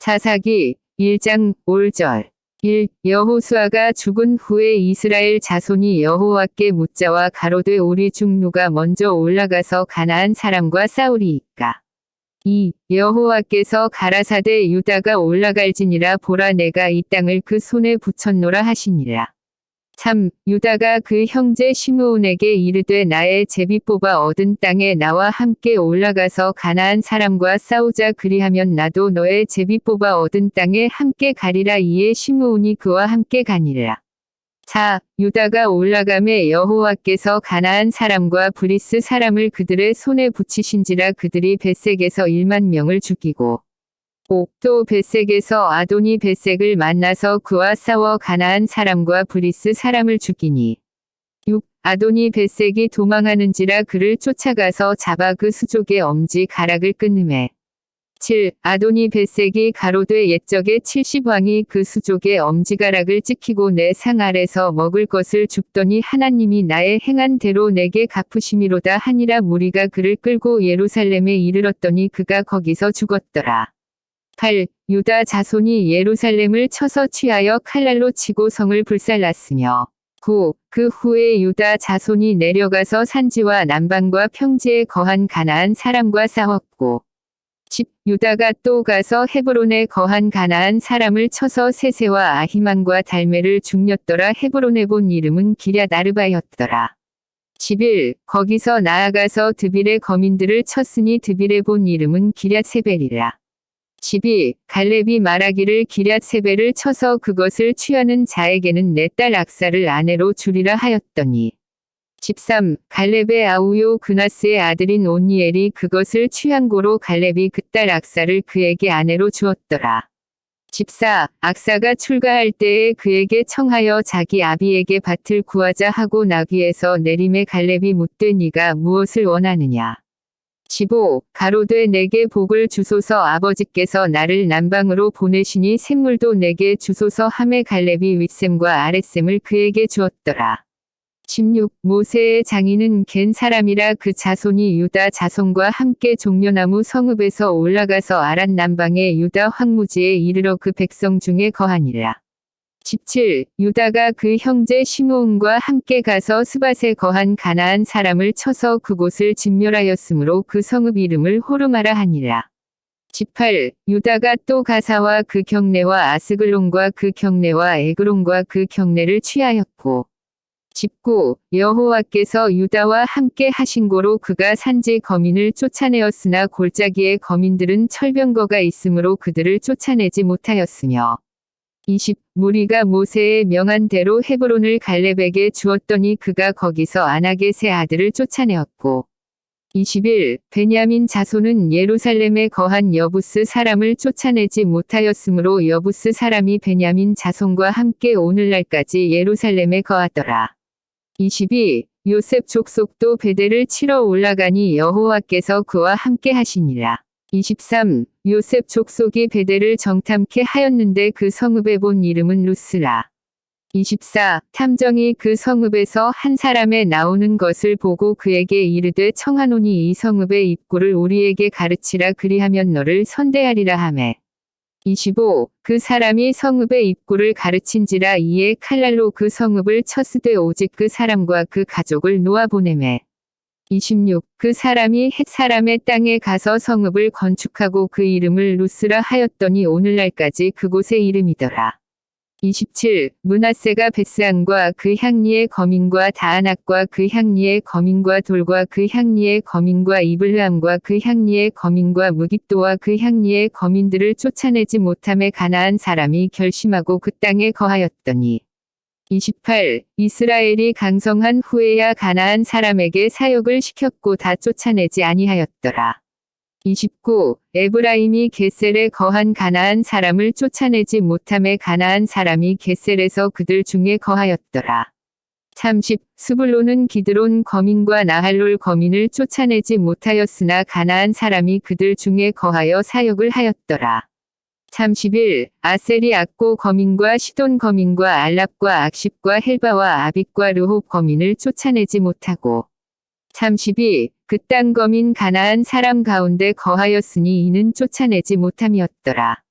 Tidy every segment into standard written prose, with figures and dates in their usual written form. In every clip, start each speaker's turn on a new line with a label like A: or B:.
A: 사사기 1장 5절 1. 여호수아가 죽은 후에 이스라엘 자손이 여호와께 묻자와 가로되 우리 중 누가 먼저 올라가서 가나안 사람과 싸우리이까. 2. 여호와께서 가라사대 유다가 올라갈지니라 보라 내가 이 땅을 그 손에 붙였노라 하시니라. 3. 유다가 그 형제 시므온에게 이르되 나의 제비 뽑아 얻은 땅에 나와 함께 올라가서 가나안 사람과 싸우자 그리하면 나도 너의 제비 뽑아 얻은 땅에 함께 가리라. 이에 시므온이 그와 함께 가니라. 4. 유다가 올라가매 여호와께서 가나안 사람과 브리스 사람을 그들의 손에 붙이신지라 그들이 벳색에서 1만 명을 죽이고 5. 또 벳색에서 아도니 벳색을 만나서 그와 싸워 가나안 사람과 브리스 사람을 죽이니 6. 아도니 벳색이 도망하는지라 그를 쫓아가서 잡아 그 수족의 엄지 가락을 끊으매 7. 아도니 벳색이 가로되 옛적에 70왕이 그 수족의 엄지가락을 찍히고 내 상 아래서 먹을 것을 줍더니 하나님이 나의 행한 대로 내게 갚으심이로다 하니라. 무리가 그를 끌고 예루살렘에 이르렀더니 그가 거기서 죽었더라. 8. 유다 자손이 예루살렘을 쳐서 취하여 칼날로 치고 성을 불살랐으며 9. 그 후에 유다 자손이 내려가서 산지와 남방과 평지에 거한 가나안 사람과 싸웠고 10. 유다가 또 가서 헤브론에 거한 가나안 사람을 쳐서 세세와 아히만과 달메를 죽였더라. 헤브론에 본 이름은 기럇 아르바였더라. 11. 거기서 나아가서 드빌의 거민들을 쳤으니 드빌에 본 이름은 기럇 세벨이라. 12. 갈렙이 말하기를 기럇 세벨을 쳐서 그것을 취하는 자에게는 내 딸 악사를 아내로 주리라 하였더니 13. 갈렙의 아우요 그나스의 아들인 온니엘이 그것을 취한 고로 갈렙이 그 딸 악사를 그에게 아내로 주었더라. 14. 악사가 출가할 때에 그에게 청하여 자기 아비에게 밭을 구하자 하고 나귀에서 내림에 갈렙이 묻되 네가 무엇을 원하느냐. 15. 가로되 내게 복을 주소서 아버지께서 나를 남방으로 보내시니 샘물도 내게 주소서 하매 갈렙이 윗샘과 아랫샘을 그에게 주었더라. 16. 모세의 장인은 겐 사람이라 그 자손이 유다 자손과 함께 종려나무 성읍에서 올라가서 아랏 남방의 유다 황무지에 이르러 그 백성 중에 거하니라. 17. 유다가 그 형제 시므온과 함께 가서 스밧에 거한 가나안 사람을 쳐서 그곳을 진멸하였으므로 그 성읍 이름을 호르마라 하니라. 18. 유다가 또 가사와 그 경내와 아스글론과 그 경내와 에그론과 그 경내를 취하였고 19. 여호와께서 유다와 함께 하신 고로 그가 산지 거민을 쫓아내었으나 골짜기의 거민들은 철병거가 있으므로 그들을 쫓아내지 못하였으며 20. 무리가 모세의 명한 대로 헤브론을 갈렙에게 주었더니 그가 거기서 아낙의 세 아들을 쫓아내었고 21. 베냐민 자손은 예루살렘에 거한 여부스 사람을 쫓아내지 못하였으므로 여부스 사람이 베냐민 자손과 함께 오늘날까지 예루살렘에 거하더라. 22. 요셉 족속도 베델을 치러 올라가니 여호와께서 그와 함께 하시니라. 23. 요셉 족속이 베델을 정탐케 하였는데 그 성읍에 본 이름은 루스라. 24. 탐정이 그 성읍에서 한 사람의 나오는 것을 보고 그에게 이르되 청하노니 이 성읍의 입구를 우리에게 가르치라 그리하면 너를 선대하리라 하매 25. 그 사람이 성읍의 입구를 가르친지라. 이에 칼날로 그 성읍을 쳤으되 오직 그 사람과 그 가족을 놓아보내매 26. 그 사람이 헷 사람의 땅에 가서 성읍을 건축하고 그 이름을 루스라 하였더니 오늘날까지 그곳의 이름이더라. 27. 므낫세가 벳스안과 그 향리의 거민과 다아낙과 그 향리의 거민과 돌과 그 향리의 거민과 이블르함과 그 향리의 거민과 무깃도와 그 향리의 거민들을 쫓아내지 못함에 가나안 사람이 결심하고 그 땅에 거하였더니 28. 이스라엘이 강성한 후에야 가나안 사람에게 사역을 시켰고 다 쫓아내지 아니하였더라. 29. 에브라임이 겟셀에 거한 가나안 사람을 쫓아내지 못함에 가나안 사람이 겟셀에서 그들 중에 거하였더라. 30. 스불론은 기드론 거민과 나할롤 거민을 쫓아내지 못하였으나 가나안 사람이 그들 중에 거하여 사역을 하였더라. 31. 아셀이 악고 거민과 시돈 거민과 알랍과 악십과 헬바와 아빅과 르홉 거민을 쫓아내지 못하고 32. 그 땅 거민 가나안 사람 가운데 거하였으니 이는 쫓아내지 못함이었더라.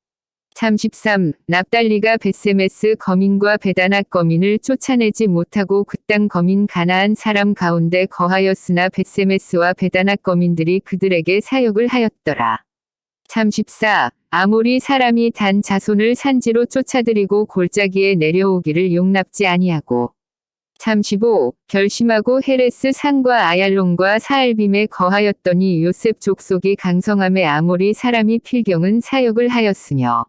A: 33. 납달리가 벳세메스 거민과 베다낙 거민을 쫓아내지 못하고 그 땅 거민 가나안 사람 가운데 거하였으나 벳세메스와 베다낙 거민들이 그들에게 사역을 하였더라. 34. 아모리 사람이 단 자손을 산지로 쫓아들이고 골짜기에 내려오기를 용납지 아니하고 35. 결심하고 헤레스 산과 아얄론과 사알빔에 거하였더니 요셉 족속이 강성함에 아모리 사람이 필경은 사역을 하였으며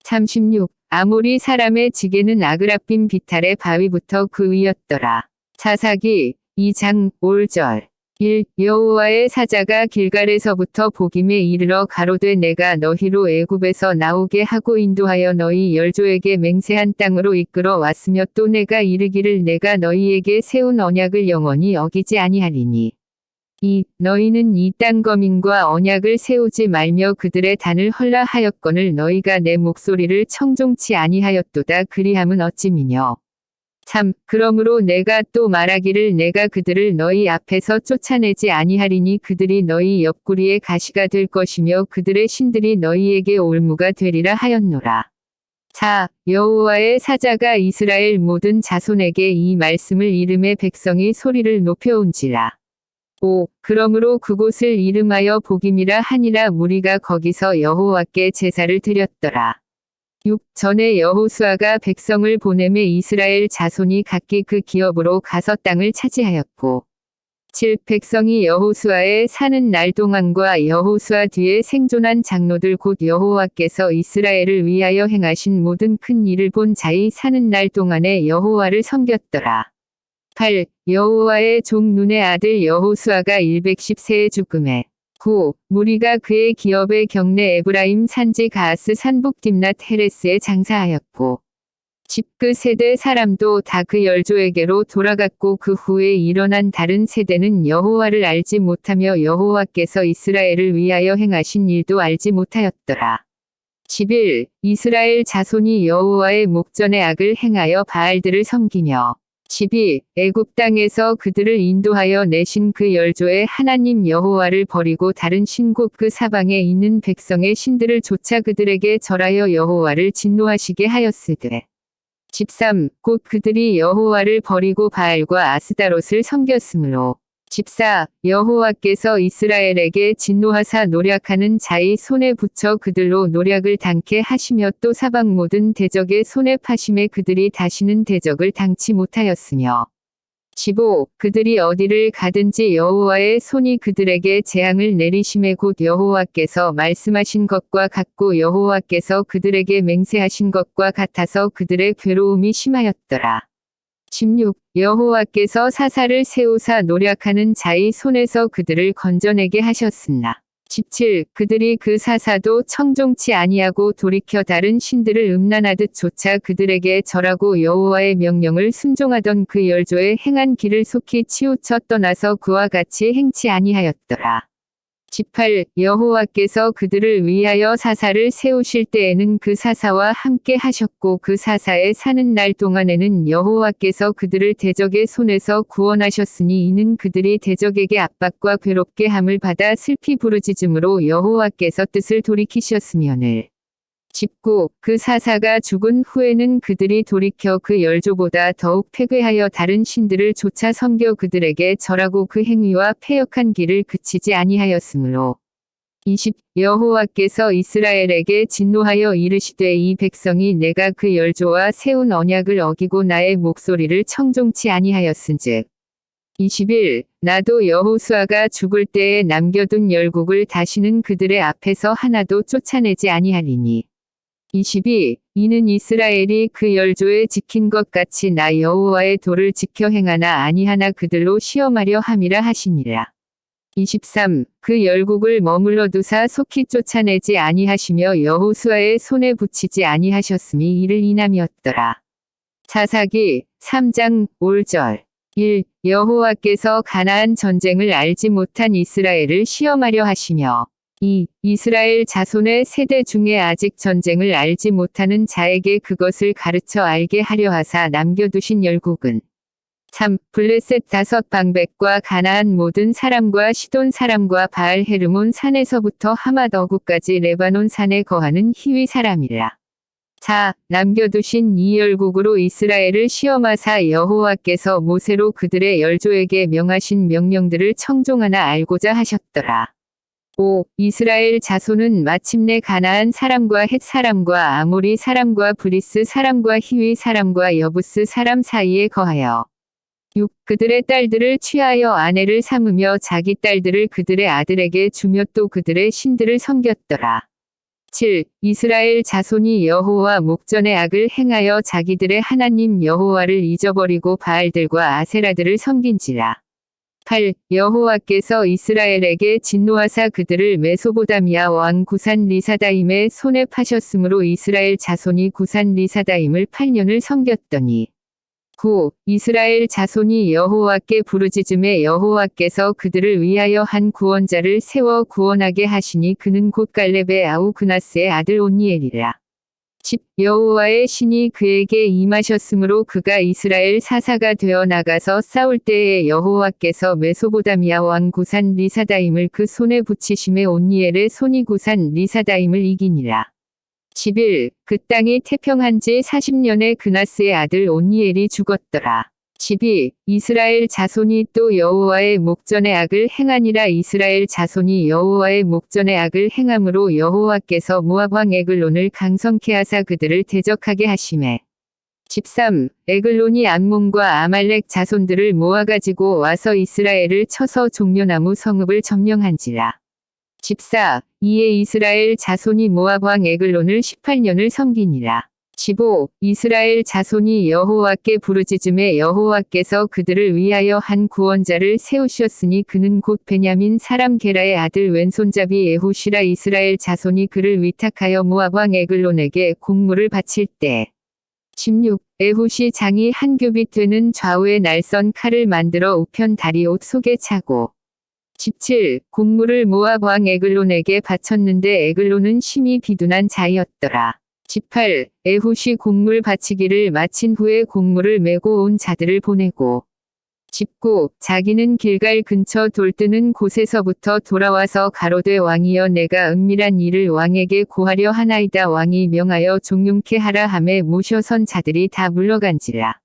A: 36. 아모리 사람의 지게는 아그라빔 비탈의 바위부터 그 위였더라. 사사기 2장 5절 1. 여호와의 사자가 길갈에서부터 보김에 이르러 가로되 내가 너희로 애굽에서 나오게 하고 인도하여 너희 열조에게 맹세한 땅으로 이끌어 왔으며 또 내가 이르기를 내가 너희에게 세운 언약을 영원히 어기지 아니하리니 2. 너희는 이 땅 거민과 언약을 세우지 말며 그들의 단을 헐라 하였거늘 너희가 내 목소리를 청종치 아니하였도다 그리함은 어찌미뇨 3. 그러므로 내가 또 말하기를 내가 그들을 너희 앞에서 쫓아내지 아니하리니 그들이 너희 옆구리에 가시가 될 것이며 그들의 신들이 너희에게 올무가 되리라 하였노라. 4. 여호와의 사자가 이스라엘 모든 자손에게 이 말씀을 이름에 백성이 소리를 높여온지라. 5. 그러므로 그곳을 이름하여 복임이라 하니라 무리가 거기서 여호와께 제사를 드렸더라. 6. 전에 여호수아가 백성을 보내매 이스라엘 자손이 각기 그 기업으로 가서 땅을 차지하였고 7. 백성이 여호수아의 사는 날 동안과 여호수아 뒤에 생존한 장로들 곧 여호와께서 이스라엘을 위하여 행하신 모든 큰 일을 본 자의 사는 날 동안에 여호와를 섬겼더라. 8. 여호와의 종 눈의 아들 여호수아가 110세에 죽음에 9. 무리가 그의 기업의 경내 에브라임 산지 가하스 산북 딥낫 헤레스에 장사하였고 10. 그 세대 사람도 다 그 열조에게로 돌아갔고 그 후에 일어난 다른 세대는 여호와를 알지 못하며 여호와께서 이스라엘을 위하여 행하신 일도 알지 못하였더라. 11. 이스라엘 자손이 여호와의 목전에 악을 행하여 바알들을 섬기며 12. 애굽 땅에서 그들을 인도하여 내신 그 열조의 하나님 여호와를 버리고 다른 신국 그 사방에 있는 백성의 신들을 쫓아 그들에게 절하여 여호와를 진노하시게 하였으되 13. 곧 그들이 여호와를 버리고 바알과 아스다롯을 섬겼으므로 14. 여호와께서 이스라엘에게 진노하사 노략하는 자의 손에 붙여 그들로 노략을 당케 하시며 또 사방 모든 대적의 손에 파심에 그들이 다시는 대적을 당치 못하였으며 15. 그들이 어디를 가든지 여호와의 손이 그들에게 재앙을 내리심에 곧 여호와께서 말씀하신 것과 같고 여호와께서 그들에게 맹세하신 것과 같아서 그들의 괴로움이 심하였더라. 16. 여호와께서 사사를 세우사 노략하는 자의 손에서 그들을 건져내게 하셨으나 17. 그들이 그 사사도 청종치 아니하고 돌이켜 다른 신들을 음란하듯 쫓아 그들에게 절하고 여호와의 명령을 순종하던 그 열조의 행한 길을 속히 치우쳐 떠나서 그와 같이 행치 아니하였더라. 18. 여호와께서 그들을 위하여 사사를 세우실 때에는 그 사사와 함께 하셨고 그 사사의 사는 날 동안에는 여호와께서 그들을 대적의 손에서 구원하셨으니 이는 그들이 대적에게 압박과 괴롭게 함을 받아 슬피 부르짖음으로 여호와께서 뜻을 돌이키셨으며늘 19. 그 사사가 죽은 후에는 그들이 돌이켜 그 열조보다 더욱 패괴하여 다른 신들을 쫓아 섬겨 그들에게 절하고 그 행위와 패역한 길을 그치지 아니하였으므로 20. 여호와께서 이스라엘에게 진노하여 이르시되 이 백성이 내가 그 열조와 세운 언약을 어기고 나의 목소리를 청종치 아니하였은즉 21. 나도 여호수아가 죽을 때에 남겨둔 열국을 다시는 그들의 앞에서 하나도 쫓아내지 아니하리니 22. 이는 이스라엘이 그 열조에 지킨 것 같이 나 여호와의 도를 지켜 행하나 아니하나 그들로 시험하려 함이라 하시니라. 23. 그 열국을 머물러 두사 속히 쫓아내지 아니하시며 여호수아의 손에 붙이지 아니하셨음이 이를 인함이었더라. 사사기 3장 5절 1. 여호와께서 가나안 전쟁을 알지 못한 이스라엘을 시험하려 하시며 2. 이스라엘 자손의 세대 중에 아직 전쟁을 알지 못하는 자에게 그것을 가르쳐 알게 하려 하사 남겨두신 열국은 3. 블레셋 5방백과 가나안 모든 사람과 시돈 사람과 바알 헤르몬 산에서부터 하맛 어구까지 레바논 산에 거하는 히위 사람이라. 4. 남겨두신 이 열국으로 이스라엘을 시험하사 여호와께서 모세로 그들의 열조에게 명하신 명령들을 청종하나 알고자 하셨더라. 5. 이스라엘 자손은 마침내 가나안 사람과 헷 사람과 아모리 사람과 브리스 사람과 히위 사람과 여부스 사람 사이에 거하여 6. 그들의 딸들을 취하여 아내를 삼으며 자기 딸들을 그들의 아들에게 주며 또 그들의 신들을 섬겼더라. 7. 이스라엘 자손이 여호와 목전에 악을 행하여 자기들의 하나님 여호와를 잊어버리고 바알들과 아세라들을 섬긴지라. 8. 여호와께서 이스라엘에게 진노하사 그들을 메소보다미아 왕 구산 리사다임의 손에 파셨으므로 이스라엘 자손이 구산 리사다임을 8년을 섬겼더니 9. 이스라엘 자손이 여호와께 부르짖음에 여호와께서 그들을 위하여 한 구원자를 세워 구원하게 하시니 그는 곧 갈렙의 아우 그나스의 아들 온니엘이라. 10. 여호와의 신이 그에게 임하셨으므로 그가 이스라엘 사사가 되어 나가서 싸울 때에 여호와께서 메소보다미아 왕 구산 리사다임을 그 손에 붙이심에 온니엘의 손이 구산 리사다임을 이기니라. 11. 그 땅이 태평한 지 40년에 그나스의 아들 온니엘이 죽었더라. 12. 이스라엘 자손이 또 여호와의 목전에 악을 행하니라. 이스라엘 자손이 여호와의 목전에 악을 행함으로 여호와께서 모압 왕 에글론을 강성케 하사 그들을 대적하게 하시매. 13. 에글론이 암몬과 아말렉 자손들을 모아가지고 와서 이스라엘을 쳐서 종려나무 성읍을 점령한지라. 14. 이에 이스라엘 자손이 모압 왕 에글론을 18년을 섬기니라. 15. 이스라엘 자손이 여호와께 부르짖음에 여호와께서 그들을 위하여 한 구원자를 세우셨으니 그는 곧 베냐민 사람 게라의 아들 왼손잡이 에훗이라. 이스라엘 자손이 그를 위탁하여 모압 왕 에글론에게 공물을 바칠 때 16. 에훗이 장이 한 규빗 되는 좌우의 날선 칼을 만들어 우편 다리 옷 속에 차고 17. 공물을 모압 왕 에글론에게 바쳤는데 에글론은 심히 비둔한 자이었더라. 18. 에훗이 공물 바치기를 마친 후에 공물을 메고 온 자들을 보내고 19. 자기는 길갈 근처 돌뜨는 곳에서부터 돌아와서 가로되 왕이여 내가 은밀한 일을 왕에게 고하려 하나이다. 왕이 명하여 종용케 하라 하매 모셔선 자들이 다 물러간지라.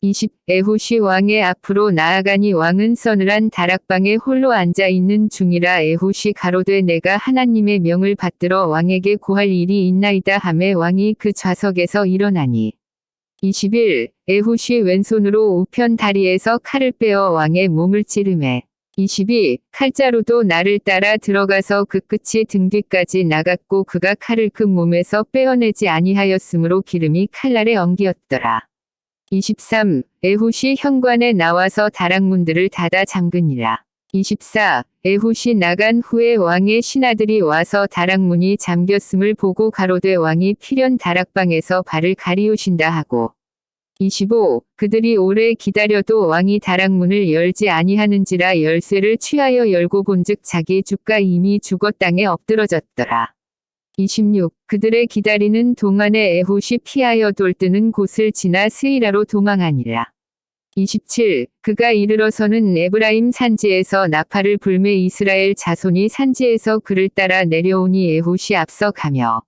A: 20. 에훗이 왕의 앞으로 나아가니 왕은 서늘한 다락방에 홀로 앉아 있는 중이라. 에훗이 가로되 내가 하나님의 명을 받들어 왕에게 고할 일이 있나이다 하매 왕이 그 좌석에서 일어나니. 21. 에훗이 왼손으로 우편 다리에서 칼을 빼어 왕의 몸을 찌르매. 22. 칼자루도 나를 따라 들어가서 그 끝이 등 뒤까지 나갔고 그가 칼을 그 몸에서 빼어내지 아니하였으므로 기름이 칼날에 엉기었더라. 23. 에훗이 현관에 나와서 다락문들을 닫아 잠그니라. 24. 에훗이 나간 후에 왕의 신하들이 와서 다락문이 잠겼음을 보고 가로되 왕이 필연 다락방에서 발을 가리우신다 하고 25. 그들이 오래 기다려도 왕이 다락문을 열지 아니하는지라 열쇠를 취하여 열고 본즉 자기 주가 이미 죽어 땅에 엎드러졌더라. 26. 그들의 기다리는 동안에 에훗이 피하여 돌뜨는 곳을 지나 스이라로 도망하니라. 27. 그가 이르러서는 에브라임 산지에서 나팔을 불매 이스라엘 자손이 산지에서 그를 따라 내려오니 에훗이 앞서 가며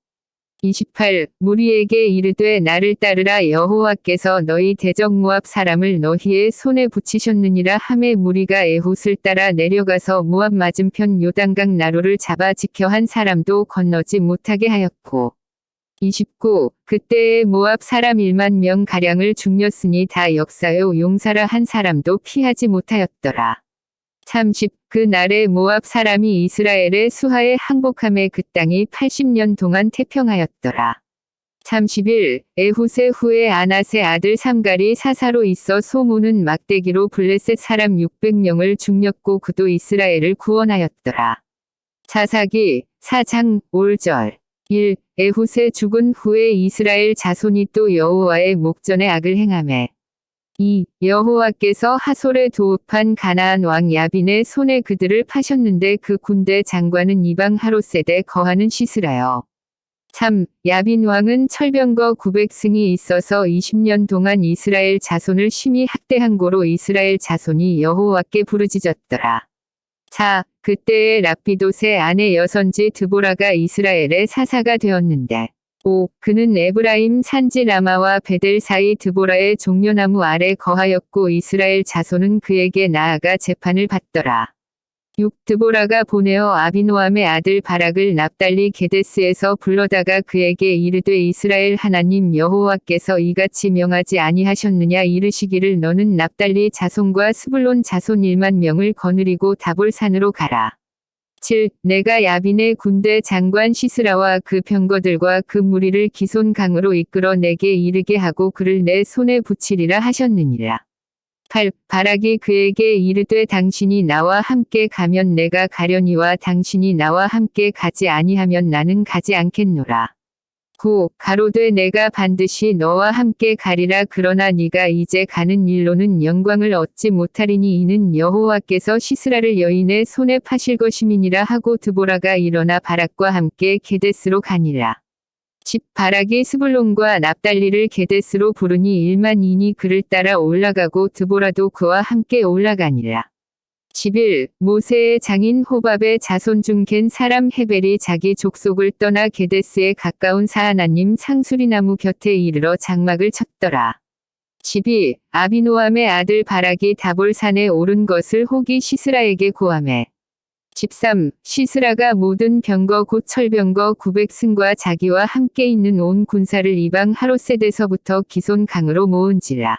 A: 28. 무리에게 이르되 나를 따르라 여호와께서 너희 대적 모압 사람을 너희의 손에 붙이셨느니라 하매 무리가 에훗을 따라 내려가서 모압 맞은편 요단강 나루를 잡아 지켜 한 사람도 건너지 못하게 하였고 29. 그때에 모압 사람 1만 명 가량을 죽였으니 다 역사요 용사라 한 사람도 피하지 못하였더라. 30. 그 날에 모압 사람이 이스라엘의 수하에 항복함에 그 땅이 80년 동안 태평하였더라. 31. 에훗의 후에 아낫의 아들 삼갈이 사사로 있어 소문은 막대기로 블레셋 사람 600명을 죽였고 그도 이스라엘을 구원하였더라. 사사기 4장 5절 1. 에훗의 죽은 후에 이스라엘 자손이 또 여호와의 목전에 악을 행하매 2. 여호와께서 하솔에 도읍한 가나안 왕 야빈의 손에 그들을 파셨는데 그 군대 장관은 이방 하롯셋에 거하는 시스라여. 3. 야빈 왕은 철병거 900승이 있어서 20년 동안 이스라엘 자손을 심히 학대한 고로 이스라엘 자손이 여호와께 부르짖었더라. 4. 그때에 랍비돗의 아내 여선지 드보라가 이스라엘의 사사가 되었는데 5. 그는 에브라임 산지 라마와 베델 사이 드보라의 종려나무 아래 거하였고 이스라엘 자손은 그에게 나아가 재판을 받더라. 6. 드보라가 보내어 아비노함의 아들 바락을 납달리 게데스에서 불러다가 그에게 이르되 이스라엘 하나님 여호와께서 이같이 명하지 아니하셨느냐 이르시기를 너는 납달리 자손과 스불론 자손 1만 명을 거느리고 다볼산으로 가라. 7. 내가 야빈의 군대 장관 시스라와 그 병거들과 그 무리를 기손 강으로 이끌어 내게 이르게 하고 그를 내 손에 붙이리라 하셨느니라. 8. 바락이 그에게 이르되 당신이 나와 함께 가면 내가 가려니와 당신이 나와 함께 가지 아니하면 나는 가지 않겠노라. 9. 가로되 내가 반드시 너와 함께 가리라 그러나 네가 이제 가는 일로는 영광을 얻지 못하리니 이는 여호와께서 시스라를 여인의 손에 파실 것임이니라 하고 드보라가 일어나 바락과 함께 게데스로 가니라. 10. 바락이 스불론과 납달리를 게데스로 부르니 1만인이 그를 따라 올라가고 드보라도 그와 함께 올라가니라. 11. 모세의 장인 호밥의 자손 중 겐 사람 헤벨이 자기 족속을 떠나 게데스에 가까운 사하나님 상수리나무 곁에 이르러 장막을 쳤더라. 12. 아비노함의 아들 바락이 다볼산에 오른 것을 혹이 시스라에게 고하매 13. 시스라가 모든 병거 곧 철병거 900승과 자기와 함께 있는 온 군사를 이방 하롯셋에서부터 기손 강으로 모은지라.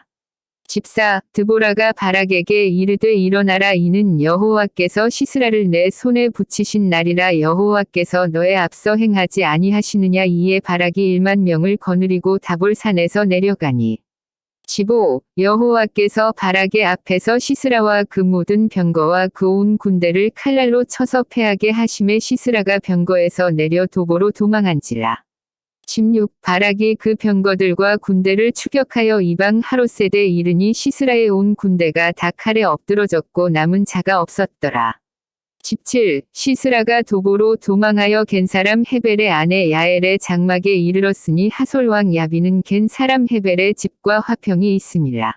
A: 14. 드보라가 바락에게 이르되 일어나라 이는 여호와께서 시스라를 내 손에 붙이신 날이라 여호와께서 너의 앞서 행하지 아니하시느냐 이에 바락이 1만 명을 거느리고 다볼산에서 내려가니 15. 여호와께서 바락의 앞에서 시스라와 그 모든 병거와 그 온 군대를 칼날로 쳐서 패하게 하심에 시스라가 병거에서 내려 도보로 도망한지라. 16. 바락이 그 병거들과 군대를 추격하여 이방 하롯셋에 이르니 시스라의 온 군대가 다 칼에 엎드러졌고 남은 자가 없었더라. 17. 시스라가 도보로 도망하여 겐 사람 헤벨의 아내 야엘의 장막에 이르렀으니 하솔 왕 야빈은 겐 사람 헤벨의 집과 화평이 있음이라.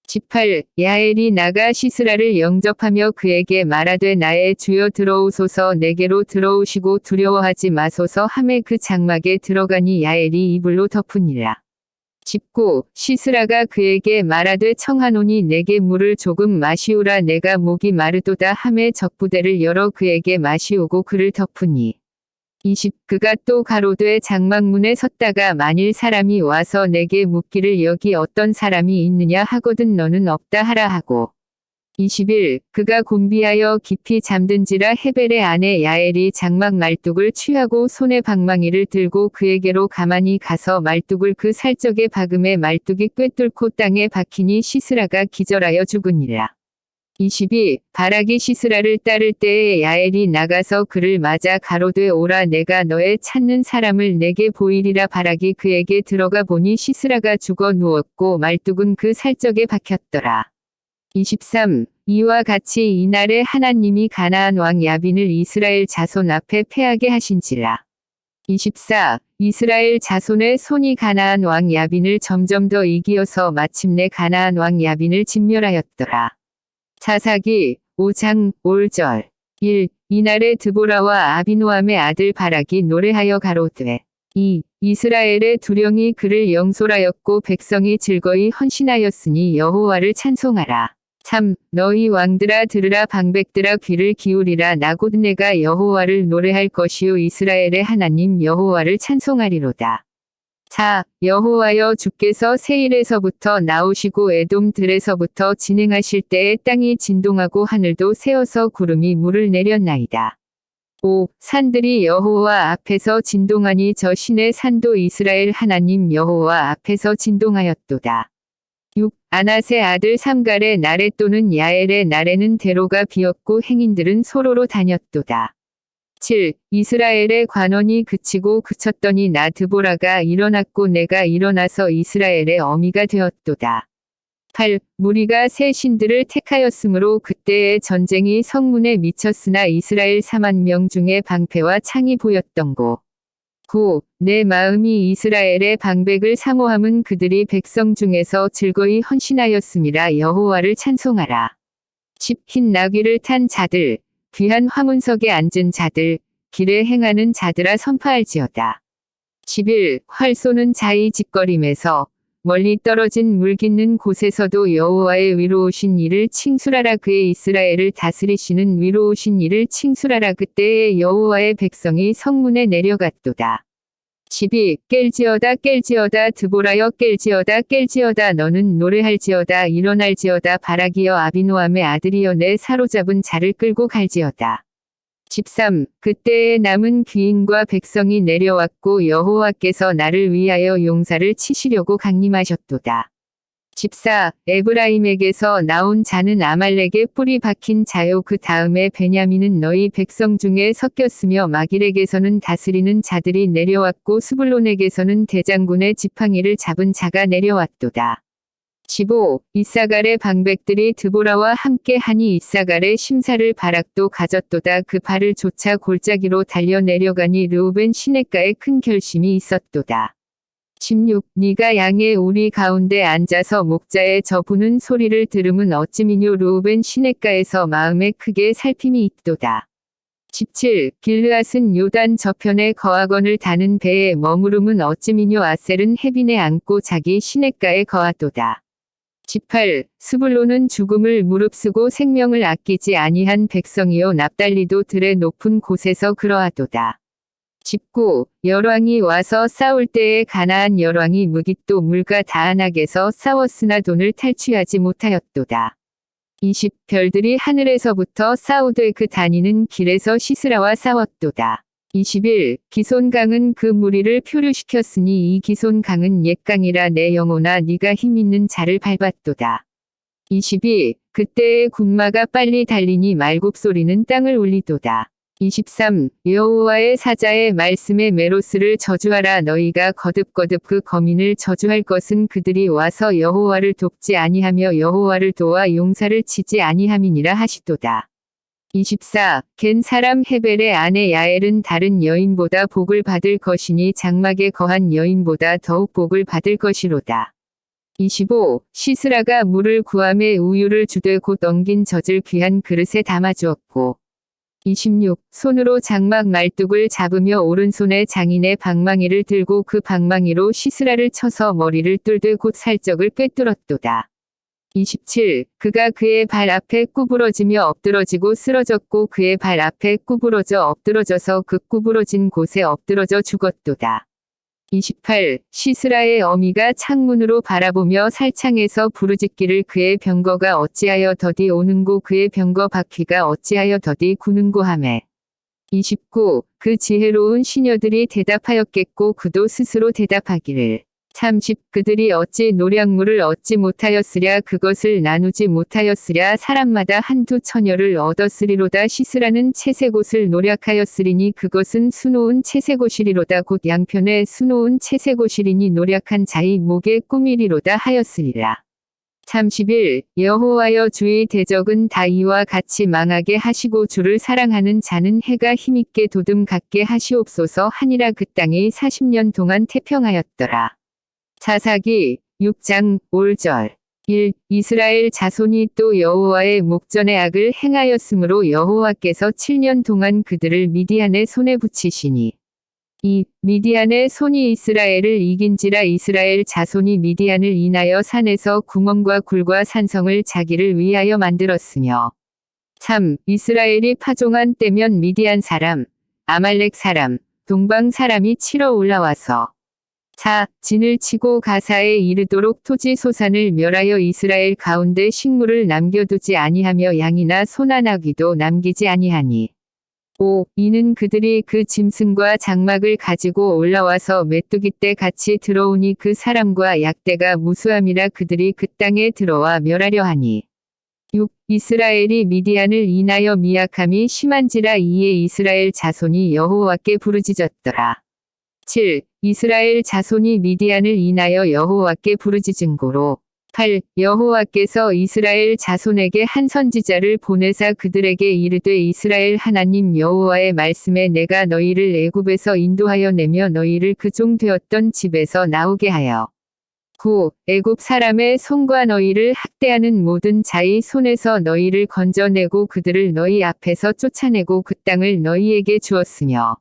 A: 18. 야엘이 나가 시스라를 영접하며 그에게 말하되 나의 주여 들어오소서 내게로 들어오시고 두려워하지 마소서 하매 그 장막에 들어가니 야엘이 이불로 덮으니라. 19. 시스라가 그에게 말하되 청하노니 내게 물을 조금 마시우라 내가 목이 마르도다 하매 적부대를 열어 그에게 마시우고 그를 덮으니. 20. 그가 또 가로되 장막문에 섰다가 만일 사람이 와서 내게 묻기를 여기 어떤 사람이 있느냐 하거든 너는 없다 하라 하고. 21. 그가 곤비하여 깊이 잠든지라 헤벨의 아내 야엘이 장막 말뚝을 취하고 손에 방망이를 들고 그에게로 가만히 가서 말뚝을 그 살적에 박음에 말뚝이 꿰뚫고 땅에 박히니 시스라가 기절하여 죽으니라. 22. 바락이 시스라를 따를 때에 야엘이 나가서 그를 맞아 가로되 오라 내가 너의 찾는 사람을 내게 보이리라 바락이 그에게 들어가 보니 시스라가 죽어 누웠고 말뚝은 그 살적에 박혔더라. 23. 이와 같이 이날에 하나님이 가나안 왕 야빈을 이스라엘 자손 앞에 패하게 하신지라. 24. 이스라엘 자손의 손이 가나안 왕 야빈을 점점 더 이기어서 마침내 가나안 왕 야빈을 진멸하였더라. 사사기 5장 5절 1. 이날에 드보라와 아비노함의 아들 바락이 노래하여 가로되 2. 이스라엘의 두령이 그를 영솔하였고 백성이 즐거이 헌신하였으니 여호와를 찬송하라. 3. 너희 왕들아 들으라 방백들아 귀를 기울이라 나 곧 내가 여호와를 노래할 것이요 이스라엘의 하나님 여호와를 찬송하리로다. 4. 여호와여 주께서 세일에서부터 나오시고 에돔들에서부터 진행하실 때에 땅이 진동하고 하늘도 새어서 구름이 물을 내렸나이다. 5. 산들이 여호와 앞에서 진동하니 저 신의 산도 이스라엘 하나님 여호와 앞에서 진동하였도다. 6. 아낫의 아들 삼갈의 날에 또는 야엘의 날에는 대로가 비었고 행인들은 소로로 다녔도다. 7. 이스라엘의 관원이 그치고 그쳤더니 나 드보라가 일어났고 내가 일어나서 이스라엘의 어미가 되었도다. 8. 무리가 새 신들을 택하였으므로 그때의 전쟁이 성문에 미쳤으나 이스라엘 4만 명 중에 방패와 창이 보였던고. 9. 내 마음이 이스라엘의 방백을 사모함은 그들이 백성 중에서 즐거이 헌신하였음이라. 여호와를 찬송하라. 10. 흰 나귀를 탄 자들, 귀한 화문석에 앉은 자들, 길에 행하는 자들아 선포할지어다. 11. 활 쏘는 자의 짓거림에서 멀리 떨어진 물 깃는 곳에서도 여호와의 위로우신 이를 칭술하라. 그의 이스라엘을 다스리시는 위로우신 이를 칭술하라. 그때에 여호와의 백성이 성문에 내려갔도다. 12. 깰지어다 깰지어다 드보라여 깰지어다 깰지어다 너는 노래할지어다 일어날지어다 바라기여 아비노함의 아들이여 내 사로잡은 자를 끌고 갈지어다. 13. 그때에 남은 귀인과 백성이 내려왔고 여호와께서 나를 위하여 용사를 치시려고 강림하셨도다. 14. 에브라임에게서 나온 자는 아말렉의 뿌리 박힌 자요. 그 다음에 베냐민은 너희 백성 중에 섞였으며 마길에게서는 다스리는 자들이 내려왔고 스불론에게서는 대장군의 지팡이를 잡은 자가 내려왔도다. 15. 이사갈의 방백들이 드보라와 함께 하니 이사갈의 심사를 바락도 가졌도다. 그 발을 쫓아 골짜기로 달려 내려가니 르우벤 시냇가에 큰 결심이 있었도다. 16. 네가 양의 우리 가운데 앉아서 목자의 저 부는 소리를 들음은 어찌미뇨. 르우벤 시냇가에서 마음에 크게 살핌이 있도다. 17. 길르앗은 요단 저편에 거하건을 다는 배에 머무름은 어찌미뇨. 아셀은 해빈에 앉고 자기 시냇가에 거하도다. 18. 스불론은 죽음을 무릅쓰고 생명을 아끼지 아니한 백성이요. 납달리도 들의 높은 곳에서 그러하도다. 19. 열왕이 와서 싸울 때에 가나안 열왕이 무깃도 물과 다안악에서 싸웠으나 돈을 탈취하지 못하였도다. 20. 별들이 하늘에서부터 싸우되 그 다니는 길에서 시스라와 싸웠도다. 21. 기손강은 그 무리를 표류시켰으니 이 기손강은 옛강이라 내 영혼아 네가 힘있는 자를 밟았도다. 22. 그때의 군마가 빨리 달리니 말굽소리는 땅을 울리도다. 23. 여호와의 사자의 말씀에 메로스를 저주하라. 너희가 거듭거듭 그 거민을 저주할 것은 그들이 와서 여호와를 돕지 아니하며 여호와를 도와 용사를 치지 아니함이니라 하시도다. 24. 겐 사람 헤벨의 아내 야엘은 다른 여인보다 복을 받을 것이니 장막에 거한 여인보다 더욱 복을 받을 것이로다. 25. 시스라가 물을 구함에 우유를 주되 곧 엉긴 젖을 귀한 그릇에 담아주었고. 26. 손으로 장막 말뚝을 잡으며 오른손에 장인의 방망이를 들고 그 방망이로 시스라를 쳐서 머리를 뚫되 곧 살적을 꿰뚫었도다. 27. 그가 그의 발 앞에 구부러지며 엎드러지고 쓰러졌고 그의 발 앞에 구부러져 엎드러져서 그 구부러진 곳에 엎드러져 죽었도다. 28. 시스라의 어미가 창문으로 바라보며 살창에서 부르짖기를 그의 병거가 어찌하여 더디 오는고 그의 병거 바퀴가 어찌하여 더디 구는고 하매. 29. 그 지혜로운 시녀들이 대답하였겠고 그도 스스로 대답하기를 30. 그들이 어찌 노량물을 얻지 못하였으랴 그것을 나누지 못하였으랴 사람마다 한두 처녀를 얻었으리로다. 시스라는 채색옷을 노략하였으리니 그것은 수놓은 채색옷이리로다. 곧 양편에 수놓은 채색옷이리니 노략한 자의 목에 꾸미리로다 하였으리라. 31. 여호와여 주의 대적은 다 이와 같이 망하게 하시고 주를 사랑하는 자는 해가 힘있게 도둠 같게 하시옵소서 하니라. 그 땅이 40년 동안 태평하였더라. 사사기 6장 5절 1. 이스라엘 자손이 또 여호와의 목전에 악을 행하였으므로 여호와께서 7년 동안 그들을 미디안의 손에 붙이시니 2. 미디안의 손이 이스라엘을 이긴지라. 이스라엘 자손이 미디안을 인하여 산에서 구멍과 굴과 산성을 자기를 위하여 만들었으며 3. 이스라엘이 파종한 때면 미디안 사람, 아말렉 사람, 동방 사람이 치러 올라와서 4. 진을 치고 가사에 이르도록 토지 소산을 멸하여 이스라엘 가운데 식물을 남겨두지 아니하며 양이나 소나 나귀도 남기지 아니하니 5. 이는 그들이 그 짐승과 장막을 가지고 올라와서 메뚜기 때 같이 들어오니 그 사람과 약대가 무수함이라 그들이 그 땅에 들어와 멸하려 하니 6. 이스라엘이 미디안을 인하여 미약함이 심한지라. 이에 이스라엘 자손이 여호와께 부르짖었더라. 7. 이스라엘 자손이 미디안을 인하여 여호와께 부르짖은 고로 8. 여호와께서 이스라엘 자손에게 한 선지자를 보내사 그들에게 이르되 이스라엘 하나님 여호와의 말씀에 내가 너희를 애굽에서 인도하여 내며 너희를 그 종 되었던 집에서 나오게 하여 9. 애굽 사람의 손과 너희를 학대하는 모든 자의 손에서 너희를 건져내고 그들을 너희 앞에서 쫓아내고 그 땅을 너희에게 주었으며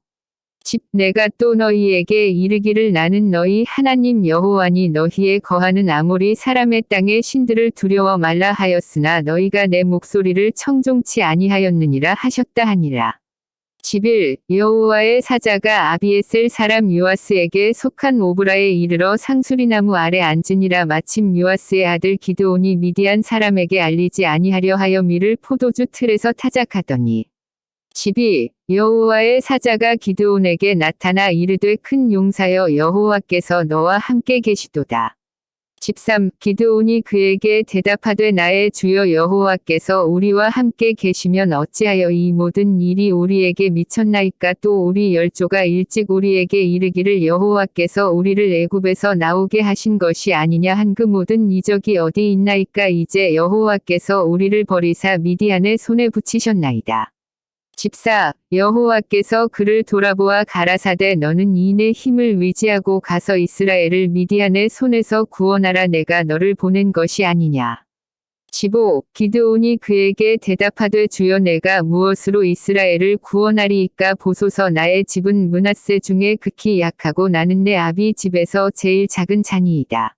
A: 10. 내가 또 너희에게 이르기를 나는 너희 하나님 여호와니 너희에 거하는 아모리 사람의 땅의 신들을 두려워 말라 하였으나 너희가 내 목소리를 청종치 아니하였느니라 하셨다 하니라. 11. 여호와의 사자가 아비에셀 사람 요아스에게 속한 오브라에 이르러 상수리나무 아래 앉으니라. 마침 요아스의 아들 기드온이 미디안 사람에게 알리지 아니하려 하여 밀을 포도주 틀에서 타작하더니 12. 여호와의 사자가 기드온에게 나타나 이르되 큰 용사여 여호와께서 너와 함께 계시도다. 13. 기드온이 그에게 대답하되 나의 주여 여호와께서 우리와 함께 계시면 어찌하여 이 모든 일이 우리에게 미쳤나이까. 또 우리 열조가 일찍 우리에게 이르기를 여호와께서 우리를 애굽에서 나오게 하신 것이 아니냐 한 그 모든 이적이 어디 있나이까. 이제 여호와께서 우리를 버리사 미디안의 손에 붙이셨나이다. 14. 여호와께서 그를 돌아보아 가라사대 너는 이 내 힘을 의지하고 가서 이스라엘을 미디안의 손에서 구원하라. 내가 너를 보낸 것이 아니냐. 15. 기드온이 그에게 대답하되 주여 내가 무엇으로 이스라엘을 구원하리이까. 보소서 나의 집은 므낫세 중에 극히 약하고 나는 내 아비 집에서 제일 작은 자니이다.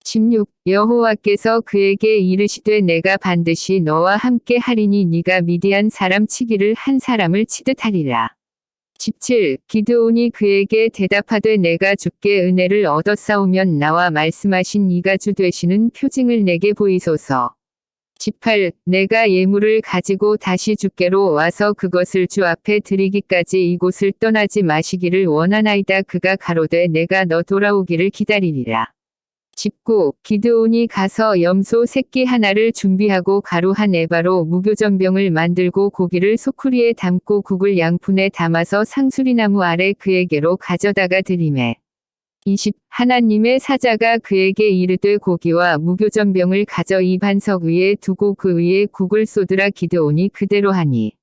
A: 16. 여호와께서 그에게 이르시되 내가 반드시 너와 함께 하리니 네가 미디안 사람 치기를 한 사람을 치듯 하리라. 17. 기드온이 그에게 대답하되 내가 주께 은혜를 얻었사오면 나와 말씀하신 이가 주 되시는 표징을 내게 보이소서. 18. 내가 예물을 가지고 다시 주께로 와서 그것을 주 앞에 드리기까지 이곳을 떠나지 마시기를 원하나이다. 그가 가로되 내가 너 돌아오기를 기다리리라. 19. 기드온이 가서 염소 새끼 하나를 준비하고 가루 한 에바로 무교전병을 만들고 고기를 소쿠리에 담고 국을 양푼에 담아서 상수리나무 아래 그에게로 가져다가 드리매. 20. 하나님의 사자가 그에게 이르되 고기와 무교전병을 가져 이 반석 위에 두고 그 위에 국을 쏟으라. 기드온이 그대로 하니.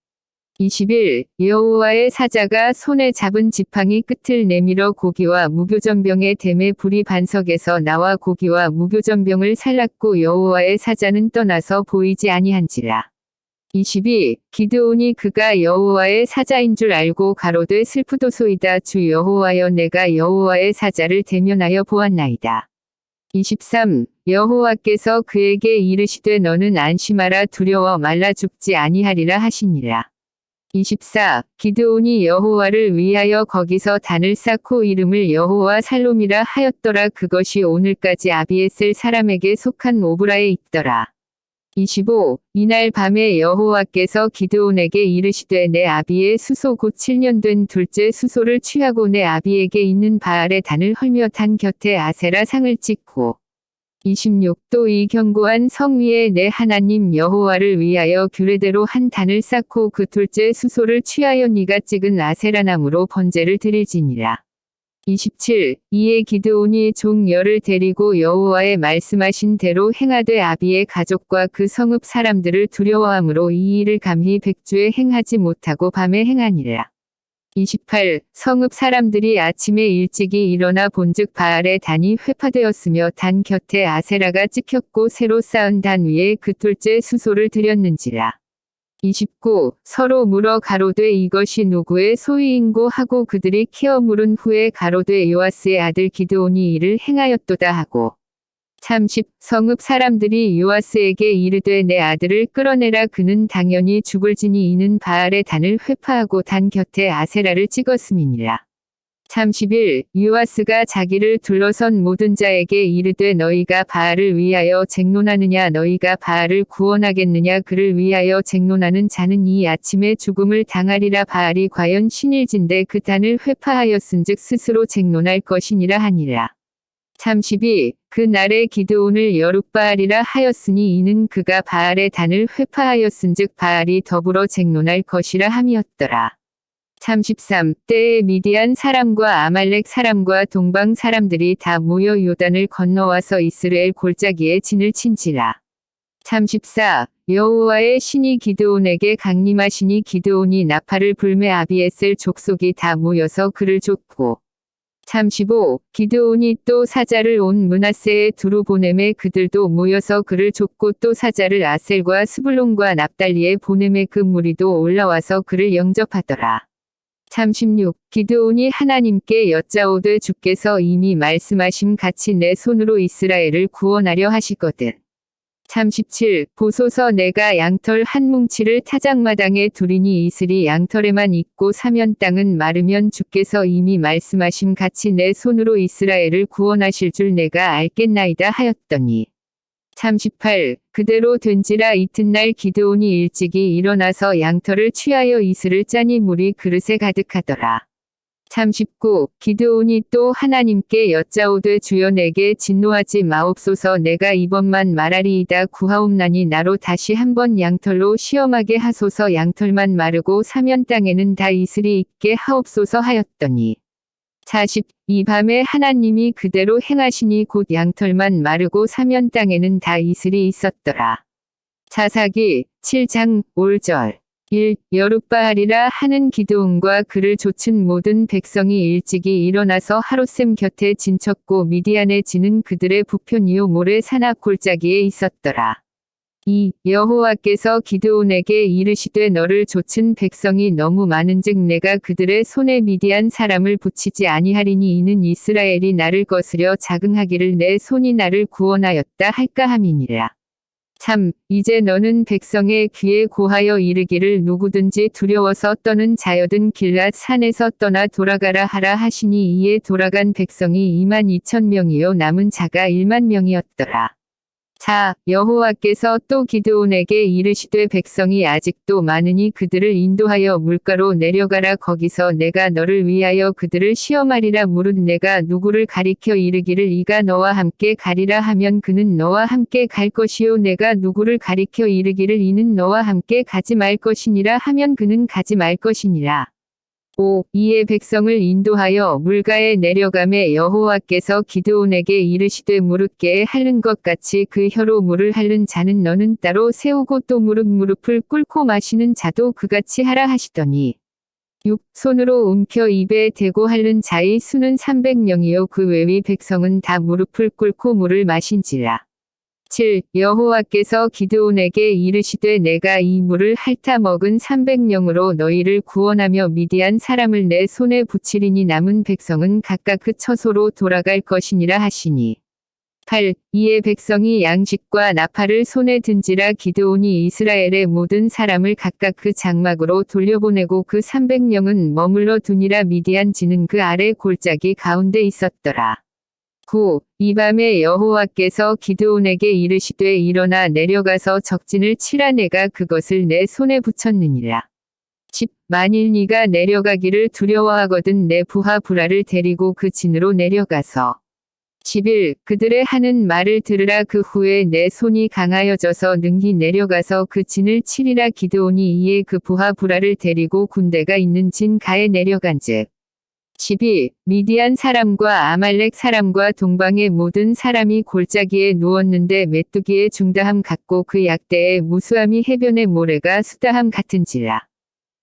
A: 21. 여호와의 사자가 손에 잡은 지팡이 끝을 내밀어 고기와 무교전병의 댐에 불이 반석에서 나와 고기와 무교전병을 살랐고 여호와의 사자는 떠나서 보이지 아니한지라. 22. 기드온이 그가 여호와의 사자인 줄 알고 가로되 슬프도소이다. 주 여호와여 내가 여호와의 사자를 대면하여 보았나이다. 23. 여호와께서 그에게 이르시되 너는 안심하라 두려워 말라 죽지 아니하리라 하시니라. 24. 기드온이 여호와를 위하여 거기서 단을 쌓고 이름을 여호와 살롬이라 하였더라. 그것이 오늘까지 아비에셀 사람에게 속한 오브라에 있더라. 25. 이날 밤에 여호와께서 기드온에게 이르시되 내 아비의 수소 곧 7년 된 둘째 수소를 취하고 내 아비에게 있는 바알의 단을 헐며 단 곁에 아세라 상을 찍고 26. 또 이 견고한 성 위에 내 하나님 여호와를 위하여 규례대로 한 단을 쌓고 그 둘째 수소를 취하여 네가 찍은 아세라나무로 번제를 드릴지니라. 27. 이에 기드온이 종 열을 데리고 여호와의 말씀하신 대로 행하되 아비의 가족과 그 성읍 사람들을 두려워함으로 이 일을 감히 백주에 행하지 못하고 밤에 행하니라. 28. 성읍 사람들이 아침에 일찍이 일어나 본즉 바알의 단이 회파되었으며 단 곁에 아세라가 찍혔고 새로 쌓은 단 위에 그 둘째 수소를 드렸는지라. 29. 서로 물어 가로되 이것이 누구의 소유인고 하고 그들이 키어 물은 후에 가로되 요아스의 아들 기드온이 이를 행하였도다 하고 30. 성읍 사람들이 요아스에게 이르되 내 아들을 끌어내라. 그는 당연히 죽을지니 이는 바알의 단을 회파하고 단 곁에 아세라를 찍었음이니라. 31. 요아스가 자기를 둘러선 모든 자에게 이르되 너희가 바알을 위하여 쟁론하느냐 너희가 바알을 구원하겠느냐. 그를 위하여 쟁론하는 자는 이 아침에 죽음을 당하리라. 바알이 과연 신일진데 그 단을 회파하였은즉 스스로 쟁론할 것이니라 하니라. 32. 그 날에 기드온을 여룻바알이라 하였으니 이는 그가 바알의 단을 회파하였은즉 바알이 더불어 쟁론할 것이라 함이었더라. 33. 때에 미디안 사람과 아말렉 사람과 동방 사람들이 다 모여 요단을 건너와서 이스라엘 골짜기에 진을 친지라. 34. 여호와의 신이 기드온에게 강림하시니 기드온이 나팔을 불매 아비에셀 족속이 다 모여서 그를 쫓고. 35. 기드온이 또 사자를 온 므낫세에 두루 보내매 그들도 모여서 그를 쫓고 또 사자를 아셀과 스불론과 납달리에 보내매 그 무리도 올라와서 그를 영접하더라. 36. 기드온이 하나님께 여짜오되 주께서 이미 말씀하심 같이 내 손으로 이스라엘을 구원하려 하시거든. 37. 보소서 내가 양털 한 뭉치를 타작마당에 두리니 이슬이 양털에만 있고 사면 땅은 마르면 주께서 이미 말씀하심 같이 내 손으로 이스라엘을 구원하실 줄 내가 알겠나이다 하였더니. 38. 그대로 된지라 이튿날 기드온이 일찍이 일어나서 양털을 취하여 이슬을 짜니 물이 그릇에 가득하더라. 39. 기드온이 또 하나님께 여짜오되 주여 내게 진노하지 마옵소서 내가 이번만 말하리이다 구하옵나니 나로 다시 한번 양털로 시험하게 하소서 양털만 마르고 사면 땅에는 다 이슬이 있게 하옵소서 하였더니. 40. 이 밤에 하나님이 그대로 행하시니 곧 양털만 마르고 사면 땅에는 다 이슬이 있었더라. 사사기 7장 5절 1. 여룻바알이라 하는 기드온과 그를 좇은 모든 백성이 일찍이 일어나서 하롯셈 곁에 진쳤고 미디안에 지는 그들의 북편이요 모래 산악 골짜기에 있었더라. 2. 여호와께서 기드온에게 이르시되 너를 좇은 백성이 너무 많은즉 내가 그들의 손에 미디안 사람을 붙이지 아니하리니 이는 이스라엘이 나를 거스려 자긍하기를 내 손이 나를 구원하였다 할까 함이니라. 3. 이제 너는 백성의 귀에 고하여 이르기를 누구든지 두려워서 떠는 자여든 길랏 산에서 떠나 돌아가라 하라 하시니 이에 돌아간 백성이 22,000명이요 남은 자가 10,000명이었더라. 4. 여호와께서 또 기드온에게 이르시되 백성이 아직도 많으니 그들을 인도하여 물가로 내려가라 거기서 내가 너를 위하여 그들을 시험하리라 무릇 내가 누구를 가리켜 이르기를 이가 너와 함께 가리라 하면 그는 너와 함께 갈 것이요 내가 누구를 가리켜 이르기를 이는 너와 함께 가지 말 것이니라 하면 그는 가지 말 것이니라. 5. 이에 백성을 인도하여 물가에 내려가매 여호와께서 기드온에게 이르시되 무릇게에 핥는 것 같이 그 혀로 물을 핥는 자는 너는 따로 세우고 또 무릎을 꿇고 마시는 자도 그같이 하라 하시더니. 6. 손으로 움켜 입에 대고 핥는 자의 수는 300명이요 그 외의 백성은 다 무릎을 꿇고 물을 마신지라. 7. 여호와께서 기드온에게 이르시되 내가 이 물을 핥아 먹은 300명으로 너희를 구원하며 미디안 사람을 내 손에 붙이리니 남은 백성은 각각 그 처소로 돌아갈 것이니라 하시니. 8. 이에 백성이 양식과 나팔을 손에 든지라 기드온이 이스라엘의 모든 사람을 각각 그 장막으로 돌려보내고 그 300명은 머물러 두니라 미디안 지는 그 아래 골짜기 가운데 있었더라. 9. 이 밤에 여호와께서 기드온에게 이르시되 일어나 내려가서 적진을 치라 내가 그것을 내 손에 붙였느니라. 10. 만일 네가 내려가기를 두려워하거든 내 부하 브라를 데리고 그 진으로 내려가서 11. 그들의 하는 말을 들으라 그 후에 내 손이 강하여져서 능히 내려가서 그 진을 치리라 기드온이 이에 그 부하 브라를 데리고 군대가 있는 진 가에 내려간즉 12. 미디안 사람과 아말렉 사람과 동방의 모든 사람이 골짜기에 누웠는데 메뚜기의 중다함 같고 그 약대의 무수함이 해변의 모래가 수다함 같은지라.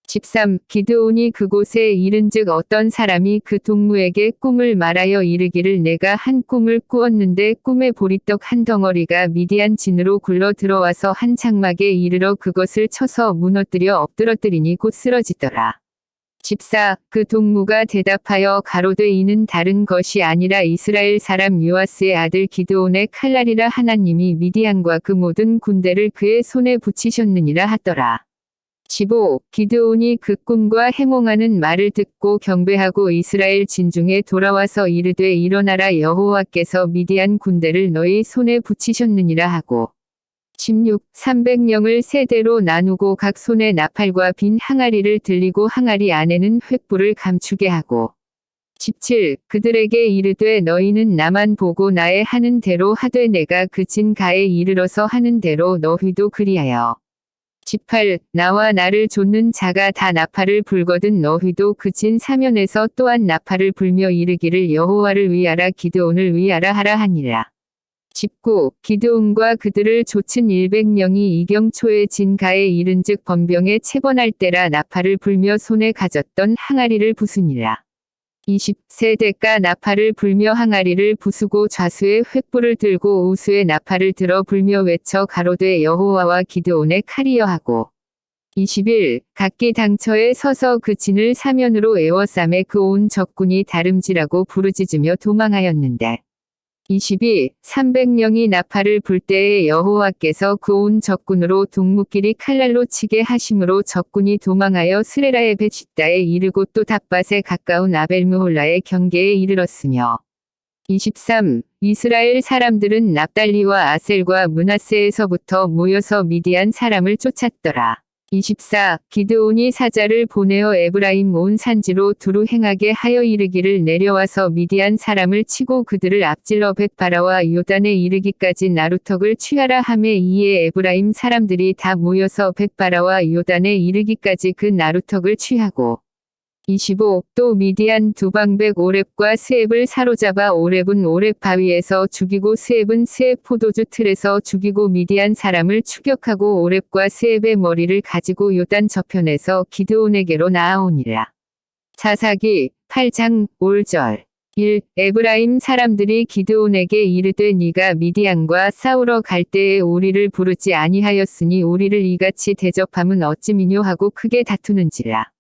A: 13. 기드온이 그곳에 이른즉 어떤 사람이 그 동무에게 꿈을 말하여 이르기를 내가 한 꿈을 꾸었는데 꿈에 보리떡 한 덩어리가 미디안 진으로 굴러 들어와서 한 장막에 이르러 그것을 쳐서 무너뜨려 엎드러뜨리니 곧 쓰러지더라. 14. 그 동무가 대답하여 가로되 이는 다른 것이 아니라 이스라엘 사람 요아스의 아들 기드온의 칼날이라 하나님이 미디안과 그 모든 군대를 그의 손에 붙이셨느니라 하더라. 15. 기드온이 그 꿈과 해몽하는 말을 듣고 경배하고 이스라엘 진중에 돌아와서 이르되 일어나라 여호와께서 미디안 군대를 너희 손에 붙이셨느니라 하고 16. 300명을 세대로 나누고 각 손에 나팔과 빈 항아리를 들리고 항아리 안에는 횃불을 감추게 하고 17. 그들에게 이르되 너희는 나만 보고 나의 하는 대로 하되 내가 그 진 가에 이르러서 하는 대로 너희도 그리하여 18. 나와 나를 좇는 자가 다 나팔을 불거든 너희도 그친 사면에서 또한 나팔을 불며 이르기를 여호와를 위하라 기드온을 위하라 하라 하니라. 19. 기드온과 그들을 좇은 100명이 이경초에 진가에 이른즉 번병에 체번할 때라 나팔을 불며 손에 가졌던 항아리를 부수니라. 20. 세대가 나팔을 불며 항아리를 부수고 좌수에 횃불을 들고 우수에 나팔을 들어 불며 외쳐 가로되 여호와와 기드온의 칼이여 하고. 21. 각기 당처에 서서 그 진을 사면으로 에워싸매 그 온 적군이 다름질하고 부르짖으며 도망하였는데. 22. 300명이 나팔을 불 때에 여호와께서 그 온 적군으로 동무끼리 칼날로 치게 하심으로 적군이 도망하여 스레라의 베시다에 이르고 또 닷밭에 가까운 아벨므홀라의 경계에 이르렀으며. 23. 이스라엘 사람들은 납달리와 아셀과 므낫세에서부터 모여서 미디안 사람을 쫓았더라. 24. 기드온이 사자를 보내어 에브라임 온 산지로 두루 행하게 하여 이르기를 내려와서 미디안 사람을 치고 그들을 앞질러 벳바라와 요단에 이르기까지 나루턱을 취하라 하매 이에 에브라임 사람들이 다 모여서 벳바라와 요단에 이르기까지 그 나루턱을 취하고. 25. 또 미디안 두방백 오렙과 스앱을 사로잡아 오렙은 오렙 바위에서 죽이고 스앱은 스앱 포도주 틀에서 죽이고 미디안 사람을 추격하고 오렙과 스앱의 머리를 가지고 요단 저편에서 기드온에게로 나아오니라. 사사기 8장 5절 1. 에브라임 사람들이 기드온에게 이르되 네가 미디안과 싸우러 갈 때에 우리를 부르지 아니하였으니 우리를 이같이 대접함은 어찌 미뇨하고 크게 다투는지라.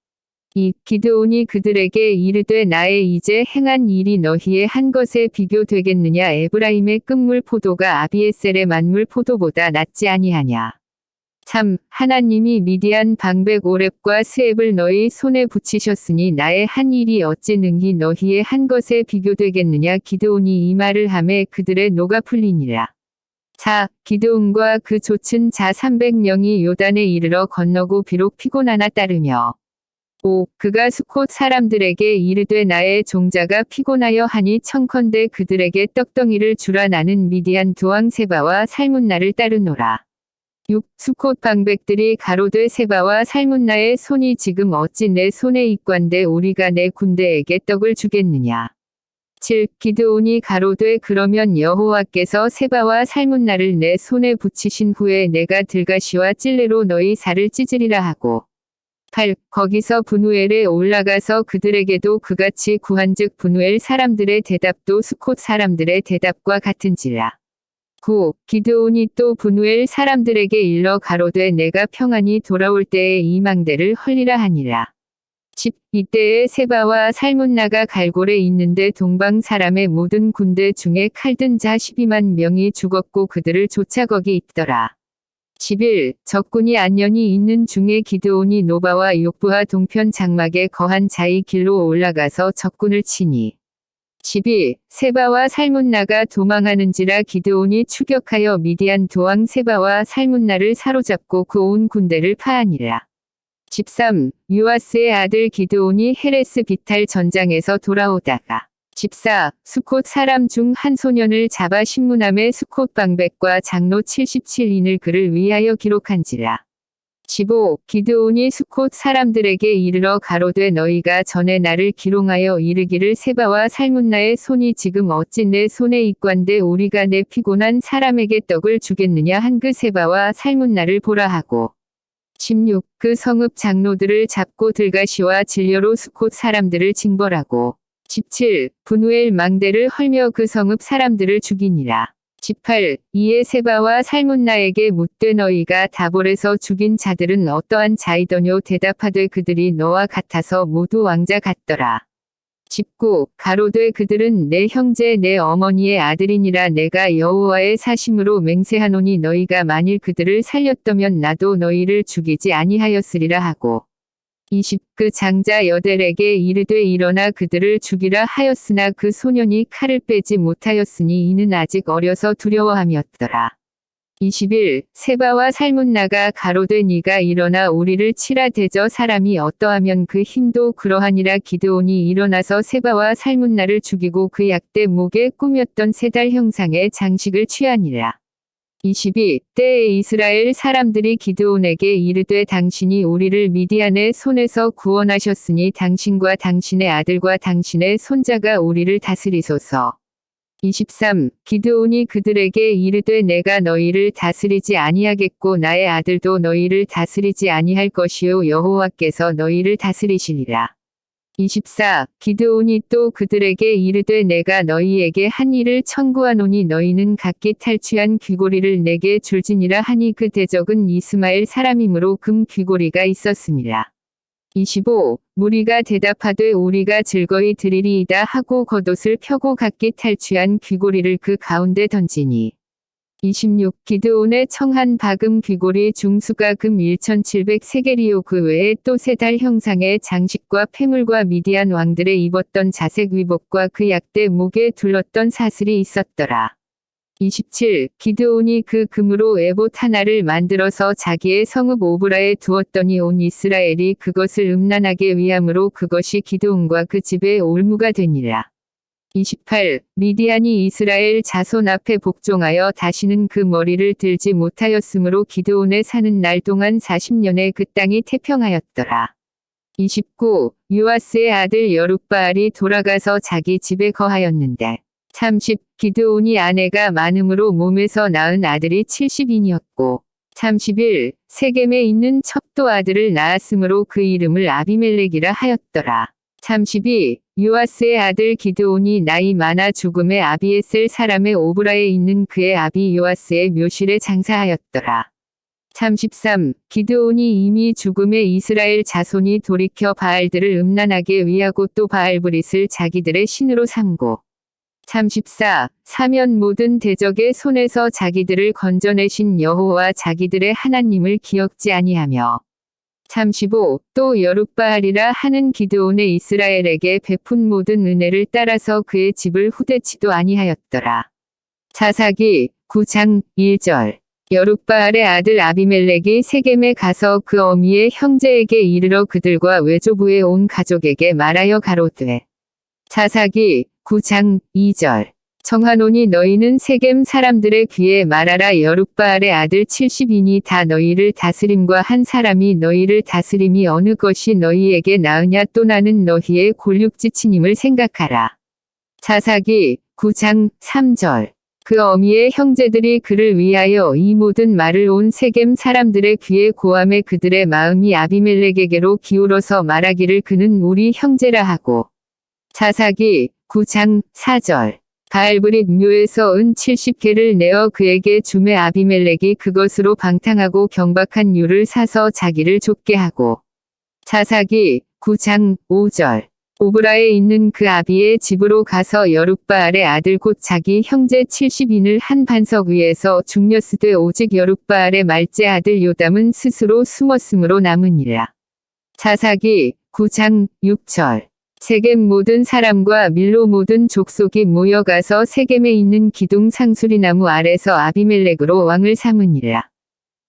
A: 2. 기드온이 그들에게 이르되 나의 이제 행한 일이 너희의 한 것에 비교되겠느냐 에브라임의 끝물 포도가 아비에셀의 만물 포도보다 낫지 아니하냐. 3. 하나님이 미디안 방백 오렙과 스앱을 너희 손에 붙이셨으니 나의 한 일이 어찌 능히 너희의 한 것에 비교되겠느냐 기드온이 이 말을 하매 그들의 노가 풀리니라. 4. 기드온과 그 좇은 자 300명이 요단에 이르러 건너고 비록 피곤하나 따르며. 5. 그가 수콧 사람들에게 이르되 나의 종자가 피곤하여 하니 청컨대 그들에게 떡덩이를 주라 나는 미디안 두왕 세바와 살문나를 따르노라. 6. 수콧 방백들이 가로되 세바와 살문나의 손이 지금 어찌 내 손에 있관데 우리가 내 군대에게 떡을 주겠느냐. 7. 기드온이 가로되 그러면 여호와께서 세바와 살문나를 내 손에 붙이신 후에 내가 들가시와 찔레로 너희 살을 찢으리라 하고. 8. 거기서 브누엘에 올라가서 그들에게도 그같이 구한즉 브누엘 사람들의 대답도 수콧 사람들의 대답과 같은지라. 9. 기드온이 또 브누엘 사람들에게 일러 가로되 내가 평안히 돌아올 때에 이 망대를 헐리라 하니라. 10. 이때에 세바와 살문나가 갈골에 있는데 동방 사람의 모든 군대 중에 칼든 자 12만 명이 죽었고 그들을 쫓아 거기 있더라. 11. 적군이 안연히 있는 중에 기드온이 노바와 욕부하 동편 장막에 거한 자의 길로 올라가서 적군을 치니. 12. 세바와 살문나가 도망하는지라 기드온이 추격하여 미디안 도왕 세바와 살문나를 사로잡고 그 온 군대를 파하니라. 13. 유아스의 아들 기드온이 헤레스 비탈 전장에서 돌아오다가 14. 수콧 사람 중 한 소년을 잡아 신문함에 수콧 방백과 장로 77인을 그를 위하여 기록한지라. 15. 기드온이 수콧 사람들에게 이르러 가로되 너희가 전에 나를 기롱하여 이르기를 세바와 살문나의 손이 지금 어찌 내 손에 있관데 우리가 내 피곤한 사람에게 떡을 주겠느냐 한 그 세바와 살문나를 보라 하고. 16. 그 성읍 장로들을 잡고 들가시와 진료로 수콧 사람들을 징벌하고. 17. 브누엘 망대를 헐며 그 성읍 사람들을 죽이니라. 18. 이에 세바와 살문나에게 묻되 너희가 다볼에서 죽인 자들은 어떠한 자이더뇨 대답하되 그들이 너와 같아서 모두 왕자 같더라. 19. 가로되 그들은 내 형제 내 어머니의 아들이니라 내가 여호와의 사심으로 맹세하노니 너희가 만일 그들을 살렸더면 나도 너희를 죽이지 아니하였으리라 하고. 20. 그 장자 여델에게 이르되 일어나 그들을 죽이라 하였으나 그 소년이 칼을 빼지 못하였으니 이는 아직 어려서 두려워함이었더라. 21. 세바와 살문나가 가로되 네가 일어나 우리를 치라 대저 사람이 어떠하면 그 힘도 그러하니라 기드온이 일어나서 세바와 살문나를 죽이고 그 약대 목에 꾸몄던 세 달 형상의 장식을 취하니라. 22. 때에 이스라엘 사람들이 기드온에게 이르되 당신이 우리를 미디안의 손에서 구원하셨으니 당신과 당신의 아들과 당신의 손자가 우리를 다스리소서. 23. 기드온이 그들에게 이르되 내가 너희를 다스리지 아니하겠고 나의 아들도 너희를 다스리지 아니할 것이요 여호와께서 너희를 다스리시리라. 24. 기드온이 또 그들에게 이르되 내가 너희에게 한 일을 청구하노니 너희는 각기 탈취한 귀고리를 내게 줄지니라 하니 그 대적은 이스마엘 사람이므로 금 귀고리가 있었습니다. 25. 무리가 대답하되 우리가 즐거이 드리리이다 하고 겉옷을 펴고 각기 탈취한 귀고리를 그 가운데 던지니. 26. 기드온의 청한 박음 귀고리 중수가 금 1700세겔이요 그 외에 또 세 달 형상의 장식과 폐물과 미디안 왕들의 입었던 자색 위복과 그 약대 목에 둘렀던 사슬이 있었더라. 27. 기드온이 그 금으로 에봇 하나를 만들어서 자기의 성읍 오브라에 두었더니 온 이스라엘이 그것을 음란하게 위함으로 그것이 기드온과 그 집의 올무가 되니라. 28. 미디안이 이스라엘 자손 앞에 복종하여 다시는 그 머리를 들지 못하였으므로 기드온에 사는 날 동안 40년에 그 땅이 태평하였더라. 29. 요아스의 아들 여룻바알이 돌아가서 자기 집에 거하였는데 30. 기드온이 아내가 많음으로 몸에서 낳은 아들이 70인이었고 31. 세겜에 있는 첩도 아들을 낳았으므로 그 이름을 아비멜렉이라 하였더라. 32. 요아스의 아들 기드온이 나이 많아 죽음에 아비에셀 사람의 오브라에 있는 그의 아비 요아스의 묘실에 장사하였더라. 33. 기드온이 이미 죽음에 이스라엘 자손이 돌이켜 바알들을 음란하게 위하고 또 바알브릿을 자기들의 신으로 삼고 34. 사면 모든 대적의 손에서 자기들을 건져내신 여호와 자기들의 하나님을 기억지 아니하며 35. 또 여룻바알이라 하는 기드온의 이스라엘에게 베푼 모든 은혜를 따라서 그의 집을 후대치도 아니하였더라. 사사기 9장 1절. 여룻바알의 아들 아비멜렉이 세겜에 가서 그 어미의 형제에게 이르러 그들과 외조부의 온 가족에게 말하여 가로되. 사사기 9장 2절. 청하노니 너희는 세겜 사람들의 귀에 말하라 여룻바알의 아들 70인이 다 너희를 다스림과 한 사람이 너희를 다스림이 어느 것이 너희에게 나으냐 또 나는 너희의 골육지친임을 생각하라. 사사기 9장 3절. 그 어미의 형제들이 그를 위하여 이 모든 말을 온 세겜 사람들의 귀에 고함에 그들의 마음이 아비멜렉에게로 기울어서 말하기를 그는 우리 형제라 하고. 사사기 9장 4절. 바알브릿 묘에서 은 70개를 내어 그에게 주매 아비멜렉이 그것으로 방탕하고 경박한 유를 사서 자기를 좁게 하고. 사사기 9장 5절. 오브라에 있는 그 아비의 집으로 가서 여룻바알의 아들 곧 자기 형제 70인을 한 반석 위에서 죽였으되 오직 여룻바알의 말째 아들 요담은 스스로 숨었으므로 남으니라. 사사기 9장 6절. 세겜 모든 사람과 밀로 모든 족속이 모여가서 세겜에 있는 기둥 상수리나무 아래서 아비멜렉으로 왕을 삼으니라.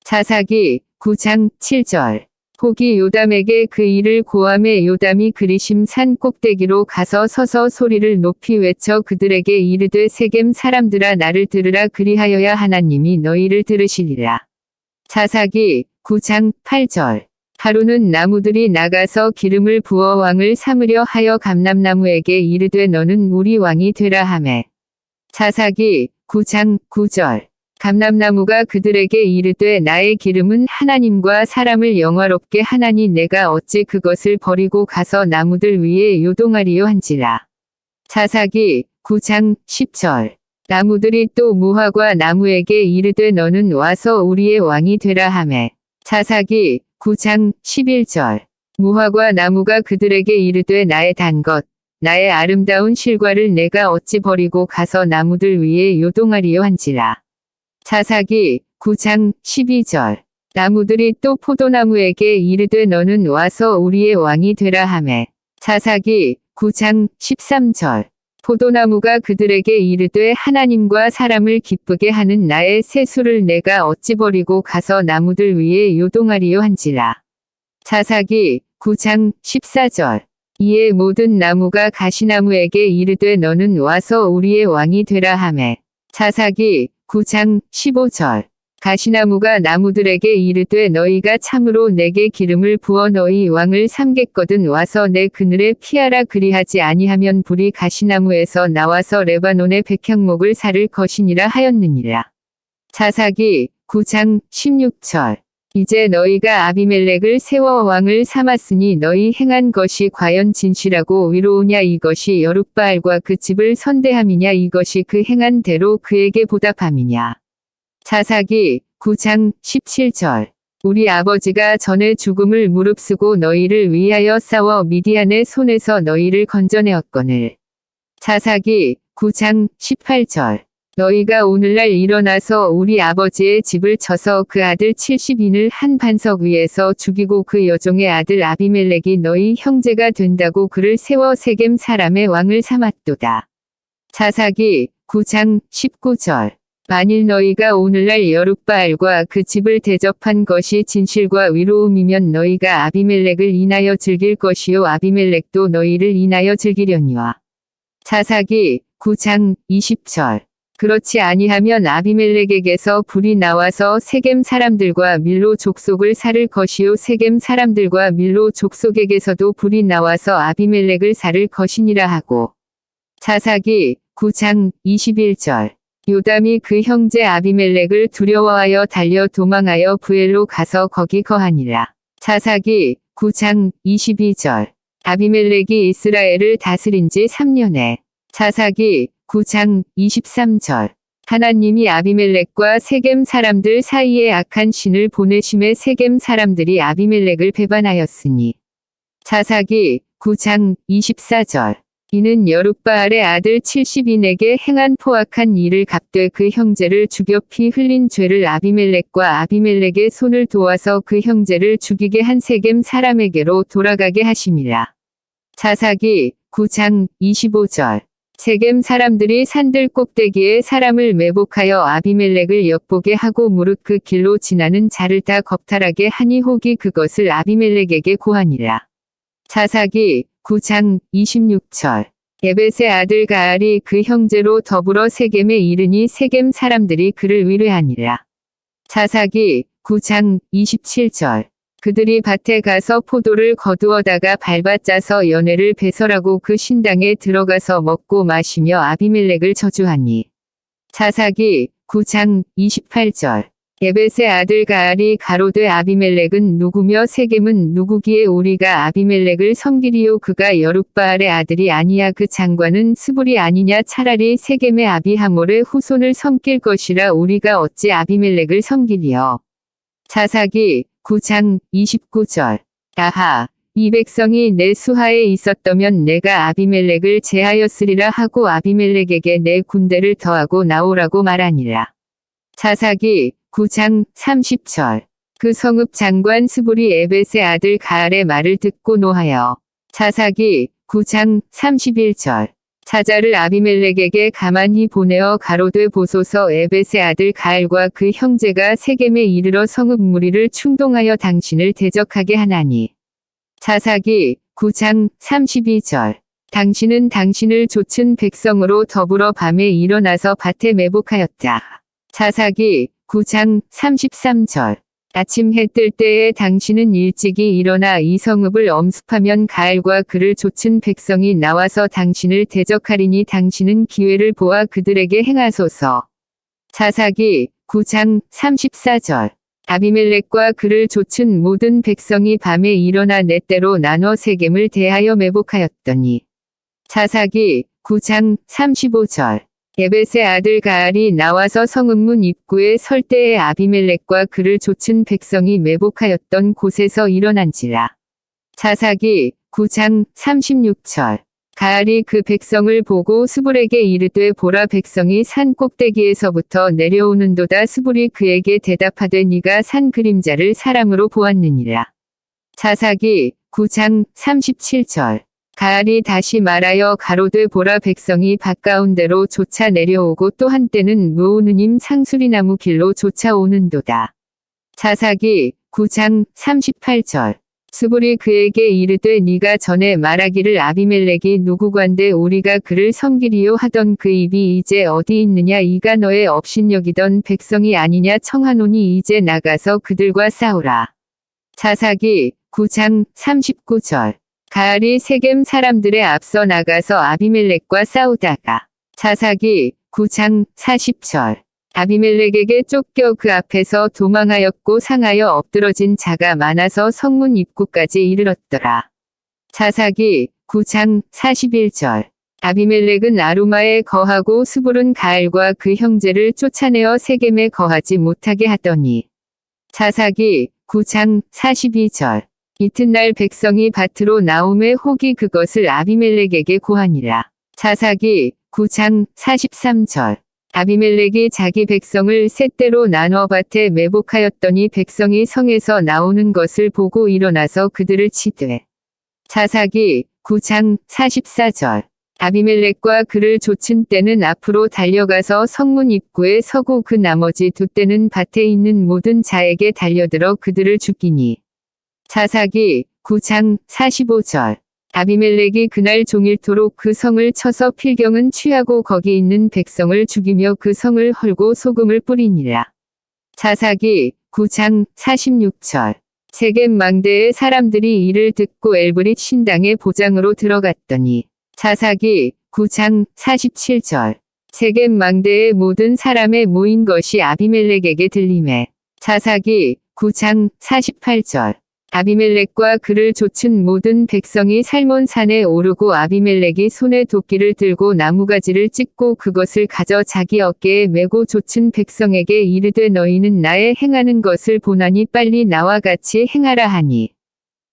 A: 사사기 9장 7절. 혹이 요담에게 그 일을 고함에 요담이 그리심 산 꼭대기로 가서 서서 소리를 높이 외쳐 그들에게 이르되 세겜 사람들아 나를 들으라 그리하여야 하나님이 너희를 들으시리라. 사사기 9장 8절. 하루는 나무들이 나가서 기름을 부어 왕을 삼으려 하여 감람나무에게 이르되 너는 우리 왕이 되라 하매. 사사기 9장 9절. 감람나무가 그들에게 이르되 나의 기름은 하나님과 사람을 영화롭게 하나니 내가 어찌 그것을 버리고 가서 나무들 위에 요동하리요 한지라. 사사기 9장 10절. 나무들이 또 무화과 나무에게 이르되 너는 와서 우리의 왕이 되라 하매. 사사기 9장 11절. 무화과 나무가 그들에게 이르되 나의 단 것, 나의 아름다운 실과를 내가 어찌 버리고 가서 나무들 위에 요동하리요 한지라. 사사기 9장 12절. 나무들이 또 포도나무에게 이르되 너는 와서 우리의 왕이 되라 하매. 사사기 9장 13절. 포도나무가 그들에게 이르되 하나님과 사람을 기쁘게 하는 나의 세수를 내가 어찌 버리고 가서 나무들 위에 요동하리요 한지라. 사사기 9장 14절. 이에 모든 나무가 가시나무에게 이르되 너는 와서 우리의 왕이 되라 하매. 사사기 9장 15절. 가시나무가 나무들에게 이르되 너희가 참으로 내게 기름을 부어 너희 왕을 삼겠거든 와서 내 그늘에 피하라 그리하지 아니하면 불이 가시나무에서 나와서 레바논의 백향목을 살을 것이니라 하였느니라. 사사기 9장 16절. 이제 너희가 아비멜렉을 세워 왕을 삼았으니 너희 행한 것이 과연 진실하고 위로우냐 이것이 여룻바알과 그 집을 선대함이냐 이것이 그 행한 대로 그에게 보답함이냐. 사사기 9장 17절. 우리 아버지가 전에 죽음을 무릅쓰고 너희를 위하여 싸워 미디안의 손에서 너희를 건져내었거늘. 사사기 9장 18절. 너희가 오늘날 일어나서 우리 아버지의 집을 쳐서 그 아들 70인을 한 반석 위에서 죽이고 그 여종의 아들 아비멜렉이 너희 형제가 된다고 그를 세워 세겜 사람의 왕을 삼았도다. 사사기 9장 19절. 만일 너희가 오늘날 여룻바알과 그 집을 대접한 것이 진실과 위로움이면 너희가 아비멜렉을 인하여 즐길 것이요 아비멜렉도 너희를 인하여 즐기려니와. 사사기 9장 20절. 그렇지 아니하면 아비멜렉에게서 불이 나와서 세겜 사람들과 밀로 족속을 살을 것이요 세겜 사람들과 밀로 족속에게서도 불이 나와서 아비멜렉을 살을 것이니라 하고. 사사기 9장 21절. 요담이 그 형제 아비멜렉을 두려워하여 달려 도망하여 부엘로 가서 거기 거하니라. 사사기 9장 22절. 아비멜렉이 이스라엘을 다스린 지 3년에. 사사기 9장 23절. 하나님이 아비멜렉과 세겜 사람들 사이에 악한 신을 보내심에 세겜 사람들이 아비멜렉을 배반하였으니. 사사기 9장 24절. 이는 여룻바알의 아들 70인에게 행한 포악한 일을 갚되 그 형제를 죽여 피 흘린 죄를 아비멜렉과 아비멜렉의 손을 도와서 그 형제를 죽이게 한 세겜 사람에게로 돌아가게 하심이라. 사사기 9장 25절. 세겜 사람들이 산들 꼭대기에 사람을 매복하여 아비멜렉을 엿보게 하고 무릇 그 길로 지나는 자를 다 겁탈하게 하니 혹이 그것을 아비멜렉에게 고하니라. 사사기 9장 26절. 에벳의 아들 가알이 그 형제로 더불어 세겜에 이르니 세겜 사람들이 그를 위뢰하니라. 사사기 9장 27절. 그들이 밭에 가서 포도를 거두어다가 밟아 짜서 연회를 배설하고 그 신당에 들어가서 먹고 마시며 아비멜렉을 저주하니. 사사기 9장 28절. 에벳의 아들 가알이 가로되 아비멜렉은 누구며 세겜은 누구기에 우리가 아비멜렉을 섬기리요 그가 여룻바알의 아들이 아니야 그 장관은 스불이 아니냐 차라리 세겜의 아비하몰의 후손을 섬길 것이라 우리가 어찌 아비멜렉을 섬기리요. 사사기 9장 29절. 아하, 이 백성이 내 수하에 있었다면 내가 아비멜렉을 제하였으리라 하고 아비멜렉에게 내 군대를 더하고 나오라고 말하니라. 사사기 9장 30절. 그 성읍 장관 스불이 에벳의 아들 가알의 말을 듣고 노하여. 사사기 9장 31절. 사자를 아비멜렉에게 가만히 보내어 가로되 보소서 에벳의 아들 가알과 그 형제가 세겜에 이르러 성읍 무리를 충동하여 당신을 대적하게 하나니. 사사기 9장 32절. 당신은 당신을 좇은 백성으로 더불어 밤에 일어나서 밭에 매복하였다. 사사기 9장 33절. 아침 해 뜰 때에 당신은 일찍이 일어나 이 성읍을 엄습하면 가알과 그를 좇은 백성이 나와서 당신을 대적하리니 당신은 기회를 보아 그들에게 행하소서. 사사기 9장 34절. 아비멜렉과 그를 좇은 모든 백성이 밤에 일어나 네 때로 나눠 세겜을 대하여 매복하였더니. 사사기 9장 35절. 에벳의 아들 가알이 나와서 성읍문 입구에 설 때에 아비멜렉과 그를 좇은 백성이 매복하였던 곳에서 일어난지라. 사사기 9장 36절. 가알이 그 백성을 보고 스불에게 이르되 보라 백성이 산 꼭대기에서부터 내려오는도다. 스불이 그에게 대답하되 네가 산 그림자를 사람으로 보았느니라. 사사기 9장 37절. 가알이 다시 말하여 가로되 보라 백성이 밭가운데로 쫓아 내려오고 또 한때는 무오느님 상수리나무 길로 쫓아오는도다. 사사기 9장 38절. 스불이 그에게 이르되 네가 전에 말하기를 아비멜렉이 누구관데 우리가 그를 섬기리요 하던 그 입이 이제 어디 있느냐. 이가 너의 업신여기던 백성이 아니냐. 청하노니 이제 나가서 그들과 싸우라. 사사기 9장 39절. 가알이 세겜 사람들의 앞서 나가서 아비멜렉과 싸우다가 사사기 9장 40절. 아비멜렉에게 쫓겨 그 앞에서 도망하였고 상하여 엎드러진 자가 많아서 성문 입구까지 이르렀더라. 사사기 9장 41절. 아비멜렉은 아루마에 거하고 스불은 가알과 그 형제를 쫓아내어 세겜에 거하지 못하게 하더니. 사사기 9장 42절. 이튿날 백성이 밭으로 나오매 혹이 그것을 아비멜렉에게 고하니라. 사사기 9장 43절. 아비멜렉이 자기 백성을 셋대로 나눠 밭에 매복하였더니 백성이 성에서 나오는 것을 보고 일어나서 그들을 치되. 사사기 9장 44절. 아비멜렉과 그를 좇은 때는 앞으로 달려가서 성문 입구에 서고 그 나머지 두 때는 밭에 있는 모든 자에게 달려들어 그들을 죽이니. 사사기 9장 45절. 아비멜렉이 그날 종일토록 그 성을 쳐서 필경은 취하고 거기 있는 백성을 죽이며 그 성을 헐고 소금을 뿌리니라. 사사기 9장 46절. 세겜 망대의 사람들이 이를 듣고 엘브릿 신당의 보장으로 들어갔더니. 사사기 9장 47절. 세겜 망대의 모든 사람의 모인 것이 아비멜렉에게 들리매. 사사기 9장 48절. 아비멜렉과 그를 좇은 모든 백성이 살몬산에 오르고 아비멜렉이 손에 도끼를 들고 나무가지를 찢고 그것을 가져 자기 어깨에 메고 좇은 백성에게 이르되 너희는 나의 행하는 것을 보나니 빨리 나와 같이 행하라 하니.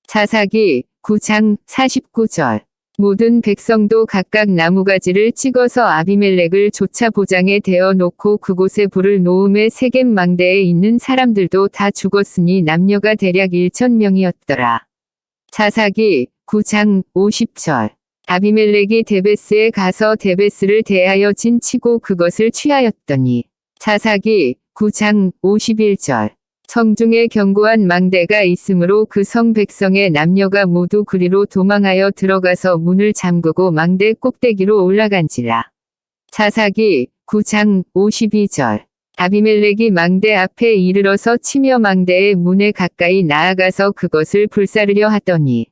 A: 사사기 9장 49절. 모든 백성도 각각 나무가지를 찍어서 아비멜렉을 쫓아 보장에 대어 놓고 그곳에 불을 놓음에 세겜 망대에 있는 사람들도 다 죽었으니 남녀가 대략 1,000명이었더라. 사사기 9장 50절. 아비멜렉이 데베스에 가서 데베스를 대하여 진치고 그것을 취하였더니. 사사기 9장 51절. 성중에 견고한 망대가 있으므로 그 성 백성의 남녀가 모두 그리로 도망하여 들어가서 문을 잠그고 망대 꼭대기로 올라간지라. 사사기 9장 52절. 아비멜렉이 망대 앞에 이르러서 치며 망대의 문에 가까이 나아가서 그것을 불사르려 하더니.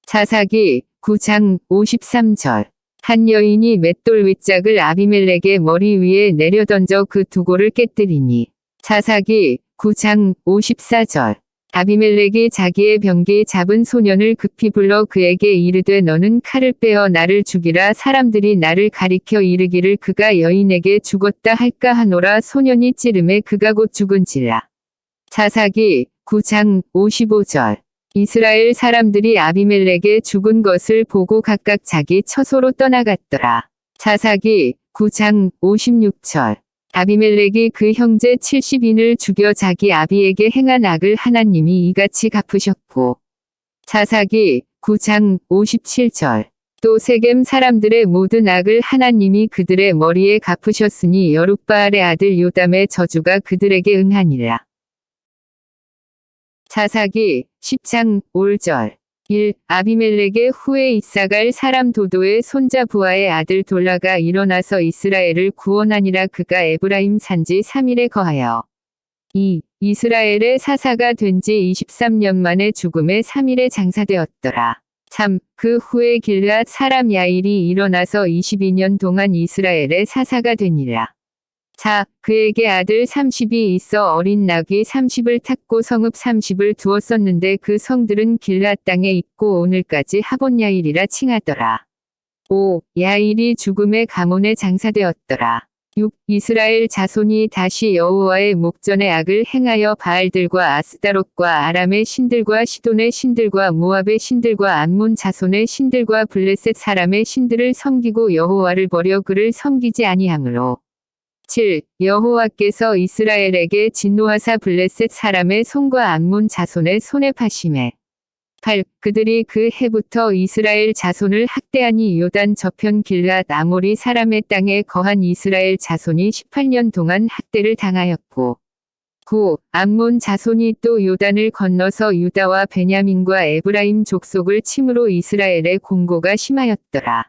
A: 사사기 9장 53절. 한 여인이 맷돌 윗짝을 아비멜렉의 머리 위에 내려던져 그 두골을 깨뜨리니. 사사기 9장 54절. 아비멜렉이 자기의 병기 잡은 소년을 급히 불러 그에게 이르되 너는 칼을 빼어 나를 죽이라. 사람들이 나를 가리켜 이르기를 그가 여인에게 죽었다 할까 하노라. 소년이 찌름에 그가 곧 죽은지라. 사사기 9장 55절. 이스라엘 사람들이 아비멜렉의 죽은 것을 보고 각각 자기 처소로 떠나갔더라. 사사기 9장 56절. 아비멜렉이 그 형제 70인을 죽여 자기 아비에게 행한 악을 하나님이 이같이 갚으셨고. 사사기 9장 57절. 또 세겜 사람들의 모든 악을 하나님이 그들의 머리에 갚으셨으니 여룻바알의 아들 요담의 저주가 그들에게 응하니라. 사사기 10장 5절. 1. 아비멜렉의 후에 이사갈 사람 도도의 손자 부하의 아들 돌라가 일어나서 이스라엘을 구원하니라. 그가 에브라임 산지 3일에 거하여. 2. 이스라엘의 사사가 된 지 23년 만에 죽음에 3일에 장사되었더라. 3. 그 후에 길앗 사람 야일이 일어나서 22년 동안 이스라엘의 사사가 되니라. 4. 그에게 아들 30이 있어 어린 나귀 30을 탔고 성읍 30을 두었었는데 그 성들은 길앗 땅에 있고 오늘까지 하본 야일이라 칭하더라. 5. 야일이 죽음의 가문에 장사되었더라. 6. 이스라엘 자손이 다시 여호와의 목전에 악을 행하여 바알들과 아스다롯과 아람의 신들과 시돈의 신들과 모압의 신들과 암몬 자손의 신들과 블레셋 사람의 신들을 섬기고 여호와를 버려 그를 섬기지 아니하므로. 7. 여호와께서 이스라엘에게 진노하사 블레셋 사람의 손과 암몬 자손의 손에 파심해. 8. 그들이 그 해부터 이스라엘 자손을 학대하니 요단 저편 길앗 아모리 사람의 땅에 거한 이스라엘 자손이 18년 동안 학대를 당하였고. 암몬 자손이 또 요단을 건너서 유다와 베냐민과 에브라임 족속을 침으로 이스라엘의 공고가 심하였더라.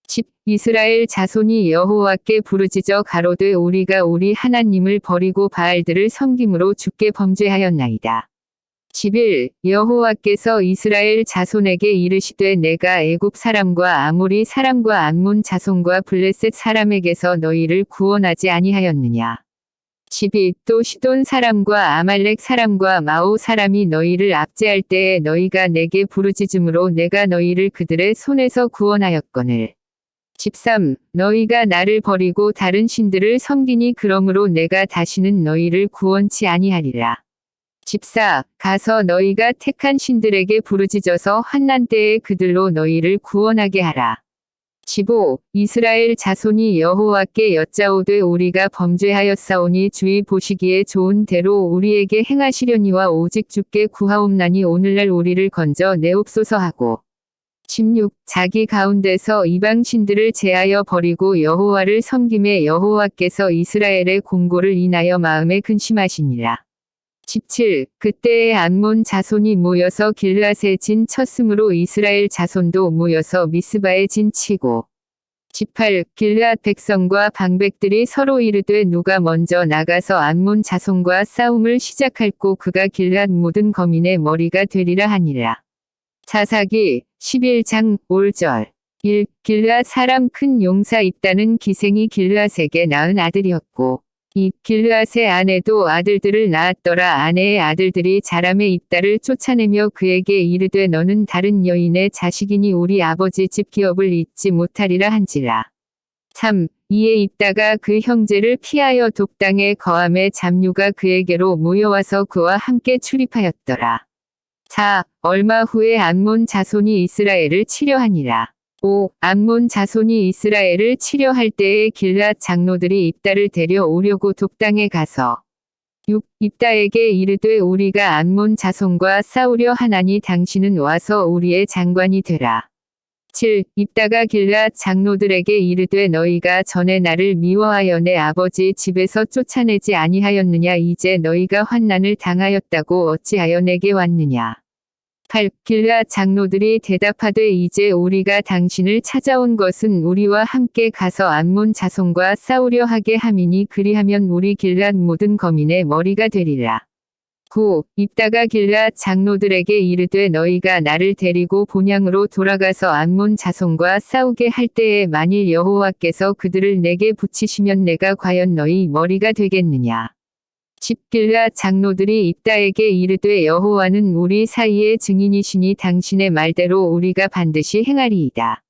A: 10. 이스라엘 자손이 여호와께 부르짖어 가로되 우리가 우리 하나님을 버리고 바알들을 섬김으로 주께 범죄하였나이다. 11. 여호와께서 이스라엘 자손에게 이르시되 내가 애굽 사람과 아모리 사람과 암몬 자손과 블레셋 사람에게서 너희를 구원하지 아니하였느냐. 12. 또 시돈 사람과 아말렉 사람과 마오 사람이 너희를 압제할 때에 너희가 내게 부르짖음으로 내가 너희를 그들의 손에서 구원하였거늘. 13. 너희가 나를 버리고 다른 신들을 섬기니 그러므로 내가 다시는 너희를 구원치 아니하리라. 14. 가서 너희가 택한 신들에게 부르짖어서 환난 때에 그들로 너희를 구원하게 하라. 15. 이스라엘 자손이 여호와께 여짜오되 우리가 범죄하였사오니 주의 보시기에 좋은 대로 우리에게 행하시려니와 오직 주께 구하옵나니 오늘날 우리를 건져 내옵소서 하고. 16. 자기 가운데서 이방 신들을 제하여 버리고 여호와를 섬김에 여호와께서 이스라엘의 공고를 인하여 마음에 근심하시니라. 17. 그때에 암몬 자손이 모여서 길르앗에 진 쳤으므로 이스라엘 자손도 모여서 미스바에 진 치고. 18. 길르앗 백성과 방백들이 서로 이르되 누가 먼저 나가서 암몬 자손과 싸움을 시작할꼬 그가 길르앗 모든 거민의 머리가 되리라 하니라. 사사기 11장 5절. 1. 길르앗 사람 큰 용사 입다는 기생이 길르앗에게 낳은 아들이었고 2. 길르앗의 아내도 아들들을 낳았더라. 아내의 아들들이 자람의 입다를 쫓아내며 그에게 이르되 너는 다른 여인의 자식이니 우리 아버지 집 기업을 잊지 못하리라 한지라. 3. 이에 입다가 그 형제를 피하여 독당에 거함에 잡류가 그에게로 모여와서 그와 함께 출입하였더라. 4. 얼마 후에 암몬 자손이 이스라엘을 치려하니라. 5. 암몬 자손이 이스라엘을 치려할 때에 길앗 장로들이 입다를 데려오려고 독당에 가서 6. 입다에게 이르되 우리가 암몬 자손과 싸우려 하나니 당신은 와서 우리의 장관이 되라. 7. 입다가 길앗 장로들에게 이르되 너희가 전에 나를 미워하여 내 아버지 집에서 쫓아내지 아니하였느냐. 이제 너희가 환난을 당하였다고 어찌하여 내게 왔느냐. 8. 길앗 장로들이 대답하되 이제 우리가 당신을 찾아온 것은 우리와 함께 가서 암몬 자손과 싸우려 하게 함이니 그리하면 우리 길앗 모든 거민의 머리가 되리라. 9. 입다가 길앗 장로들에게 이르되 너희가 나를 데리고 본향으로 돌아가서 암몬 자손과 싸우게 할 때에 만일 여호와께서 그들을 내게 붙이시면 내가 과연 너희 머리가 되겠느냐. 10. 길앗 장로들이 입다에게 이르되 여호와는 우리 사이의 증인이시니 당신의 말대로 우리가 반드시 행하리이다.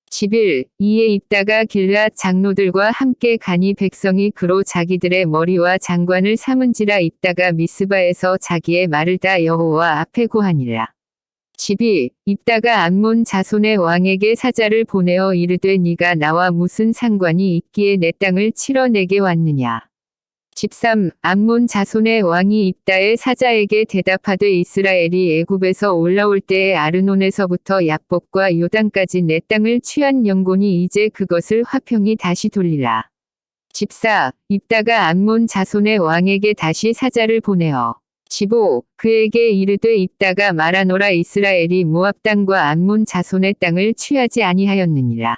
A: 11. 이에 입다가 길앗 장로들과 함께 가니 백성이 그로 자기들의 머리와 장관을 삼은지라. 입다가 미스바에서 자기의 말을 다 여호와 앞에 고하니라. 12. 입다가 암몬 자손의 왕에게 사자를 보내어 이르되 네가 나와 무슨 상관이 있기에 내 땅을 치러 내게 왔느냐. 13. 암몬 자손의 왕이 입다의 사자에게 대답하되 이스라엘이 애굽에서 올라올 때에 아르논에서부터 야복과 요단까지 내 땅을 취한 영곤이 이제 그것을 화평히 다시 돌리라. 14. 입다가 암몬 자손의 왕에게 다시 사자를 보내어 15. 그에게 이르되 입다가 말하노라 이스라엘이 모압 땅과 암몬 자손의 땅을 취하지 아니하였느니라.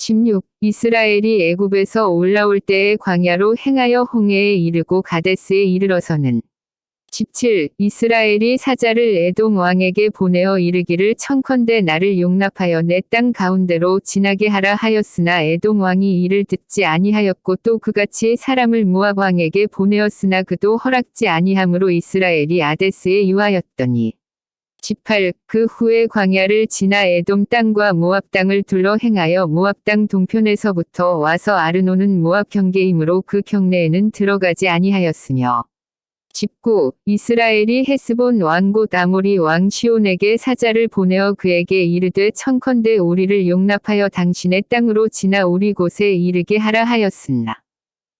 A: 16. 이스라엘이 애굽에서 올라올 때에 광야로 행하여 홍해에 이르고 가데스에 이르러서는 17. 이스라엘이 사자를 에돔 왕에게 보내어 이르기를 청컨대 나를 용납하여 내 땅 가운데로 지나게 하라 하였으나 에돔 왕이 이를 듣지 아니하였고 또 그같이 사람을 모압 왕에게 보내었으나 그도 허락지 아니하므로 이스라엘이 아데스에 유하였더니 18. 그 후에 광야를 지나 에돔 땅과 모압 땅을 둘러 행하여 모압 땅 동편에서부터 와서 아르논은 모압 경계이므로 그 경내에는 들어가지 아니하였으며 19. 이스라엘이 헤스본 왕 곧 아모리 왕 시온에게 사자를 보내어 그에게 이르되 청컨대 우리를 용납하여 당신의 땅으로 지나 우리 곳에 이르게 하라 하였으나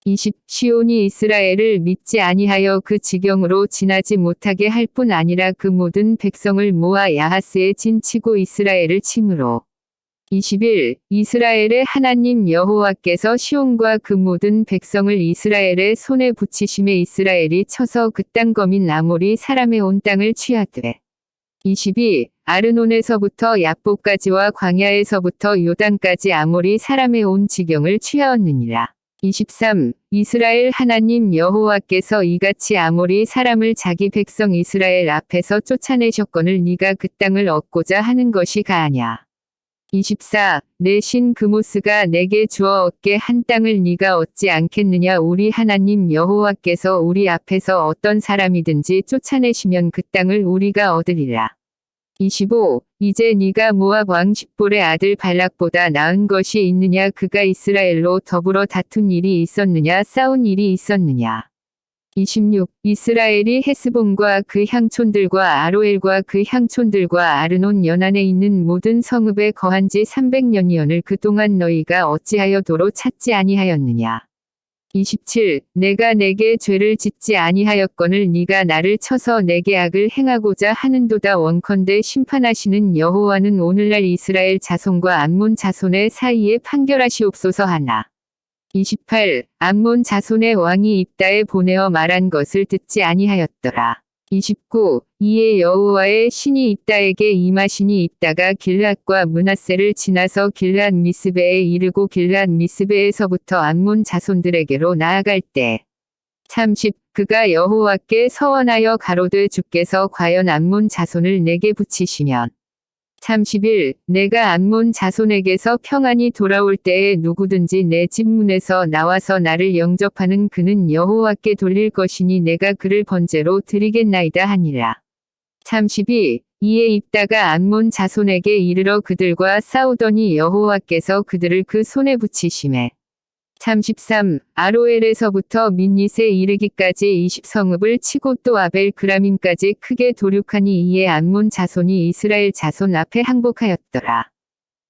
A: 20. 시온이 이스라엘을 믿지 아니하여 그 지경으로 지나지 못하게 할 뿐 아니라 그 모든 백성을 모아 야하스에 진치고 이스라엘을 침으로 21. 이스라엘의 하나님 여호와께서 시온과 그 모든 백성을 이스라엘의 손에 붙이심에 이스라엘이 쳐서 그 땅 거민 아모리 사람의 온 땅을 취하되. 22. 아르논에서부터 얍보까지와 광야에서부터 요단까지 아모리 사람의 온 지경을 취하었느니라. 23. 이스라엘 하나님 여호와께서 이같이 아모리 사람을 자기 백성 이스라엘 앞에서 쫓아내셨거늘 네가 그 땅을 얻고자 하는 것이 가하냐. 24. 내 신 그모스가 내게 주어 얻게 한 땅을 네가 얻지 않겠느냐. 우리 하나님 여호와께서 우리 앞에서 어떤 사람이든지 쫓아내시면 그 땅을 우리가 얻으리라. 25. 이제 네가 모압 왕 십볼의 아들 발락보다 나은 것이 있느냐. 그가 이스라엘로 더불어 다툰 일이 있었느냐. 싸운 일이 있었느냐. 26. 이스라엘이 헤스본과 그 향촌들과 아로엘과 그 향촌들과 아르논 연안에 있는 모든 성읍에 거한 지 300년이언을 그동안 너희가 어찌하여 도로 찾지 아니하였느냐. 27. 내가 내게 죄를 짓지 아니하였거늘 네가 나를 쳐서 내게 악을 행하고자 하는도다. 원컨대 심판하시는 여호와는 오늘날 이스라엘 자손과 암몬 자손의 사이에 판결하시옵소서 하나. 28. 암몬 자손의 왕이 입다에 보내어 말한 것을 듣지 아니하였더라. 29. 이에 여호와의 신이 입다에게 임하시니 입다가 길앗과 므낫세를 지나서 길앗 미스베에 이르고 길앗 미스베에서부터 암몬 자손들에게로 나아갈 때. 30. 그가 여호와께 서원하여 가로되 주께서 과연 암몬 자손을 내게 붙이시면. 31. 내가 암몬 자손에게서 평안히 돌아올 때에 누구든지 내 집 문에서 나와서 나를 영접하는 그는 여호와께 돌릴 것이니 내가 그를 번제로 드리겠나이다 하니라. 32. 이에 입다가 암몬 자손에게 이르러 그들과 싸우더니 여호와께서 그들을 그 손에 붙이시매. 33. 아로엘에서부터 민닛에 이르기까지 20성읍을 치고 또 아벨 그라밈까지 크게 도륙하니 이에 암몬 자손이 이스라엘 자손 앞에 항복하였더라.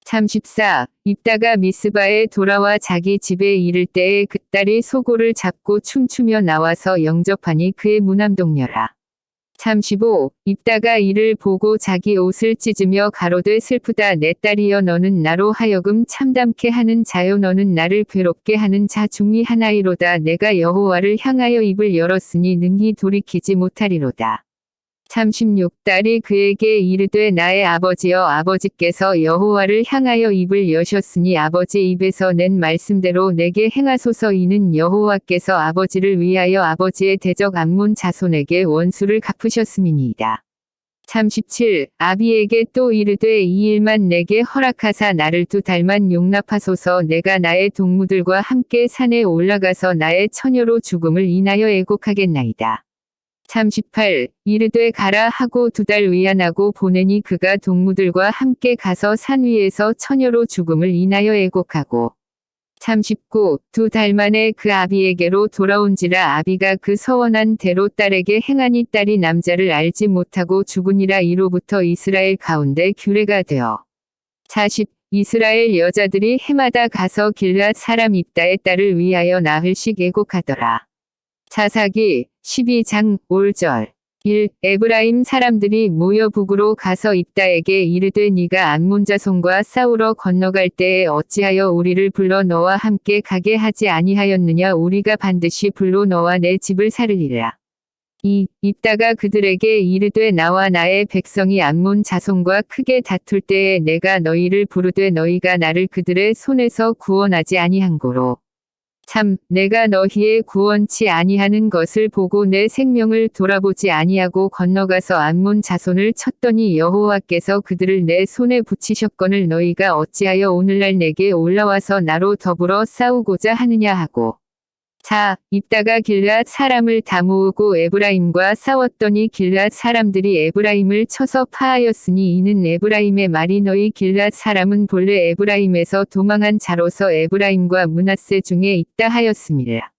A: 34. 입다가 미스바에 돌아와 자기 집에 이를 때에 그 딸이 소고를 잡고 춤추며 나와서 영접하니 그의 무남동녀라. 35. 입다가 이를 보고 자기 옷을 찢으며 가로되 슬프다 내 딸이여 너는 나로 하여금 참담케 하는 자요 너는 나를 괴롭게 하는 자 중의 하나이로다. 내가 여호와를 향하여 입을 열었으니 능히 돌이키지 못하리로다. 36. 딸이 그에게 이르되 나의 아버지여 아버지께서 여호와를 향하여 입을 여셨으니 아버지 입에서 낸 말씀대로 내게 행하소서. 이는 여호와께서 아버지를 위하여 아버지의 대적 암몬 자손에게 원수를 갚으셨음이니이다. 37. 아비에게 또 이르되 이 일만 내게 허락하사 나를 2달만 용납하소서. 내가 나의 동무들과 함께 산에 올라가서 나의 처녀로 죽음을 인하여 애곡하겠나이다. 38. 이르되 가라 하고 2달 위안하고 보내니 그가 동무들과 함께 가서 산 위에서 처녀로 죽음을 인하여 애곡하고. 39. 2달 만에 그 아비에게로 돌아온지라 아비가 그 서원한 대로 딸에게 행하니 딸이 남자를 알지 못하고 죽으니라. 이로부터 이스라엘 가운데 규례가 되어. 40. 이스라엘 여자들이 해마다 가서 길앗 사람 입다의 딸을 위하여 나흘씩 애곡하더라. 사사기 12장 5절 1. 에브라임 사람들이 모여 북으로 가서 입다에게 이르되 네가 암몬 자손과 싸우러 건너갈 때에 어찌하여 우리를 불러 너와 함께 가게 하지 아니하였느냐. 우리가 반드시 불로 너와 내 집을 살리리라. 2. 입다가 그들에게 이르되 나와 나의 백성이 암몬 자손과 크게 다툴 때에 내가 너희를 부르되 너희가 나를 그들의 손에서 구원하지 아니한고로. 3. 내가 너희의 구원치 아니하는 것을 보고 내 생명을 돌아보지 아니하고 건너가서 암몬 자손을 쳤더니 여호와께서 그들을 내 손에 붙이셨거늘 너희가 어찌하여 오늘날 내게 올라와서 나로 더불어 싸우고자 하느냐 하고. 4. 입다가 길앗 사람을 다 모으고 에브라임과 싸웠더니 길앗 사람들이 에브라임을 쳐서 파하였으니 이는 에브라임의 말이 너희 길앗 사람은 본래 에브라임에서 도망한 자로서 에브라임과 므낫세 중에 있다 하였음이라.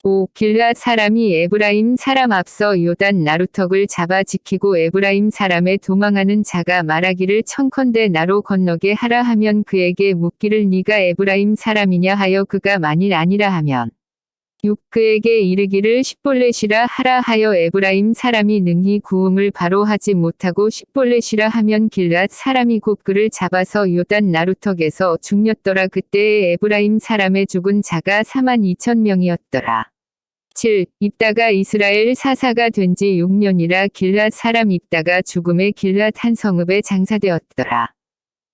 A: 5. 길앗 사람이 에브라임 사람 앞서 요단 나루턱을 잡아 지키고 에브라임 사람의 도망하는 자가 말하기를 청컨대 나로 건너게 하라 하면 그에게 묻기를 네가 에브라임 사람이냐 하여 그가 만일 아니라 하면 6. 그에게 이르기를 십볼렛이라 하라 하여 에브라임 사람이 능히 구음을 바로 하지 못하고 십볼렛이라 하면 길앗 사람이 곧 그를 잡아서 요단 나루턱에서 죽였더라. 그때에 에브라임 사람의 죽은 자가 42,000명이었더라. 7. 입다가 이스라엘 사사가 된 지 6년이라 길앗 사람 입다가 죽음에 길앗 한 성읍에 장사되었더라.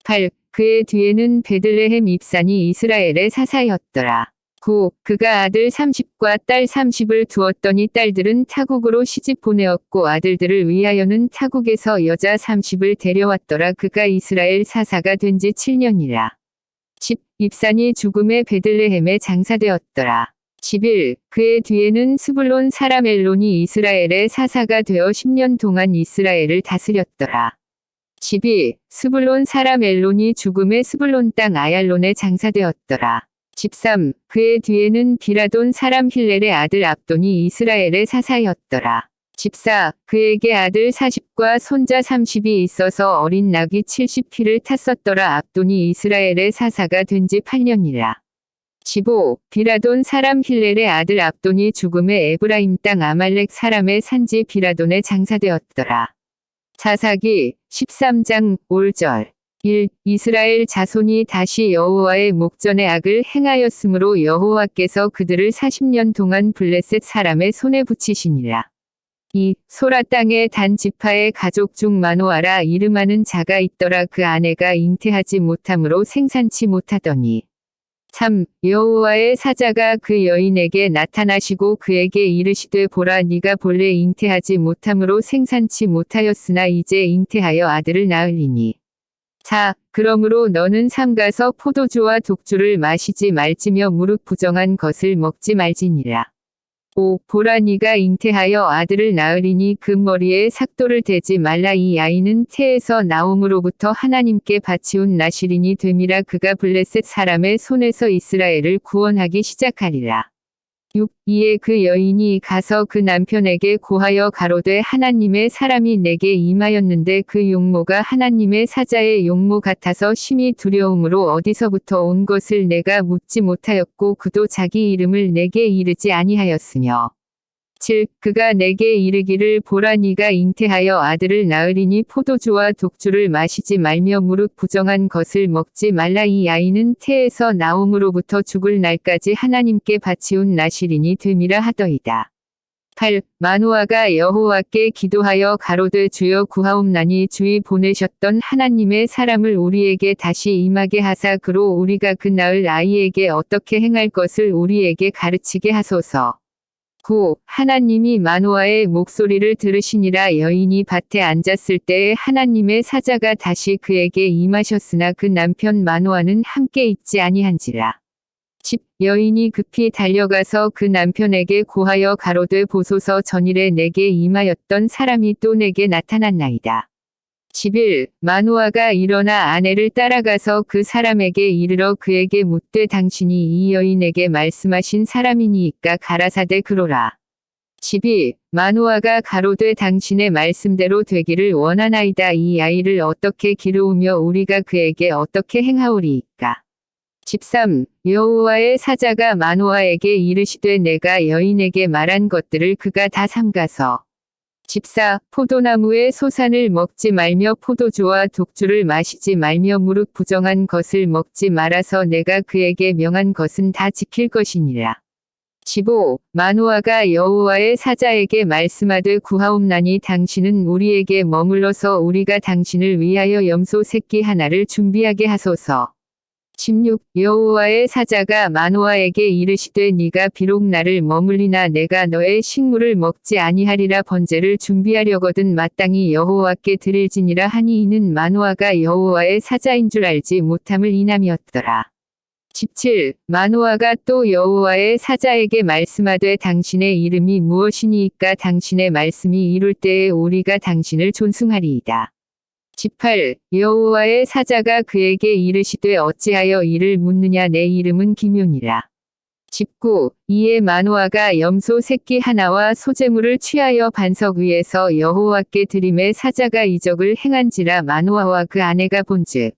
A: 8. 그의 뒤에는 베들레헴 입산이 이스라엘의 사사였더라. 9. 그가 아들 30과 딸 30을 두었더니 딸들은 타국으로 시집 보내었고 아들들을 위하여는 타국에서 여자 30을 데려왔더라. 그가 이스라엘 사사가 된 지 7년이라. 10. 입산이 죽음에 베들레헴에 장사되었더라. 11. 그의 뒤에는 스불론 사람 엘론이 이스라엘의 사사가 되어 10년 동안 이스라엘을 다스렸더라. 12. 스불론 사람 엘론이 죽음에 스불론 땅 아얄론에 장사되었더라. 13. 그의 뒤에는 비라돈 사람 힐렐의 아들 압돈이 이스라엘의 사사였더라. 14. 그에게 아들 40과 손자 30이 있어서 어린 나귀 70匹를 탔었더라. 압돈이 이스라엘의 사사가 된 지 8년이라. 15. 비라돈 사람 힐렐의 아들 압돈이 죽음에 에브라임 땅 아말렉 사람의 산지 비라돈에 장사되었더라. 사사기 13장 5절 1. 이스라엘 자손이 다시 여호와의 목전에 악을 행하였으므로 여호와께서 그들을 40년 동안 블레셋 사람의 손에 붙이시니라. 2. 소라 땅의 단 지파의 가족 중 마노아라 이름하는 자가 있더라. 그 아내가 잉태하지 못함으로 생산치 못하더니. 3. 여호와의 사자가 그 여인에게 나타나시고 그에게 이르시되 보라 네가 본래 잉태하지 못함으로 생산치 못하였으나 이제 잉태하여 아들을 낳으리니. 4. 그러므로 너는 삼가서 포도주와 독주를 마시지 말지며 무릇 부정한 것을 먹지 말지니라. 5. 보라 네가 잉태하여 아들을 낳으리니 그 머리에 삭도를 대지 말라. 이 아이는 태에서 나옴으로부터 하나님께 바치운 나실인이 됨이라. 그가 블레셋 사람의 손에서 이스라엘을 구원하기 시작하리라. 6. 이에 그 여인이 가서 그 남편에게 고하여 가로되 하나님의 사람이 내게 임하였는데 그 용모가 하나님의 사자의 용모 같아서 심히 두려움으로 어디서부터 온 것을 내가 묻지 못하였고 그도 자기 이름을 내게 이르지 아니하였으며. 7. 그가 내게 이르기를 보라 네가 잉태하여 아들을 낳으리니 포도주와 독주를 마시지 말며 무릇 부정한 것을 먹지 말라. 이 아이는 태에서 나옴으로부터 죽을 날까지 하나님께 바치운 나실인이 됨이라 하더이다. 8. 마노아가 여호와께 기도하여 가로되 주여 구하옵나니 주의 보내셨던 하나님의 사람을 우리에게 다시 임하게 하사 그로 우리가 그 낳을 아이에게 어떻게 행할 것을 우리에게 가르치게 하소서. 9. 하나님이 마노아의 목소리를 들으시니라. 여인이 밭에 앉았을 때에 하나님의 사자가 다시 그에게 임하셨으나 그 남편 마노아는 함께 있지 아니한지라. 10. 여인이 급히 달려가서 그 남편에게 고하여 가로되 보소서 전일에 내게 임하였던 사람이 또 내게 나타났나이다. 11. 마노아가 일어나 아내를 따라가서 그 사람에게 이르러 그에게 묻되 당신이 이 여인에게 말씀하신 사람이니이까 가라사대 그로라. 12. 마노아가 가로되 당신의 말씀대로 되기를 원하나이다. 이 아이를 어떻게 기르우며 우리가 그에게 어떻게 행하오리이까. 13. 여호와의 사자가 마노아에게 이르시되 내가 여인에게 말한 것들을 그가 다 삼가서 14. 포도나무의 소산을 먹지 말며 포도주와 독주를 마시지 말며 무릇 부정한 것을 먹지 말아서 내가 그에게 명한 것은 다 지킬 것이니라. 15. 마노아가 여호와의 사자에게 말씀하되 구하옵나니 당신은 우리에게 머물러서 우리가 당신을 위하여 염소 새끼 하나를 준비하게 하소서. 16. 여호와의 사자가 마노아에게 이르시되 네가 비록 나를 머물리나 내가 너의 식물을 먹지 아니하리라. 번제를 준비하려거든 마땅히 여호와께 드릴지니라 하니 이는 마노아가 여호와의 사자인 줄 알지 못함을 인함이었더라. 17. 마노아가 또 여호와의 사자에게 말씀하되 당신의 이름이 무엇이니이까 당신의 말씀이 이룰 때에 우리가 당신을 존숭하리이다. 18. 여호와의 사자가 그에게 이르시되 어찌하여 이를 묻느냐 내 이름은 기묨이라. 19. 이에 마노아가 염소 새끼 하나와 소제물을 취하여 반석 위에서 여호와께 드림에 사자가 이적을 행한지라 마노아와 그 아내가 본즉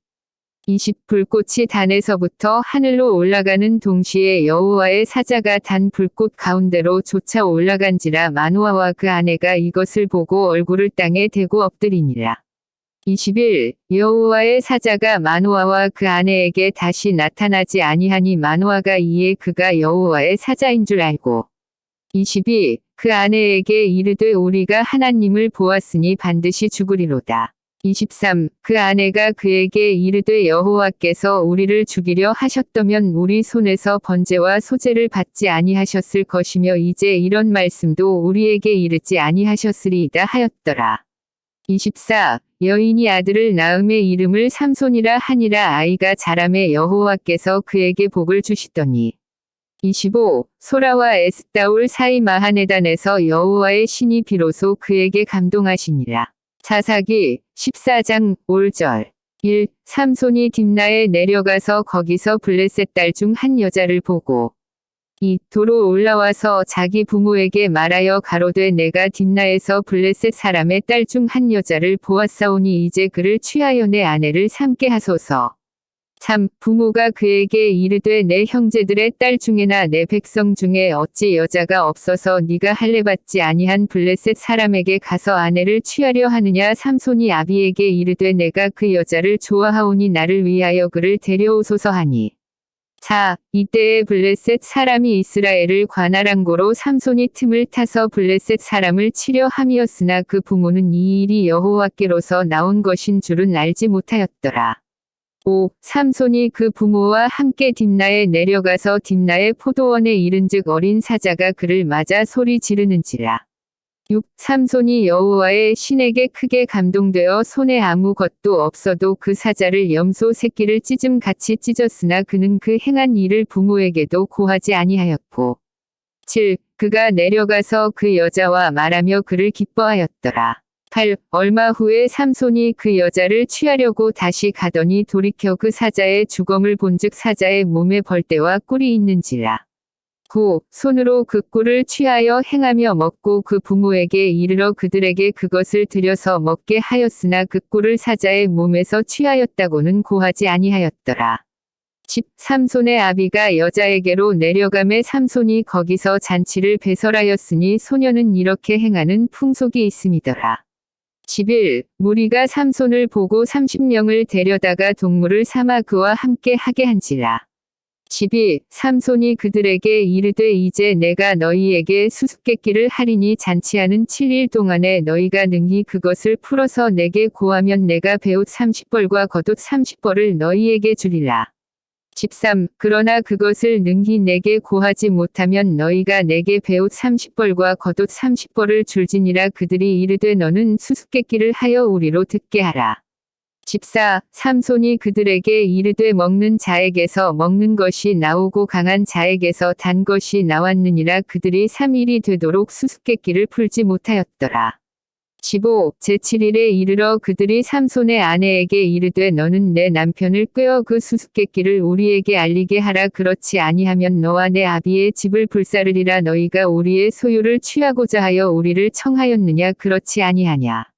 A: 20 불꽃이 단에서부터 하늘로 올라가는 동시에 여호와의 사자가 단 불꽃 가운데로 쫓아 올라간지라 마노아와 그 아내가 이것을 보고 얼굴을 땅에 대고 엎드리니라. 21 여호와의 사자가 마노아와 그 아내에게 다시 나타나지 아니하니 마노아가 이에 그가 여호와의 사자인 줄 알고 22 그 아내에게 이르되 우리가 하나님을 보았으니 반드시 죽으리로다. 23 그 아내가 그에게 이르되 여호와께서 우리를 죽이려 하셨다면 우리 손에서 번제와 소제를 받지 아니하셨을 것이며 이제 이런 말씀도 우리에게 이르지 아니하셨으리이다 하였더라. 24 여인이 아들을 낳음에 이름을 삼손이라 하니라. 아이가 자라매 여호와께서 그에게 복을 주시더니 25 소라와 에스다올 사이 마하네단에서 여호와의 신이 비로소 그에게 감동하시니라. 사사기 14장 5절 1 삼손이 딥나에 내려가서 거기서 블레셋 딸 중 한 여자를 보고 2 도로 올라와서 자기 부모에게 말하여 가로되 내가 딥나에서 블레셋 사람의 딸 중 한 여자를 보았사오니 이제 그를 취하여 내 아내를 삼게 하소서. 3 부모가 그에게 이르되 내 형제들의 딸 중에나 내 백성 중에 어찌 여자가 없어서 네가 할례받지 아니한 블레셋 사람에게 가서 아내를 취하려 하느냐. 삼손이 아비에게 이르되 내가 그 여자를 좋아하오니 나를 위하여 그를 데려오소서 하니 4 이때에 블레셋 사람이 이스라엘을 관할한 고로 삼손이 틈을 타서 블레셋 사람을 치려 함이었으나 그 부모는 이 일이 여호와께로서 나온 것인 줄은 알지 못하였더라. 5 삼손이 그 부모와 함께 딥나에 내려가서 딥나의 포도원에 이른즉 어린 사자가 그를 맞아 소리 지르는지라. 6 삼손이 여호와의 신에게 크게 감동되어 손에 아무것도 없어도 그 사자를 염소 새끼를 찢음 같이 찢었으나 그는 그 행한 일을 부모에게도 고하지 아니하였고 7 그가 내려가서 그 여자와 말하며 그를 기뻐하였더라. 8 얼마 후에 삼손이 그 여자를 취하려고 다시 가더니 돌이켜 그 사자의 주검을 본즉 사자의 몸에 벌떼와 꿀이 있는지라. 9 손으로 그 꿀을 취하여 행하며 먹고 그 부모에게 이르러 그들에게 그것을 들여서 먹게 하였으나 그 꿀을 사자의 몸에서 취하였다고는 고하지 아니하였더라. 10 삼손의 아비가 여자에게로 내려가매 삼손이 거기서 잔치를 배설하였으니 소녀는 이렇게 행하는 풍속이 있음이더라. 11 무리가 삼손을 보고 30명을 데려다가 동물을 삼아 그와 함께 하게 한지라. 12 삼손이 그들에게 이르되 이제 내가 너희에게 수수께끼를 하리니 잔치하는 7일 동안에 너희가 능히 그것을 풀어서 내게 고하면 내가 배옷 30벌과 겉옷 30벌을 너희에게 주리라. 13 그러나 그것을 능히 내게 고하지 못하면 너희가 내게 배옷 30벌과 겉옷 30벌을 줄지니라. 그들이 이르되 너는 수수께끼를 하여 우리로 듣게 하라. 14 삼손이 그들에게 이르되 먹는 자에게서 먹는 것이 나오고 강한 자에게서 단 것이 나왔느니라. 그들이 3일이 되도록 수수께끼를 풀지 못하였더라. 15 제7일에 이르러 그들이 삼손의 아내에게 이르되 너는 내 남편을 꾀어 그 수수께끼를 우리에게 알리게 하라. 그렇지 아니하면 너와 내 아비의 집을 불사르리라. 너희가 우리의 소유를 취하고자 하여 우리를 청하였느냐. 그렇지 아니하냐.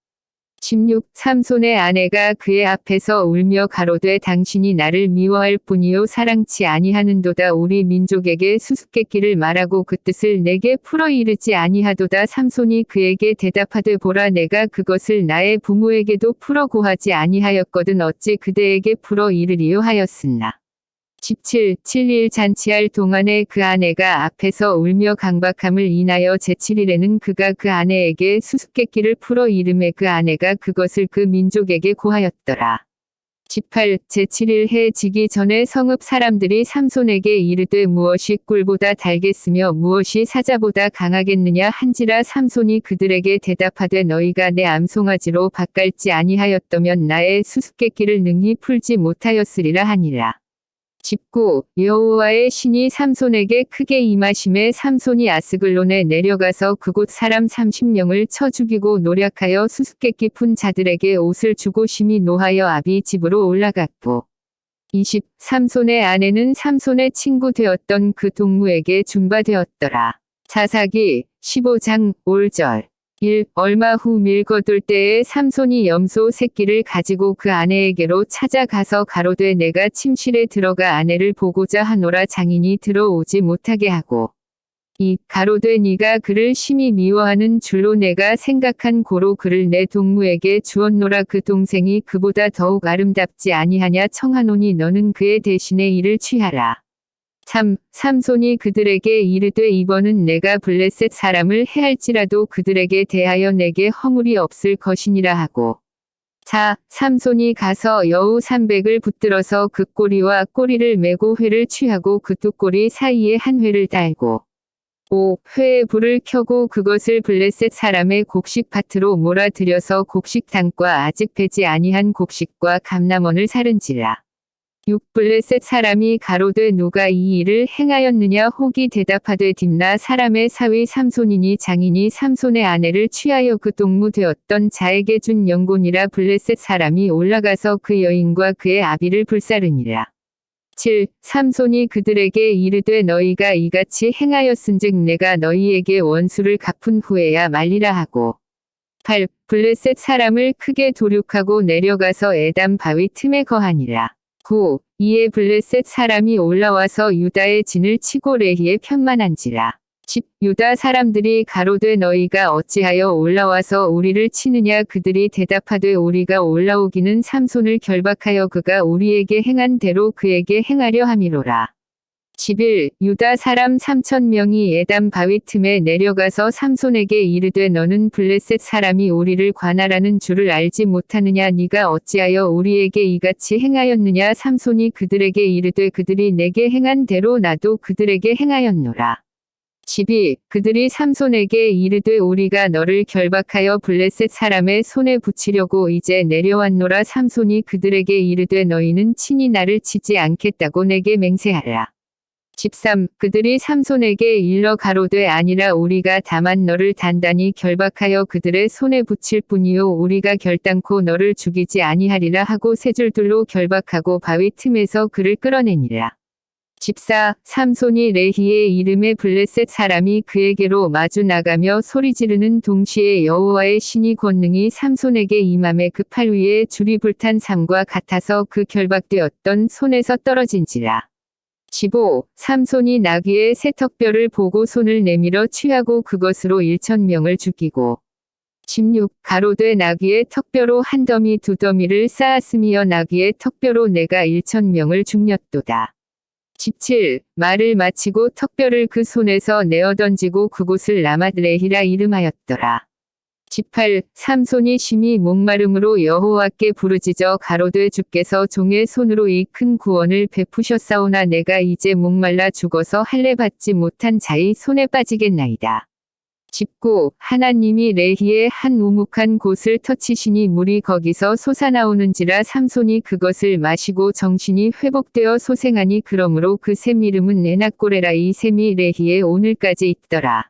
A: 16 삼손의 아내가 그의 앞에서 울며 가로되 당신이 나를 미워할 뿐이요 사랑치 아니하는도다. 우리 민족에게 수수께끼를 말하고 그 뜻을 내게 풀어 이르지 아니하도다. 삼손이 그에게 대답하되 보라 내가 그것을 나의 부모에게도 풀어 고하지 아니하였거든 어찌 그대에게 풀어 이르리요 하였으나 17 7일 잔치할 동안에 그 아내가 앞에서 울며 강박함을 인하여 제7일에는 그가 그 아내에게 수수께끼를 풀어 이르매 그 아내가 그것을 그 민족에게 고하였더라. 18 제7일 해 지기 전에 성읍 사람들이 삼손에게 이르되 무엇이 꿀보다 달겠으며 무엇이 사자보다 강하겠느냐 한지라. 삼손이 그들에게 대답하되 너희가 내 암송아지로 밭갈지 아니하였더면 나의 수수께끼를 능히 풀지 못하였으리라 하니라. 19 여호와의 신이 삼손에게 크게 임하심에 삼손이 아스글론에 내려가서 그곳 사람 30명을 쳐 죽이고 노략하여 수수께끼 푼 자들에게 옷을 주고 심히 노하여 아비 집으로 올라갔고 20 삼손의 아내는 삼손의 친구 되었던 그 동무에게 준바되었더라. 사사기 15장 5절 1. 얼마 후 밀거둘 때에 삼손이 염소 새끼를 가지고 그 아내에게로 찾아가서 가로되 내가 침실에 들어가 아내를 보고자 하노라 장인이 들어오지 못하게 하고 2. 가로되 네가 그를 심히 미워하는 줄로 내가 생각한 고로 그를 내 동무에게 주었노라 그 동생이 그보다 더욱 아름답지 아니하냐 청하노니 너는 그의 대신에 이를 취하라. 3. 삼손이 그들에게 이르되 이번은 내가 블레셋 사람을 해할지라도 그들에게 대하여 내게 허물이 없을 것이니라 하고 4. 삼손이 가서 여우 300을 붙들어서 그 꼬리와 꼬리를 메고 회를 취하고 그 두 꼬리 사이에 한 회를 달고 5. 회에 불을 켜고 그것을 블레셋 사람의 곡식밭으로 몰아들여서 곡식당과 아직 배지 아니한 곡식과 감람원을 사른지라. 6. 블레셋 사람이 가로되 누가 이 일을 행하였느냐 혹이 대답하되 딥나 사람의 사위 삼손이니 장인이 삼손의 아내를 취하여 그 동무 되었던 자에게 준 영곤이라 블레셋 사람이 올라가서 그 여인과 그의 아비를 불사르니라. 7. 삼손이 그들에게 이르되 너희가 이같이 행하였은즉 내가 너희에게 원수를 갚은 후에야 말리라 하고 8. 블레셋 사람을 크게 도륙하고 내려가서 에담 바위 틈에 거하니라. 9. 이에 블레셋 사람이 올라와서 유다의 진을 치고 레히에 편만한지라. 10. 유다 사람들이 가로되 너희가 어찌하여 올라와서 우리를 치느냐 그들이 대답하되 우리가 올라오기는 삼손을 결박하여 그가 우리에게 행한 대로 그에게 행하려 함이로라. 11. 유다 사람 3,000명이 에담 바위 틈에 내려가서 삼손에게 이르되 너는 블레셋 사람이 우리를 관할하는 줄을 알지 못하느냐 네가 어찌하여 우리에게 이같이 행하였느냐 삼손이 그들에게 이르되 그들이 내게 행한 대로 나도 그들에게 행하였노라. 12. 그들이 삼손에게 이르되 우리가 너를 결박하여 블레셋 사람의 손에 붙이려고 이제 내려왔노라 삼손이 그들에게 이르되 너희는 친히 나를 치지 않겠다고 내게 맹세하라. 13. 그들이 삼손에게 일러 가로되 아니라 우리가 다만 너를 단단히 결박하여 그들의 손에 붙일 뿐이요 우리가 결단코 너를 죽이지 아니하리라 하고 세 줄들로 결박하고 바위 틈에서 그를 끌어내니라. 14. 삼손이 레히에 이름에 블레셋 사람이 그에게로 마주 나가며 소리지르는 동시에 여호와의 신이 권능이 삼손에게 임함에 그 팔 위에 줄이 불탄 삼과 같아서 그 결박되었던 손에서 떨어진지라. 15. 삼손이 나귀의 새 턱뼈를 보고 손을 내밀어 취하고 그것으로 1,000명을 죽이고 16. 가로되 나귀의 턱뼈로 한 더미 두 더미를 쌓았으며 나귀의 턱뼈로 내가 1,000명을 죽였도다. 17. 말을 마치고 턱뼈를 그 손에서 내어 던지고 그곳을 라맛 레히라 이름하였더라. 18. 삼손이 심히 목마름으로 여호와께 부르짖어 가로되 주께서 종의 손으로 이 큰 구원을 베푸셨사오나 내가 이제 목말라 죽어서 할례 받지 못한 자의 손에 빠지겠나이다. 19. 하나님이 레히의 한 우묵한 곳을 터치시니 물이 거기서 솟아나오는지라 삼손이 그것을 마시고 정신이 회복되어 소생하니 그러므로 그 샘 이름은 에낙고레라 이 샘이 레히에 오늘까지 있더라.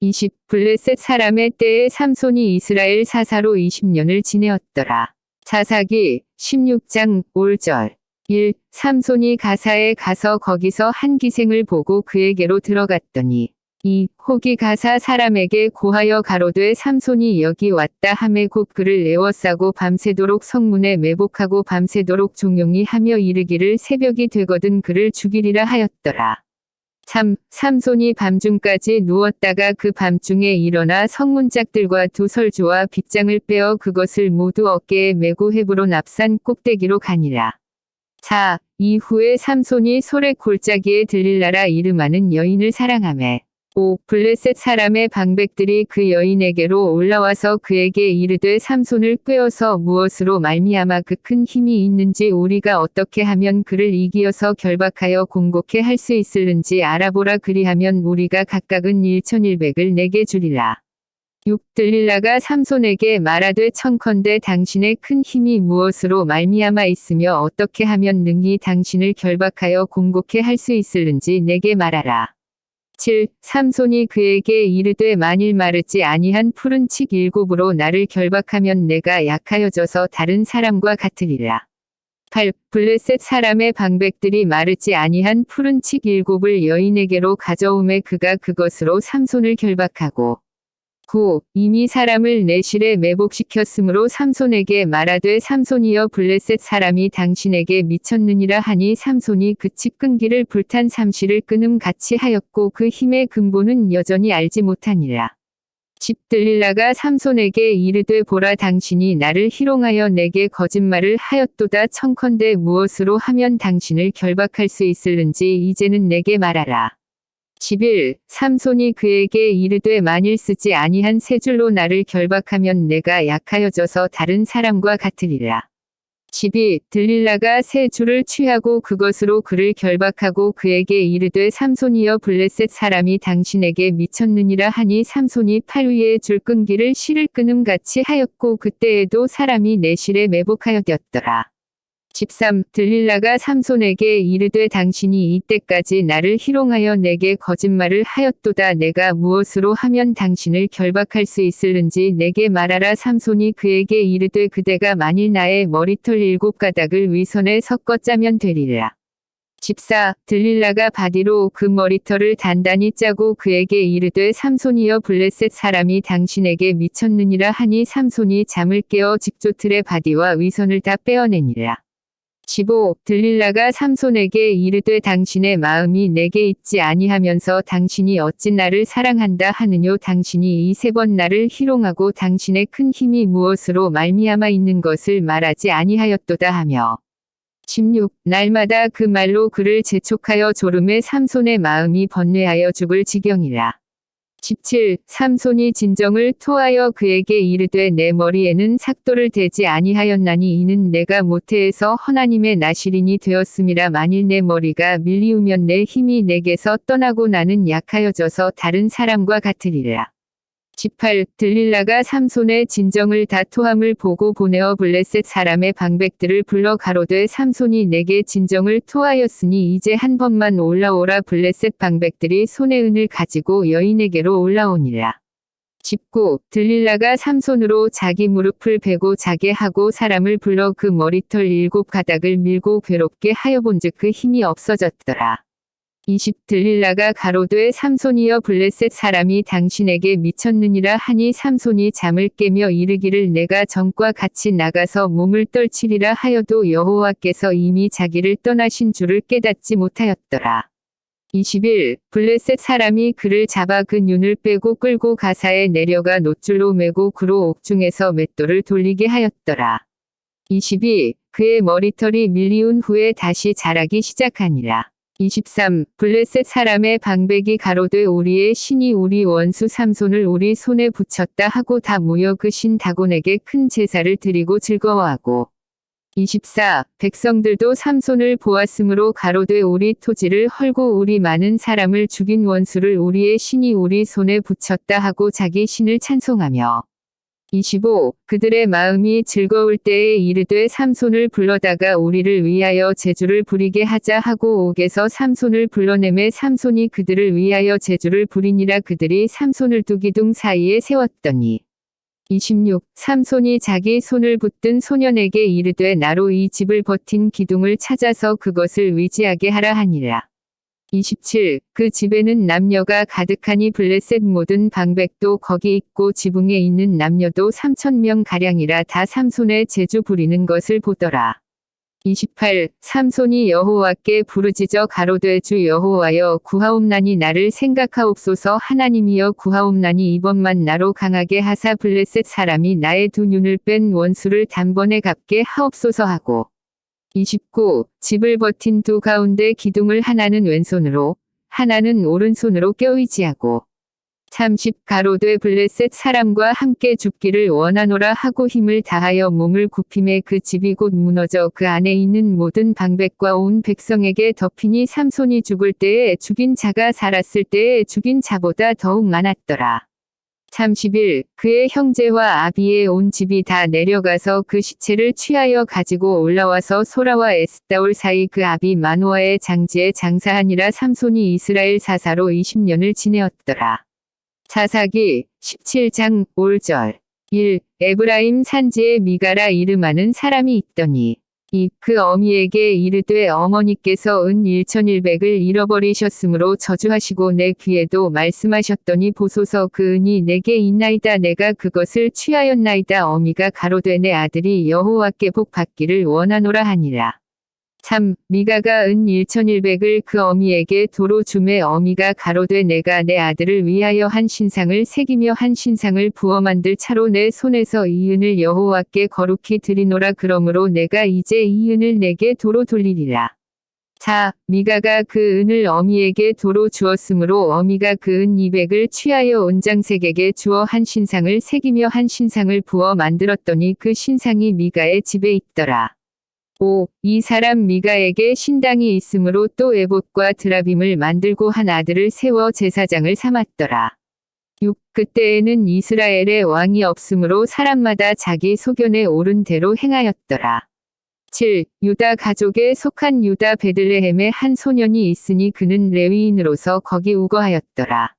A: 20. 블레셋 사람의 때에 삼손이 이스라엘 사사로 20년을 지내었더라. 사사기 16장 5절 1. 삼손이 가사에 가서 거기서 한 기생을 보고 그에게로 들어갔더니 2. 혹이 가사 사람에게 고하여 가로되 삼손이 여기 왔다 하매 곧 그를 에워싸고 밤새도록 성문에 매복하고 밤새도록 종용이 하며 이르기를 새벽이 되거든 그를 죽이리라 하였더라. 3. 삼손이 밤중까지 누웠다가 그 밤중에 일어나 성문짝들과 두 설주와 빗장을 빼어 그것을 모두 어깨에 메고 헤브론 앞산 꼭대기로 가니라. 4. 이후에 삼손이 소렉 골짜기에 들릴라라 이름하는 여인을 사랑하매 5. 블레셋 사람의 방백들이 그 여인에게로 올라와서 그에게 이르되 삼손을 꾀어서 무엇으로 말미암아 그 큰 힘이 있는지 우리가 어떻게 하면 그를 이기어서 결박하여 공곡해 할 수 있을는지 알아보라 그리하면 우리가 각각은 1,100을 내게 주리라. 6. 들릴라가 삼손에게 말하되 청컨대 당신의 큰 힘이 무엇으로 말미암아 있으며 어떻게 하면 능히 당신을 결박하여 공곡해 할 수 있을는지 내게 말하라. 7. 삼손이 그에게 이르되 만일 마르지 아니한 푸른 칡 7으로 나를 결박하면 내가 약하여져서 다른 사람과 같으리라. 8. 블레셋 사람의 방백들이 마르지 아니한 푸른 칡 7을 여인에게로 가져오매 그가 그것으로 삼손을 결박하고 9. 이미 사람을 내실에 매복시켰으므로 삼손에게 말하되 삼손이여 블레셋 사람이 당신에게 미쳤느니라 하니 삼손이 그 칩 끈기를 불탄 삼시를 끊음 같이 하였고 그 힘의 근본은 여전히 알지 못하니라. 10. 들릴라가 삼손에게 이르되 보라 당신이 나를 희롱하여 내게 거짓말을 하였도다 청컨대 무엇으로 하면 당신을 결박할 수 있을는지 이제는 내게 말하라. 11. 삼손이 그에게 이르되 만일 쓰지 아니한 세 줄로 나를 결박하면 내가 약하여져서 다른 사람과 같으리라. 12. 들릴라가 세 줄을 취하고 그것으로 그를 결박하고 그에게 이르되 삼손이여 블레셋 사람이 당신에게 미쳤느니라 하니 삼손이 팔 위에 줄 끈기를 실을 끊음 같이 하였고 그때에도 사람이 내실에 매복하였더라. 13. 들릴라가 삼손에게 이르되 당신이 이때까지 나를 희롱하여 내게 거짓말을 하였도다 내가 무엇으로 하면 당신을 결박할 수 있을는지 내게 말하라. 삼손이 그에게 이르되 그대가 만일 나의 머리털 7가닥을 위선에 섞어 짜면 되리라. 14. 들릴라가 바디로 그 머리털을 단단히 짜고 그에게 이르되 삼손이여 블레셋 사람이 당신에게 미쳤느니라 하니 삼손이 잠을 깨어 직조틀의 바디와 위선을 다 빼어내니라. 15. 들릴라가 삼손에게 이르되 당신의 마음이 내게 있지 아니하면서 당신이 어찌 나를 사랑한다 하느뇨 당신이 이 3번 나를 희롱하고 당신의 큰 힘이 무엇으로 말미암아 있는 것을 말하지 아니하였도다 하며 16. 날마다 그 말로 그를 재촉하여 졸음에 삼손의 마음이 번뇌하여 죽을 지경이라. 17. 삼손이 진정을 토하여 그에게 이르되 내 머리에는 삭도를 대지 아니하였나니 이는 내가 모태에서 하나님의 나실인이 되었음이라. 만일 내 머리가 밀리우면 내 힘이 내게서 떠나고 나는 약하여져서 다른 사람과 같으리라. 18. 들릴라가 삼손의 진정을 다 토함을 보고 보내어 블레셋 사람의 방백들을 불러 가로되 삼손이 내게 진정을 토하였으니 이제 한 번만 올라오라. 블레셋 방백들이 손에 은을 가지고 여인에게로 올라오니라. 19. 들릴라가 삼손으로 자기 무릎을 베고 자게 하고 사람을 불러 그 머리털 7가닥을 밀고 괴롭게 하여 본즉 그 힘이 없어졌더라. 20. 들릴라가 가로되 삼손이여 블레셋 사람이 당신에게 미쳤느니라 하니 삼손이 잠을 깨며 이르기를 내가 전과 같이 나가서 몸을 떨치리라 하여도 여호와께서 이미 자기를 떠나신 줄을 깨닫지 못하였더라. 21. 블레셋 사람이 그를 잡아 그 윤을 빼고 끌고 가사에 내려가 놋줄로 매고 그로 옥중에서 맷돌을 돌리게 하였더라. 22. 그의 머리털이 밀리운 후에 다시 자라기 시작하니라. 23. 블레셋 사람의 방백이 가로되 우리의 신이 우리 원수 삼손을 우리 손에 붙였다 하고 다 모여 그 신 다곤에게 큰 제사를 드리고 즐거워하고 24. 백성들도 삼손을 보았으므로 가로되 우리 토지를 헐고 우리 많은 사람을 죽인 원수를 우리의 신이 우리 손에 붙였다 하고 자기 신을 찬송하며 25. 그들의 마음이 즐거울 때에 이르되 삼손을 불러다가 우리를 위하여 제주를 부리게 하자 하고 옥에서 삼손을 불러내매 삼손이 그들을 위하여 제주를 부리니라. 그들이 삼손을 두 기둥 사이에 세웠더니 26. 삼손이 자기 손을 붙든 소년에게 이르되 나로 이 집을 버틴 기둥을 찾아서 그것을 위지하게 하라 하니라. 27. 그 집에는 남녀가 가득하니 블레셋 모든 방백도 거기 있고 지붕에 있는 남녀도 3,000명가량이라 다 삼손의 제주 부리는 것을 보더라. 28. 삼손이 여호와께 부르짖어 가로되 주 여호와여 구하옵나니 나를 생각하옵소서. 하나님이여 구하옵나니 이번만 나로 강하게 하사 블레셋 사람이 나의 두 눈을 뺀 원수를 단번에 갚게 하옵소서 하고 29. 집을 버틴 두 가운데 기둥을 하나는 왼손으로 하나는 오른손으로 껴의지하고 30. 가로되 블레셋 사람과 함께 죽기를 원하노라 하고 힘을 다하여 몸을 굽힘에 그 집이 곧 무너져 그 안에 있는 모든 방백과 온 백성에게 덮이니 삼손이 죽을 때에 죽인 자가 살았을 때에 죽인 자보다 더욱 많았더라. 31. 그의 형제와 아비의 온 집이 다 내려가서 그 시체를 취하여 가지고 올라와서 소라와 에스다올 사이 그 아비 마노아의 장지에 장사하니라. 삼손이 이스라엘 사사로 20년을 지내었더라. 사사기 17장 5절 1. 에브라임 산지에 미가라 이름하는 사람이 있더니 그 어미에게 이르되 어머니께서 은 1100을 잃어버리셨으므로 저주하시고 내 귀에도 말씀하셨더니 보소서 그 은이 내게 있나이다. 내가 그것을 취하였나이다. 어미가 가로되 내 아들이 여호와께 복 받기를 원하노라 하니라. 3. 미가가 은 1100을 그 어미에게 도로 주매 어미가 가로되 내가 내 아들을 위하여 한 신상을 새기며 한 신상을 부어 만들 차로 내 손에서 이 은을 여호와께 거룩히 드리노라. 그러므로 내가 이제 이 은을 내게 도로 돌리리라. 4. 미가가 그 은을 어미에게 도로 주었으므로 어미가 그 은 200을 취하여 온장색에게 주어 한 신상을 새기며 한 신상을 부어 만들었더니 그 신상이 미가의 집에 있더라. 5. 이 사람 미가에게 신당이 있으므로 또 에봇과 드라빔을 만들고 한 아들을 세워 제사장을 삼았더라. 6. 그때에는 이스라엘에 왕이 없으므로 사람마다 자기 소견에 옳은 대로 행하였더라. 7. 유다 가족에 속한 유다 베들레헴에 한 소년이 있으니 그는 레위인으로서 거기 우거하였더라.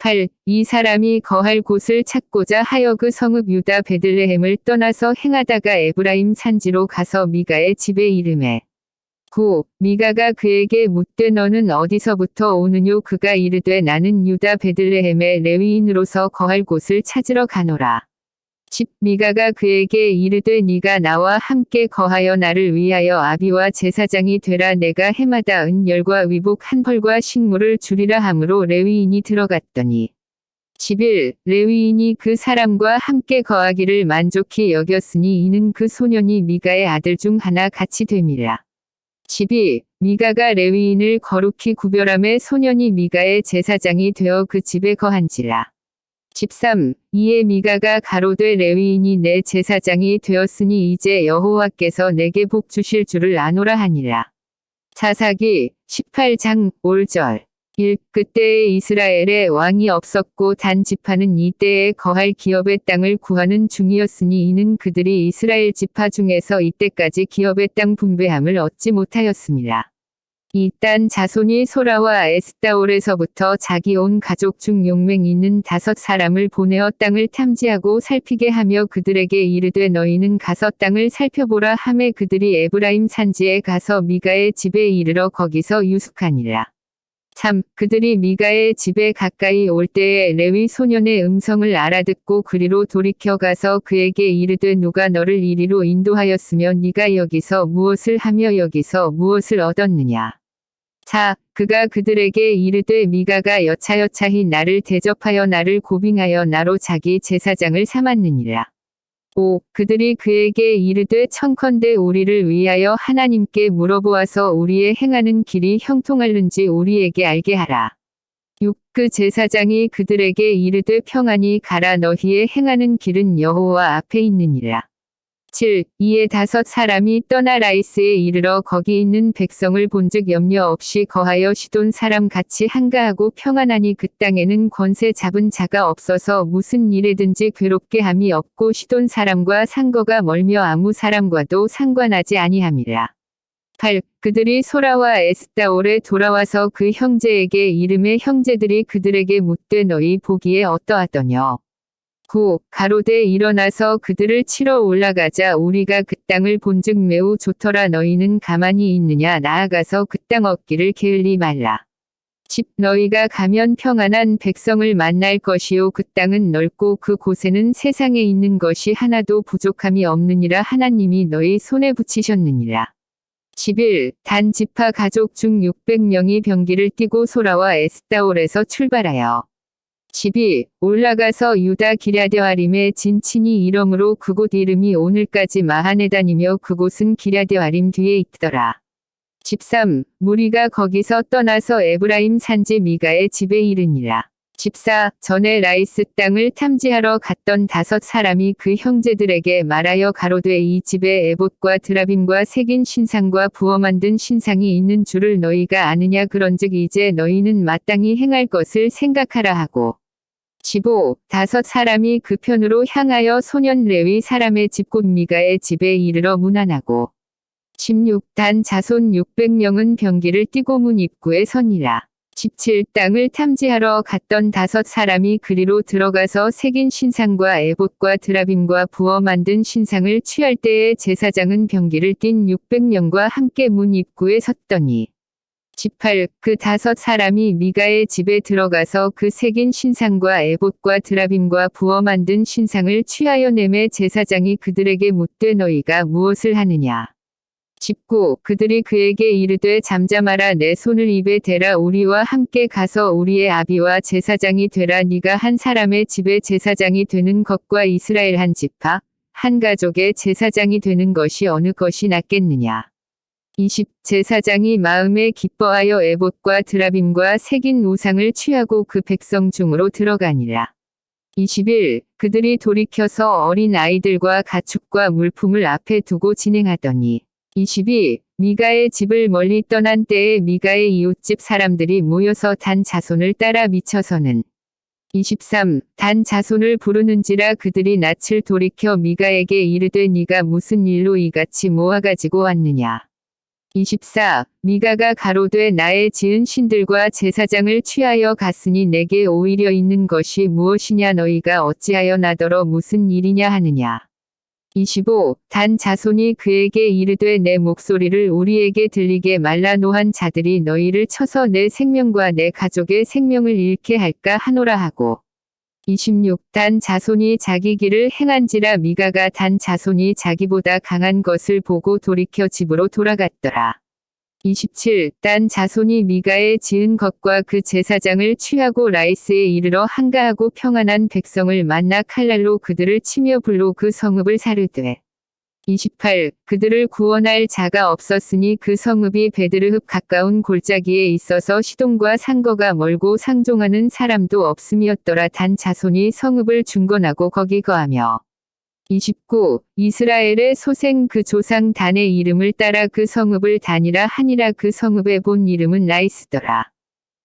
A: 8. 이 사람이 거할 곳을 찾고자 하여 그 성읍 유다 베들레헴을 떠나서 행하다가 에브라임 산지로 가서 미가의 집에 이르매. 9. 미가가 그에게 묻되 너는 어디서부터 오느뇨? 그가 이르되 나는 유다 베들레헴의 레위인으로서 거할 곳을 찾으러 가노라. 10. 미가가 그에게 이르되 네가 나와 함께 거하여 나를 위하여 아비와 제사장이 되라. 내가 해마다 은열과 위복 한 벌과 식물을 주리라 하므로 레위인이 들어갔더니 11. 레위인이 그 사람과 함께 거하기를 만족히 여겼으니 이는 그 소년이 미가의 아들 중 하나 같이 됨이라. 12. 미가가 레위인을 거룩히 구별하매 소년이 미가의 제사장이 되어 그 집에 거한지라. 13. 이에 미가가 가로되 레위인이 내 제사장이 되었으니 이제 여호와께서 내게 복 주실 줄을 아노라 하니라. 사사기 18장 5절 1. 그때에 이스라엘에 왕이 없었고 단 지파는 이때에 거할 기업의 땅을 구하는 중이었으니 이는 그들이 이스라엘 지파 중에서 이때까지 기업의 땅 분배함을 얻지 못하였습니다. 이 단 자손이 소라와 에스다올에서부터 자기 온 가족 중 용맹 있는 5사람을 보내어 땅을 탐지하고 살피게 하며 그들에게 이르되 너희는 가서 땅을 살펴보라 하매 그들이 에브라임 산지에 가서 미가의 집에 이르러 거기서 유숙하니라. 3. 그들이 미가의 집에 가까이 올 때에 레위 소년의 음성을 알아듣고 그리로 돌이켜 가서 그에게 이르되 누가 너를 이리로 인도하였으며 네가 여기서 무엇을 하며 여기서 무엇을 얻었느냐. 4. 그가 그들에게 이르되 미가가 여차여차히 나를 대접하여 나를 고빙하여 나로 자기 제사장을 삼았느니라. 5. 그들이 그에게 이르되 청컨대 우리를 위하여 하나님께 물어보아서 우리의 행하는 길이 형통할는지 우리에게 알게 하라. 6. 그 제사장이 그들에게 이르되 평안히 가라 너희의 행하는 길은 여호와 앞에 있느니라. 7. 이에 5사람이 떠나 라이스에 이르러 거기 있는 백성을 본즉 염려 없이 거하여 시돈 사람 같이 한가하고 평안하니 그 땅에는 권세 잡은 자가 없어서 무슨 일에든지 괴롭게 함이 없고 시돈 사람과 상거가 멀며 아무 사람과도 상관하지 아니함이라. 8. 그들이 소라와 에스다올에 돌아와서 그 형제에게 이르매 형제들이 그들에게 묻되 너희 보기에 어떠하더뇨. 9. 가로되 일어나서 그들을 치러 올라가자 우리가 그 땅을 본즉 매우 좋더라 너희는 가만히 있느냐 나아가서 그 땅 얻기를 게을리 말라. 10. 너희가 가면 평안한 백성을 만날 것이요 그 땅은 넓고 그 곳에는 세상에 있는 것이 하나도 부족함이 없느니라 하나님이 너희 손에 붙이셨느니라. 11. 단 지파 가족 중 600명이 병기를 띠고 소라와 에스다올에서 출발하여 12. 올라가서 유다 기랴데와림에 진친이 이러므로 그곳 이름이 오늘까지 마하네단이며 그곳은 기랴데와림 뒤에 있더라. 13. 무리가 거기서 떠나서 에브라임 산지 미가의 집에 이르니라. 14. 전에 라이스 땅을 탐지하러 갔던 5사람이 그 형제들에게 말하여 가로되 이 집에 에봇과 드라빔과 새긴 신상과 부어 만든 신상이 있는 줄을 너희가 아느냐 그런즉 이제 너희는 마땅히 행할 것을 생각하라 하고 15. 5사람이 그 편으로 향하여 소년 레위 사람의 집 곧 미가의 집에 이르러 문안하고 16. 단 자손 600명은 병기를 띠고 문 입구에 서니라. 17. 땅을 탐지하러 갔던 5사람이 그리로 들어가서 새긴 신상과 에봇과 드라빔과 부어 만든 신상을 취할 때에 제사장은 병기를 띤 600명과 함께 문 입구에 섰더니 18. 그 5사람이 미가의 집에 들어가서 그 새긴 신상과 에봇과 드라빔과 부어 만든 신상을 취하여 내매 제사장이 그들에게 묻되 너희가 무엇을 하느냐. 19. 그들이 그에게 이르되 잠잠하라 내 손을 입에 대라 우리와 함께 가서 우리의 아비와 제사장이 되라 네가 한 사람의 집에 제사장이 되는 것과 이스라엘 한 지파 한 가족의 제사장이 되는 것이 어느 것이 낫겠느냐. 20. 제사장이 마음에 기뻐하여 에봇과 드라빔과 새긴 우상을 취하고 그 백성 중으로 들어가니라. 21. 그들이 돌이켜서 어린 아이들과 가축과 물품을 앞에 두고 진행하더니 22. 미가의 집을 멀리 떠난 때에 미가의 이웃집 사람들이 모여서 단 자손을 따라 미쳐서는 23. 단 자손을 부르는지라 그들이 낯을 돌이켜 미가에게 이르되 네가 무슨 일로 이같이 모아가지고 왔느냐. 24. 미가가 가로되 나의 지은 신들과 제사장을 취하여 갔으니 내게 오히려 있는 것이 무엇이냐 너희가 어찌하여 나더러 무슨 일이냐 하느냐. 25. 단 자손이 그에게 이르되 내 목소리를 우리에게 들리게 말라 노한 자들이 너희를 쳐서 내 생명과 내 가족의 생명을 잃게 할까 하노라 하고 26. 단 자손이 자기 길을 행한지라 미가가 단 자손이 자기보다 강한 것을 보고 돌이켜 집으로 돌아갔더라. 27. 단 자손이 미가의 지은 것과 그 제사장을 취하고 라이스에 이르러 한가하고 평안한 백성을 만나 칼날로 그들을 치며 불로 그 성읍을 사르되 28. 그들을 구원할 자가 없었으니 그 성읍이 베드르흡 가까운 골짜기에 있어서 시돈과 상거가 멀고 상종하는 사람도 없음이었더라. 단 자손이 성읍을 중건하고 거기 거하며 29. 이스라엘의 소생 그 조상 단의 이름을 따라 그 성읍을 단이라 하니라. 그 성읍의 본 이름은 라이스더라.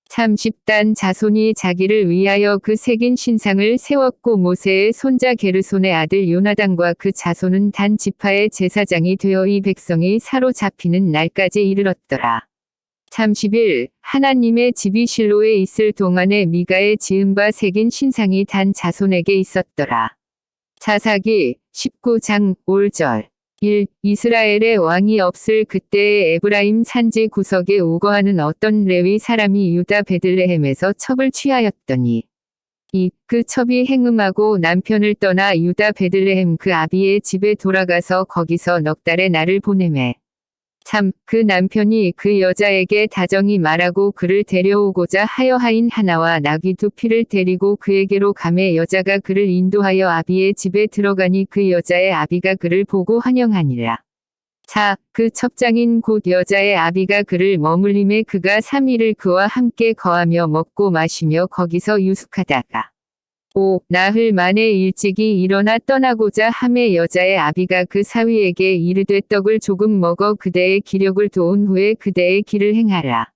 A: 30. 단 자손이 자기를 위하여 그 새긴 신상을 세웠고 모세의 손자 게르손의 아들 요나단과 그 자손은 단 지파의 제사장이 되어 이 백성이 사로잡히는 날까지 이르렀더라. 31. 하나님의 집이 실로에 있을 동안에 미가의 지은 바 새긴 신상이 단 자손에게 있었더라. 사사기 19장 5절 1. 이스라엘의 왕이 없을 그때에 에브라임 산지 구석에 우거하는 어떤 레위 사람이 유다 베들레헴에서 첩을 취하였더니 2. 그 첩이 행음하고 남편을 떠나 유다 베들레헴 그 아비의 집에 돌아가서 거기서 넉 달의 날을 보내매 3. 그 남편이 그 여자에게 다정히 말하고 그를 데려오고자 하여 하인 하나와 나귀 2匹를 데리고 그에게로 가매 여자가 그를 인도하여 아비의 집에 들어가니 그 여자의 아비가 그를 보고 환영하니라. 4. 그 첩장인 곧 여자의 아비가 그를 머물림에 그가 3일을 그와 함께 거하며 먹고 마시며 거기서 유숙하다가 5. 나흘 만에 일찍이 일어나 떠나고자 하매 여자의 아비가 그 사위에게 이르되 떡을 조금 먹어 그대의 기력을 도운 후에 그대의 길을 행하라.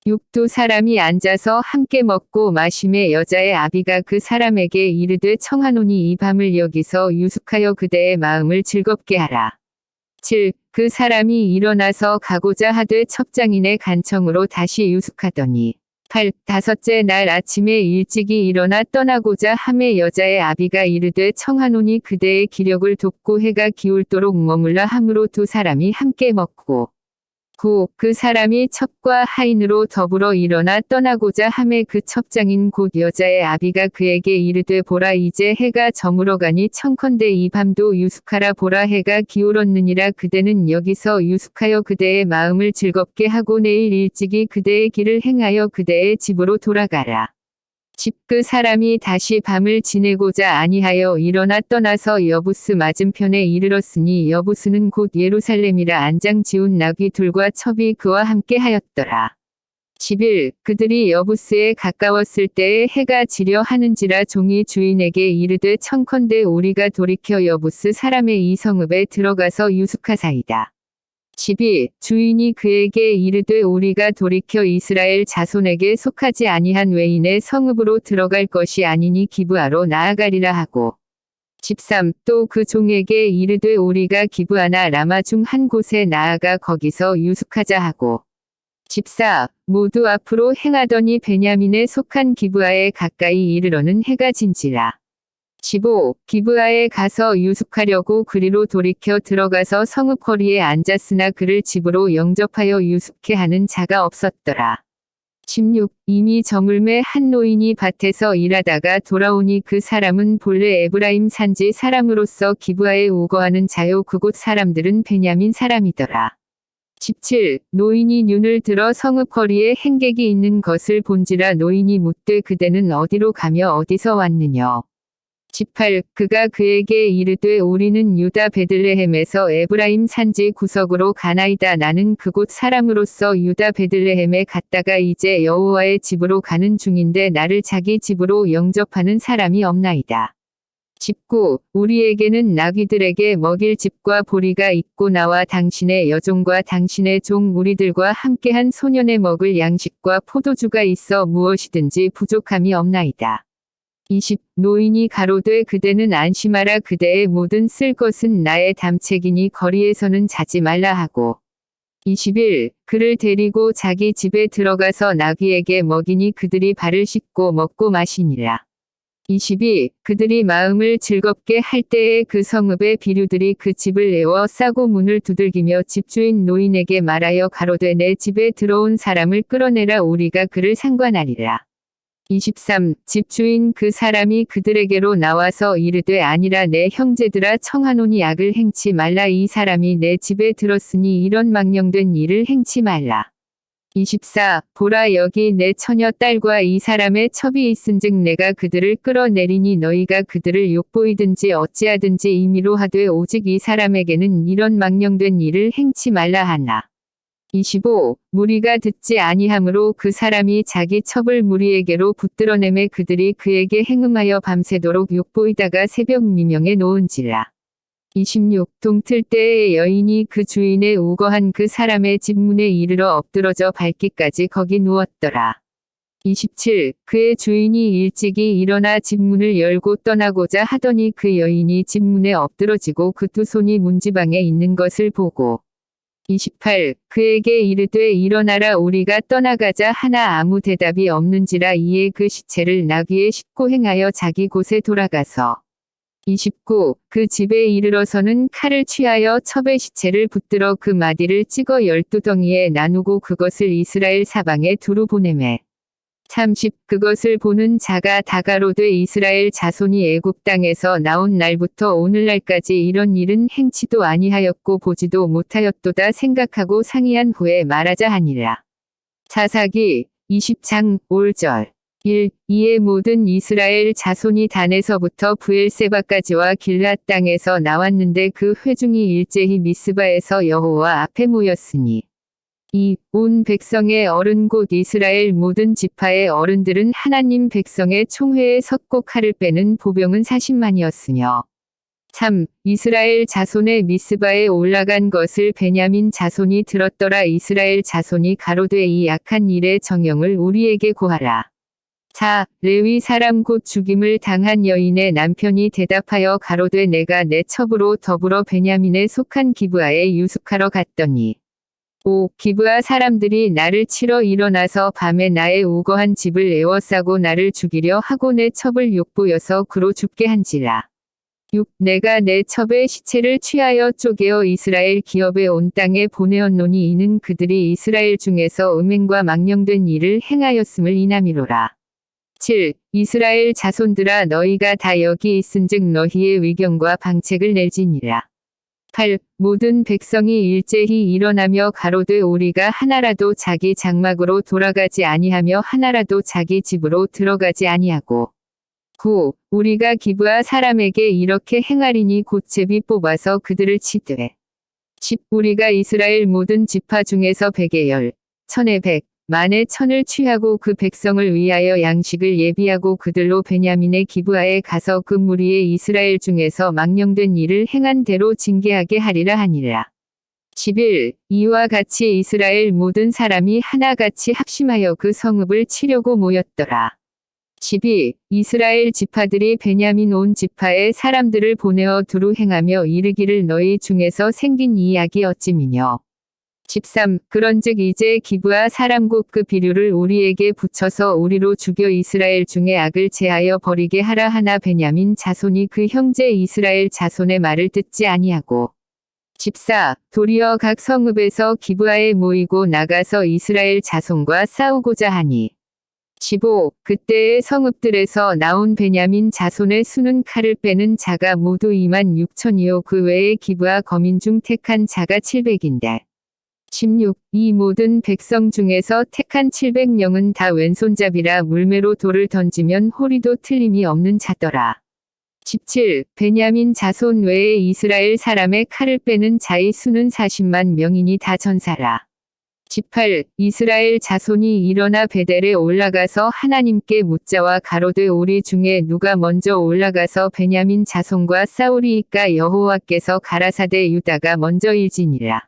A: 6. 두 사람이 앉아서 함께 먹고 마시매 여자의 아비가 그 사람에게 이르되 청하노니 이 밤을 여기서 유숙하여 그대의 마음을 즐겁게 하라. 7. 그 사람이 일어나서 가고자 하되 첩장인의 간청으로 다시 유숙하더니 8. 다섯째 날 아침에 일찍이 일어나 떠나고자 하매 여자의 아비가 이르되 청하노니 그대의 기력을 돕고 해가 기울도록 머물라 함으로 두 사람이 함께 먹고 9. 그 사람이 첩과 하인으로 더불어 일어나 떠나고자 하매 그 첩장인 곧 여자의 아비가 그에게 이르되 보라 이제 해가 저물어가니 청컨대 이 밤도 유숙하라 보라 해가 기울었느니라 그대는 여기서 유숙하여 그대의 마음을 즐겁게 하고 내일 일찍이 그대의 길을 행하여 그대의 집으로 돌아가라. 10. 그 사람이 다시 밤을 지내고자 아니하여 일어나 떠나서 여부스 맞은편에 이르렀으니 여부스는 곧 예루살렘이라 안장 지운 나귀 둘과 첩이 그와 함께 하였더라. 11. 그들이 여부스에 가까웠을 때에 해가 지려 하는지라 종이 주인에게 이르되 청컨대 우리가 돌이켜 여부스 사람의 이 성읍에 들어가서 유숙하사이다. 12. 주인이 그에게 이르되 우리가 돌이켜 이스라엘 자손에게 속하지 아니한 외인의 성읍으로 들어갈 것이 아니니 기브아로 나아가리라 하고 13. 또 그 종에게 이르되 우리가 기브아나 라마 중 한 곳에 나아가 거기서 유숙하자 하고 14. 모두 앞으로 행하더니 베냐민에 속한 기브아에 가까이 이르러는 해가 진지라. 15. 기브아에 가서 유숙하려고 그리로 돌이켜 들어가서 성읍 거리에 앉았으나 그를 집으로 영접하여 유숙케 하는 자가 없었더라. 16. 이미 저물매 한 노인이 밭에서 일하다가 돌아오니 그 사람은 본래 에브라임 산지 사람으로서 기브아에 우거하는 자요 그곳 사람들은 베냐민 사람이더라. 17. 노인이 눈을 들어 성읍 거리에 행객이 있는 것을 본지라 노인이 묻되 그대는 어디로 가며 어디서 왔느냐. 18. 그가 그에게 이르되 우리는 유다 베들레헴에서 에브라임 산지 구석으로 가나이다. 나는 그곳 사람으로서 유다 베들레헴에 갔다가 이제 여호와의 집으로 가는 중인데 나를 자기 집으로 영접하는 사람이 없나이다. 19. 우리에게는 나귀들에게 먹일 집과 보리가 있고 나와 당신의 여종과 당신의 종 우리들과 함께한 소년에 먹을 양식과 포도주가 있어 무엇이든지 부족함이 없나이다. 20. 노인이 가로되 그대는 안심하라. 그대의 모든 쓸 것은 나의 담책이니 거리에서는 자지 말라 하고. 21. 그를 데리고 자기 집에 들어가서 나귀에게 먹이니 그들이 발을 씻고 먹고 마시니라. 22. 그들이 마음을 즐겁게 할 때에 그 성읍의 비류들이 그 집을 에워 싸고 문을 두들기며 집주인 노인에게 말하여 가로되 내 집에 들어온 사람을 끌어내라. 우리가 그를 상관하리라. 23. 집주인 그 사람이 그들에게로 나와서 이르되 아니라 내 형제들아 청하노니 악을 행치 말라. 이 사람이 내 집에 들었으니 이런 망령된 일을 행치 말라. 24. 보라 여기 내 처녀 딸과 이 사람의 첩이 있은즉 내가 그들을 끌어내리니 너희가 그들을 욕보이든지 어찌하든지 임의로 하되 오직 이 사람에게는 이런 망령된 일을 행치 말라 하나. 25. 무리가 듣지 아니하므로 그 사람이 자기 첩을 무리에게로 붙들어내매 그들이 그에게 행음하여 밤새도록 욕보이다가 새벽 미명에 놓은지라. 26. 동틀 때에 여인이 그 주인의 우거한 그 사람의 집 문에 이르러 엎드러져 밟기까지 거기 누웠더라. 27. 그의 주인이 일찍이 일어나 집 문을 열고 떠나고자 하더니 그 여인이 집 문에 엎드러지고 그 두 손이 문지방에 있는 것을 보고 28. 그에게 이르되 일어나라 우리가 떠나가자 하나 아무 대답이 없는지라 이에 그 시체를 나귀에 싣고 행하여 자기 곳에 돌아가서 29. 그 집에 이르러서는 칼을 취하여 첩의 시체를 붙들어 그 마디를 찍어 12덩이에 나누고 그것을 이스라엘 사방에 두루 보내매 30. 그것을 보는 자가 다가로되 이스라엘 자손이 애굽 땅에서 나온 날부터 오늘날까지 이런 일은 행치도 아니하였고 보지도 못하였도다 생각하고 상의한 후에 말하자 하니라. 사사기 20장 5절 1. 이에 모든 이스라엘 자손이 단에서부터 브엘세바까지와 길앗 땅에서 나왔는데 그 회중이 일제히 미스바에서 여호와 앞에 모였으니 2. 온 백성의 어른 곧 이스라엘 모든 지파의 어른들은 하나님 백성의 총회에 섰고 칼을 빼는 보병은 40만이었으며 3. 이스라엘 자손의 미스바에 올라간 것을 베냐민 자손이 들었더라. 이스라엘 자손이 가로되 이 악한 일의 정형을 우리에게 고하라. 4. 레위 사람 곧 죽임을 당한 여인의 남편이 대답하여 가로되 내가 내 첩으로 더불어 베냐민에 속한 기브아에 유숙하러 갔더니 5. 기브아 사람들이 나를 치러 일어나서 밤에 나의 우거한 집을 에워싸고 나를 죽이려 하고 내 첩을 욕보여서 그로 죽게 한지라. 6. 내가 내 첩의 시체를 취하여 쪼개어 이스라엘 기업에 온 땅에 보내었노니 이는 그들이 이스라엘 중에서 음행과 망령된 일을 행하였음을 인함이로라. 7. 이스라엘 자손들아 너희가 다 여기 있은즉 너희의 위경과 방책을 낼지니라. 8. 모든 백성이 일제히 일어나며 가로되 우리가 하나라도 자기 장막으로 돌아가지 아니하며 하나라도 자기 집으로 들어가지 아니하고 9. 우리가 기브아 사람에게 이렇게 행하리니 곧 제비 뽑아서 그들을 치되 10. 우리가 이스라엘 모든 지파 중에서 100에 10, 1000에 100, 만에 1000을 취하고 그 백성을 위하여 양식을 예비하고 그들로 베냐민의 기브아에 가서 그 무리의 이스라엘 중에서 망령된 일을 행한 대로 징계하게 하리라 하니라. 11. 이와 같이 이스라엘 모든 사람이 하나같이 합심하여 그 성읍을 치려고 모였더라. 12. 이스라엘 지파들이 베냐민 온 지파의 사람들을 보내어 두루 행하며 이르기를 너희 중에서 생긴 이 악이 어찌미뇨. 13. 그런즉 이제 기브아 사람 곧 그 비류를 우리에게 붙여서 우리로 죽여 이스라엘 중에 악을 제하여 버리게 하라 하나 베냐민 자손이 그 형제 이스라엘 자손의 말을 듣지 아니하고 14. 도리어 각 성읍에서 기브아에 모이고 나가서 이스라엘 자손과 싸우고자 하니 15. 그때의 성읍들에서 나온 베냐민 자손의 수는 칼을 빼는 자가 모두 26,000이요 그 외에 기브아 거민 중 택한 자가 700인데 16. 이 모든 백성 중에서 택한 700명은 다 왼손잡이라 물매로 돌을 던지면 호리도 틀림이 없는 자더라. 17. 베냐민 자손 외에 이스라엘 사람의 칼을 빼는 자의 수는 40만 명이니 다 전사라. 18. 이스라엘 자손이 일어나 베델에 올라가서 하나님께 묻자와 가로되 우리 중에 누가 먼저 올라가서 베냐민 자손과 싸우리이까 여호와께서 가라사대 유다가 먼저 일지니라.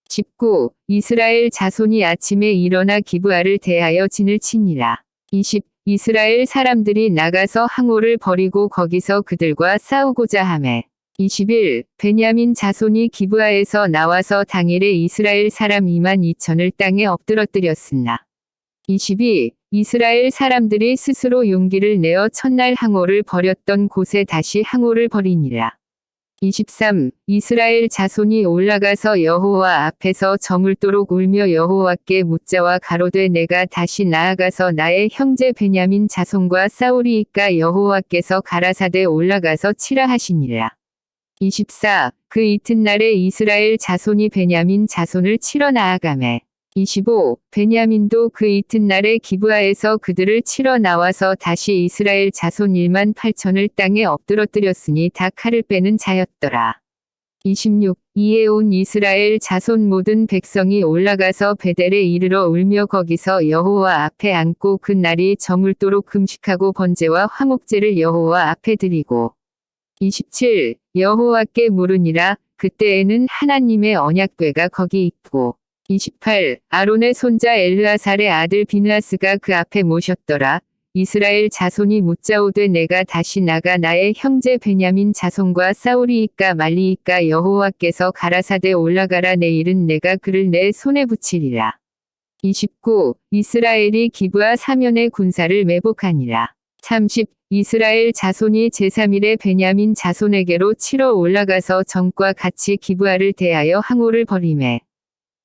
A: 19. 이스라엘 자손이 아침에 일어나 기브아를 대하여 진을 치니라. 20. 이스라엘 사람들이 나가서 항오를 버리고 거기서 그들과 싸우고자 하매 21. 베냐민 자손이 기브아에서 나와서 당일에 이스라엘 사람 22,000을 땅에 엎드러뜨렸으나 22. 이스라엘 사람들이 스스로 용기를 내어 첫날 항오를 버렸던 곳에 다시 항오를 버리니라. 23. 이스라엘 자손이 올라가서 여호와 앞에서 저물도록 울며 여호와께 묻자와 가로되 내가 다시 나아가서 나의 형제 베냐민 자손과 싸우리이까 여호와께서 가라사대 올라가서 치라 하시니라. 24. 그 이튿날에 이스라엘 자손이 베냐민 자손을 치러 나아가매 25. 베냐민도 그 이튿날에 기브아에서 그들을 치러 나와서 다시 이스라엘 자손 18,000을 땅에 엎드러뜨렸으니 다 칼을 빼는 자였더라. 26. 이에 온 이스라엘 자손 모든 백성이 올라가서 베델에 이르러 울며 거기서 여호와 앞에 앉고 그 날이 저물도록 금식하고 번제와 화목제를 여호와 앞에 드리고 27. 여호와께 물으니라. 그때에는 하나님의 언약궤가 거기 있고 28. 아론의 손자 엘르아살의 아들 비느하스가 그 앞에 모셨더라. 이스라엘 자손이 묻자오되 내가 다시 나가 나의 형제 베냐민 자손과 싸우리이까 말리이까 여호와께서 가라사대 올라가라 내일은 내가 그를 내 손에 붙이리라. 29. 이스라엘이 기브아 사면의 군사를 매복하니라. 30. 이스라엘 자손이 제3일에 베냐민 자손에게로 치러 올라가서 전과 같이 기브아를 대하여 항오를 벌이매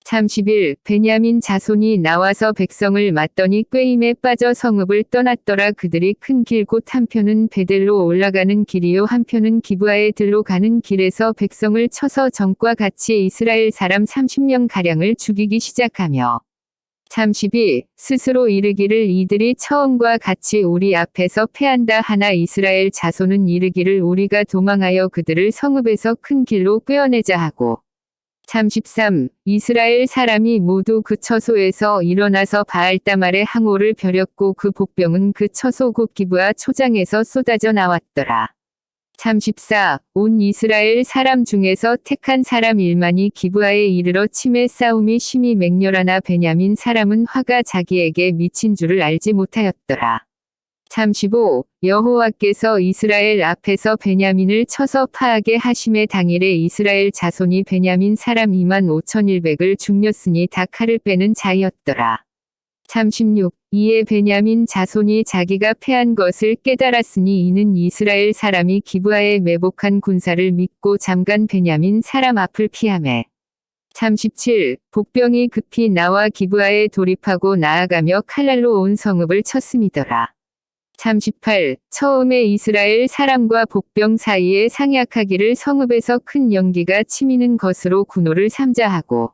A: 31. 베냐민 자손이 나와서 백성을 맞더니 꾀임에 빠져 성읍을 떠났더라. 그들이 큰 길 곧 한편은 베델로 올라가는 길이요 한편은 기브아에 들로 가는 길에서 백성을 쳐서 전과 같이 이스라엘 사람 30명가량을 죽이기 시작하며 32. 스스로 이르기를 이들이 처음과 같이 우리 앞에서 패한다 하나 이스라엘 자손은 이르기를 우리가 도망하여 그들을 성읍에서 큰 길로 꿰어내자 하고 33. 이스라엘 사람이 모두 그 처소에서 일어나서 바알다말의 항오를 벼렸고 그 복병은 그 처소 곧 기브아 초장에서 쏟아져 나왔더라. 34. 온 이스라엘 사람 중에서 택한 사람 1만이 기브아에 이르러 침에 싸움이 심히 맹렬하나 베냐민 사람은 화가 자기에게 미친 줄을 알지 못하였더라. 35. 여호와께서 이스라엘 앞에서 베냐민을 쳐서 파하게 하심의 당일에 이스라엘 자손이 베냐민 사람 25,100을 죽였으니 다 칼을 빼는 자였더라. 36. 이에 베냐민 자손이 자기가 패한 것을 깨달았으니 이는 이스라엘 사람이 기브아에 매복한 군사를 믿고 잠깐 베냐민 사람 앞을 피하매 37. 복병이 급히 나와 기브아에 돌입하고 나아가며 칼날로 온 성읍을 쳤음이더라. 38. 처음에 이스라엘 사람과 복병 사이에 상약하기를 성읍에서 큰 연기가 치미는 것으로 군호를 삼자하고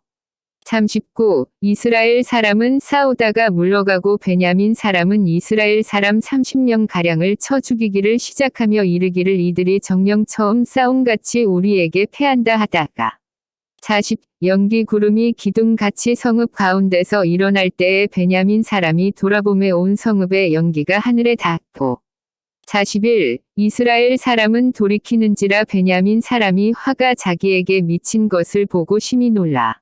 A: 39. 이스라엘 사람은 싸우다가 물러가고 베냐민 사람은 이스라엘 사람 30명가량을 쳐 죽이기를 시작하며 이르기를 이들이 정녕 처음 싸움같이 우리에게 패한다 하다가 40. 연기 구름이 기둥같이 성읍 가운데서 일어날 때에 베냐민 사람이 돌아보매 온 성읍의 연기가 하늘에 닿고 41. 이스라엘 사람은 돌이키는지라 베냐민 사람이 화가 자기에게 미친 것을 보고 심히 놀라.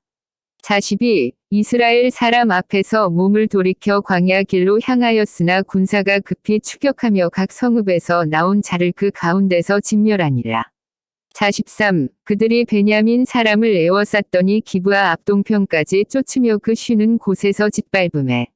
A: 42. 이스라엘 사람 앞에서 몸을 돌이켜 광야 길로 향하였으나 군사가 급히 추격하며 각 성읍에서 나온 자를 그 가운데서 진멸하니라. 43. 그들이 베냐민 사람을 에워쌌더니 기브아 앞동편까지 쫓으며 그 쉬는 곳에서 짓밟음에.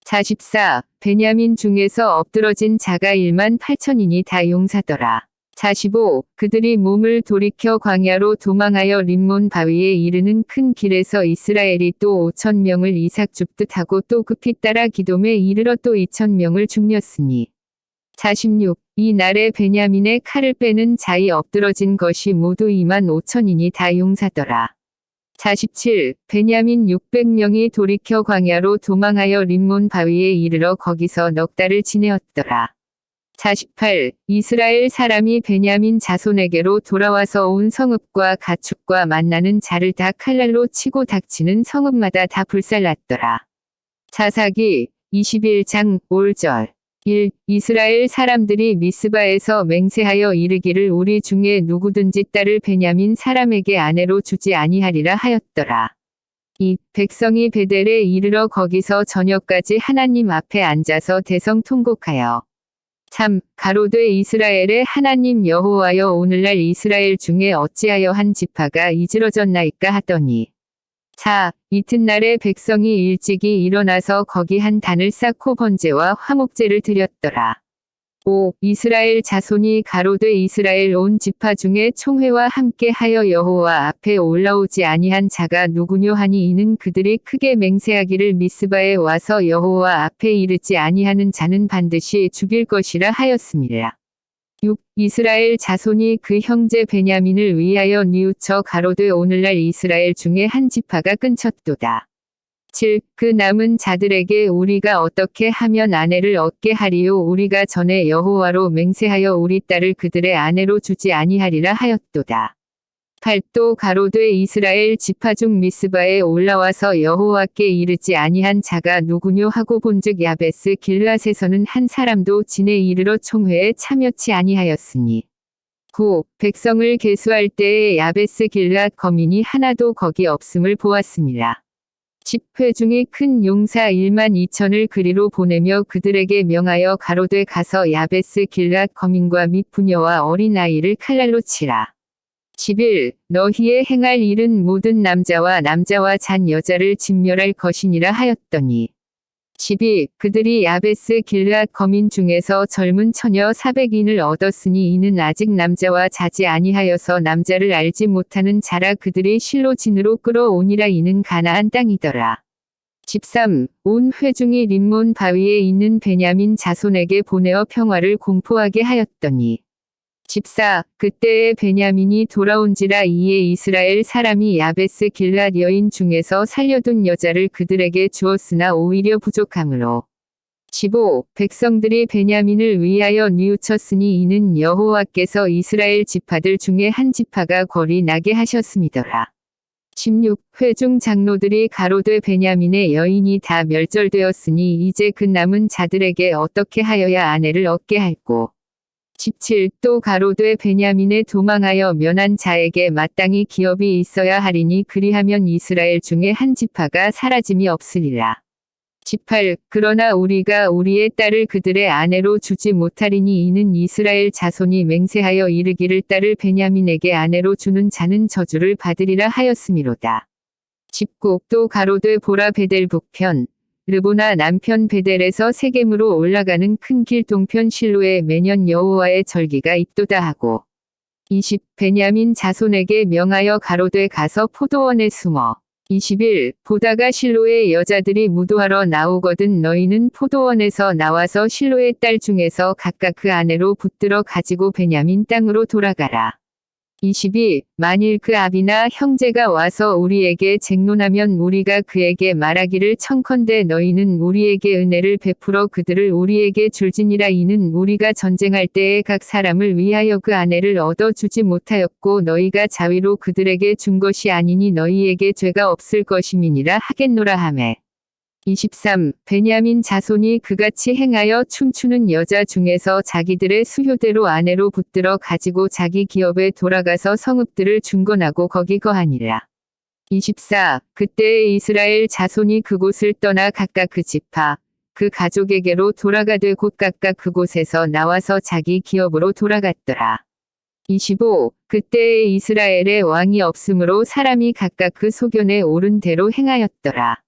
A: 44. 베냐민 중에서 엎드러진 자가 18,000이니 다 용사더라. 45. 그들이 몸을 돌이켜 광야로 도망하여 림몬 바위에 이르는 큰 길에서 이스라엘이 또 5,000명을 이삭 줍듯 하고 또 급히 따라 기돔에 이르러 또 2,000명을 죽였으니. 46. 이 날에 베냐민의 칼을 빼는 자이 엎드러진 것이 모두 25,000이니 다 용사더라. 47. 베냐민 600명이 돌이켜 광야로 도망하여 림몬 바위에 이르러 거기서 넉 달을 지내었더라. 48. 이스라엘 사람이 베냐민 자손에게로 돌아와서 온 성읍과 가축과 만나는 자를 다 칼날로 치고 닥치는 성읍마다 다 불살랐더라. 사사기 21장 5절. 1. 이스라엘 사람들이 미스바에서 맹세하여 이르기를 우리 중에 누구든지 딸을 베냐민 사람에게 아내로 주지 아니하리라 하였더라. 2. 백성이 베델에 이르러 거기서 저녁까지 하나님 앞에 앉아서 대성 통곡하여. 3. 가로되 이스라엘의 하나님 여호와여 오늘날 이스라엘 중에 어찌하여 한 지파가 이즈러졌나이까 하더니. 4. 이튿날에 백성이 일찍이 일어나서 거기 한 단을 쌓고 번제와 화목제를 드렸더라. 5. 이스라엘 자손이 가로되 이스라엘 온 지파 중에 총회와 함께 하여 여호와 앞에 올라오지 아니한 자가 누구뇨 하니 이는 그들이 크게 맹세하기를 미스바에 와서 여호와 앞에 이르지 아니하는 자는 반드시 죽일 것이라 하였습니다. 6. 이스라엘 자손이 그 형제 베냐민을 위하여 뉘우쳐 가로되 오늘날 이스라엘 중에 한 지파가 끊쳤도다. 7. 그 남은 자들에게 우리가 어떻게 하면 아내를 얻게 하리요 우리가 전에 여호와로 맹세하여 우리 딸을 그들의 아내로 주지 아니하리라 하였도다. 8. 또 가로되 이스라엘 지파 중 미스바에 올라와서 여호와께 이르지 아니한 자가 누구뇨 하고 본즉 야베스 길르앗에서는 한 사람도 진에 이르러 총회에 참여치 아니하였으니. 9. 백성을 계수할 때에 야베스 길르앗 거민이 하나도 거기 없음을 보았습니다. 10. 회중이 큰 용사 12,000을 그리로 보내며 그들에게 명하여 가로되 가서 야베스 길르앗 거민과 및 부녀와 어린 아이를 칼날로 치라. 11. 너희의 행할 일은 모든 남자와 잔 여자를 진멸할 것이니라 하였더니. 12. 그들이 야베스 길르앗 거민 중에서 젊은 처녀 400인을 얻었으니 이는 아직 남자와 자지 아니하여서 남자를 알지 못하는 자라 그들이 실로 진으로 끌어오니라 이는 가나안 땅이더라. 13. 온 회중이 림몬 바위에 있는 베냐민 자손에게 보내어 평화를 공포하게 하였더니. 14. 그때에 베냐민이 돌아온지라 이에 이스라엘 사람이 야베스 길르앗 여인 중에서 살려둔 여자를 그들에게 주었으나 오히려 부족하므로. 15. 백성들이 베냐민을 위하여 뉘우쳤으니 이는 여호와께서 이스라엘 지파들 중에 한 지파가 거리 나게 하셨음이더라. 16. 회중 장로들이 가로되 베냐민의 여인이 다 멸절되었으니 이제 그 남은 자들에게 어떻게 하여야 아내를 얻게 할꼬. 17. 또 가로되 베냐민에 도망하여 면한 자에게 마땅히 기업이 있어야 하리니 그리하면 이스라엘 중에 한 지파가 사라짐이 없으리라. 18. 그러나 우리가 우리의 딸을 그들의 아내로 주지 못하리니 이는 이스라엘 자손이 맹세하여 이르기를 딸을 베냐민에게 아내로 주는 자는 저주를 받으리라 하였음이로다. 19. 또 가로되 보라 베델 북편 르보나 남편 베델에서 세겜으로 올라가는 큰 길 동편 실로에 매년 여호와의 절기가 있도다 하고. 20. 베냐민 자손에게 명하여 가로되 가서 포도원에 숨어. 21. 보다가 실로의 여자들이 무도하러 나오거든 너희는 포도원에서 나와서 실로의 딸 중에서 각각 그 아내로 붙들어 가지고 베냐민 땅으로 돌아가라. 22. 만일 그 아비나 형제가 와서 우리에게 쟁론하면 우리가 그에게 말하기를 청컨대 너희는 우리에게 은혜를 베풀어 그들을 우리에게 줄지니라 이는 우리가 전쟁할 때에 각 사람을 위하여 그 아내를 얻어주지 못하였고 너희가 자위로 그들에게 준 것이 아니니 너희에게 죄가 없을 것임이니라 하겠노라 하매. 23. 베냐민 자손이 그같이 행하여 춤추는 여자 중에서 자기들의 수효대로 아내로 붙들어 가지고 자기 기업에 돌아가서 성읍들을 중건하고 거기 거하니라. 24. 그때에 이스라엘 자손이 그곳을 떠나 각각 그 지파, 그 가족에게로 돌아가되 곧 각각 그곳에서 나와서 자기 기업으로 돌아갔더라. 25. 그때에 이스라엘에 왕이 없으므로 사람이 각각 그 소견에 옳은 대로 행하였더라.